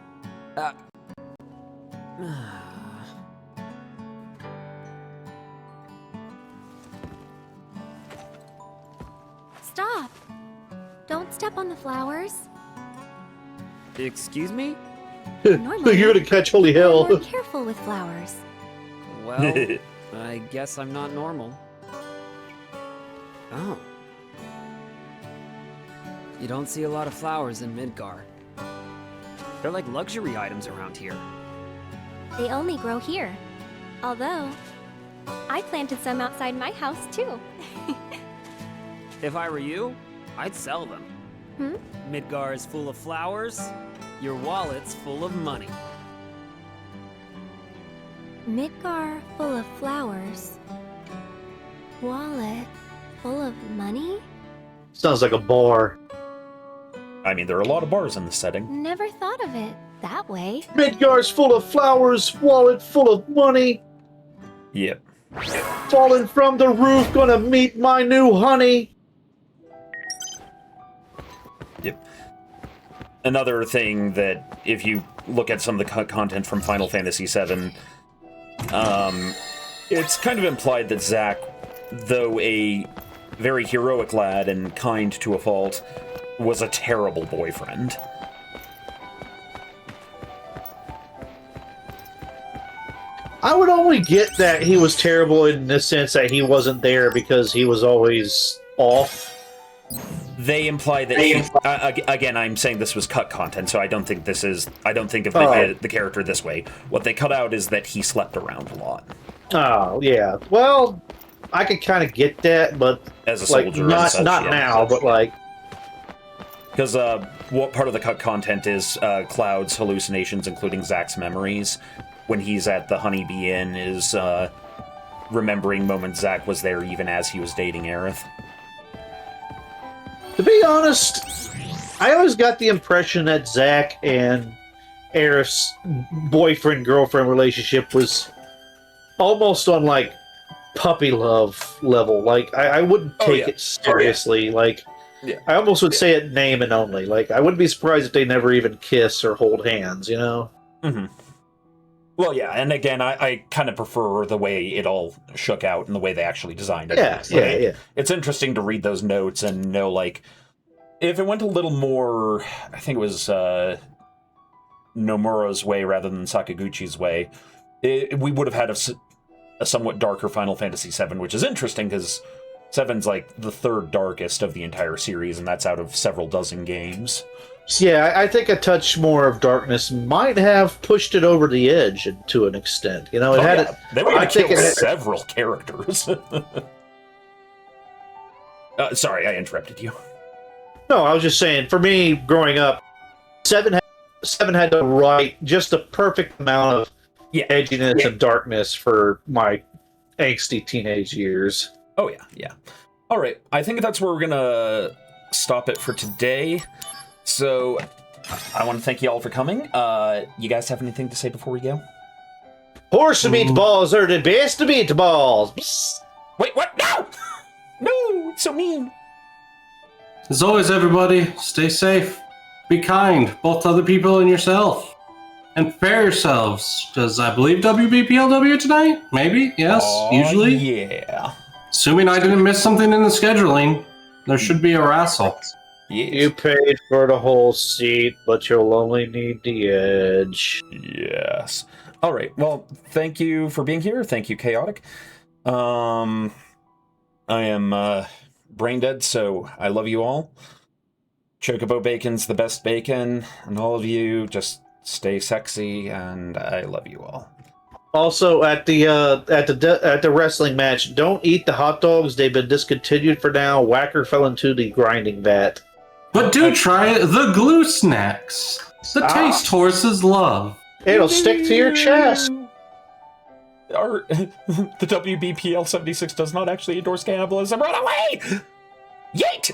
Stop. Don't step on the flowers. Excuse me? Normally, You're gonna catch holy I'm hell. more careful with flowers. Well, I guess I'm not normal. Oh. You don't see a lot of flowers in Midgar. They're like luxury items around here. They only grow here. Although, I planted some outside my house too. If I were you, I'd sell them. Midgar is full of flowers, your wallet's full of money. Midgar full of flowers. Wallet full of money? Sounds like a bar. I mean, there are a lot of bars in this setting. Never thought of it that way. Midgar's full of flowers, wallet full of money. Yep. Falling from the roof, gonna meet my new honey. Yep. Another thing that, if you look at some of the content from Final Fantasy VII, it's kind of implied that Zack, though a very heroic lad and kind to a fault, was a terrible boyfriend. I would only get that he was terrible in the sense that he wasn't there because he was always off. They imply that again, I'm saying this was cut content, so I don't think this is. I don't think of the character this way. What they cut out is that he slept around a lot. Oh yeah. Well, I could kind of get that, but as a like soldier, not and such, not yeah. now, but like because what part of the cut content is Cloud's hallucinations, including Zack's memories, when he's at the Honeybee Inn, is remembering moments Zack was there even as he was dating Aerith. To be honest, I always got the impression that Zack and Aerith's boyfriend-girlfriend relationship was almost on, like, puppy love level. Like, I wouldn't take it seriously. Like, I almost would say it name and only. Like, I wouldn't be surprised if they never even kiss or hold hands, you know? Mm-hmm. Well, yeah, and again, I kind of prefer the way it all shook out and the way they actually designed it. Yeah. It's interesting to read those notes and know, like, if it went a little more, I think it was Nomura's way rather than Sakaguchi's way, we would have had a somewhat darker Final Fantasy VII, which is interesting because 7's like the third darkest of the entire series, and that's out of several dozen games. Yeah, I think a touch more of darkness might have pushed it over the edge to an extent. You know, it had it. They were going to kill several characters. Sorry, I interrupted you. No, I was just saying. For me, growing up, seven had the right, just the perfect amount of edginess and darkness for my angsty teenage years. Oh yeah. All right, I think that's where we're gonna stop it for today. So, I want to thank you all for coming. You guys have anything to say before we go? Horse meatballs are the best meatballs. Psst. Wait, what? No! No, it's so mean. As always, everybody, stay safe. Be kind, both to other people and yourself. And prepare yourselves, because I believe WBPLW tonight? Maybe? Yes? Usually? Yeah. Assuming I didn't miss something in the scheduling, there should be a wrestle. Yes. You paid for the whole seat, but you'll only need the edge. Yes. All right. Well, thank you for being here. Thank you, Chaotic. I am brain dead, so I love you all. Chocobo Bacon's the best bacon, and all of you just stay sexy, and I love you all. Also, at the wrestling match, don't eat the hot dogs. They've been discontinued for now. Whacker fell into the grinding vat. But do try the glue snacks. The taste horses love. It'll stick to your chest. The WBPL 76 does not actually endorse cannibalism. Run away! Yeet!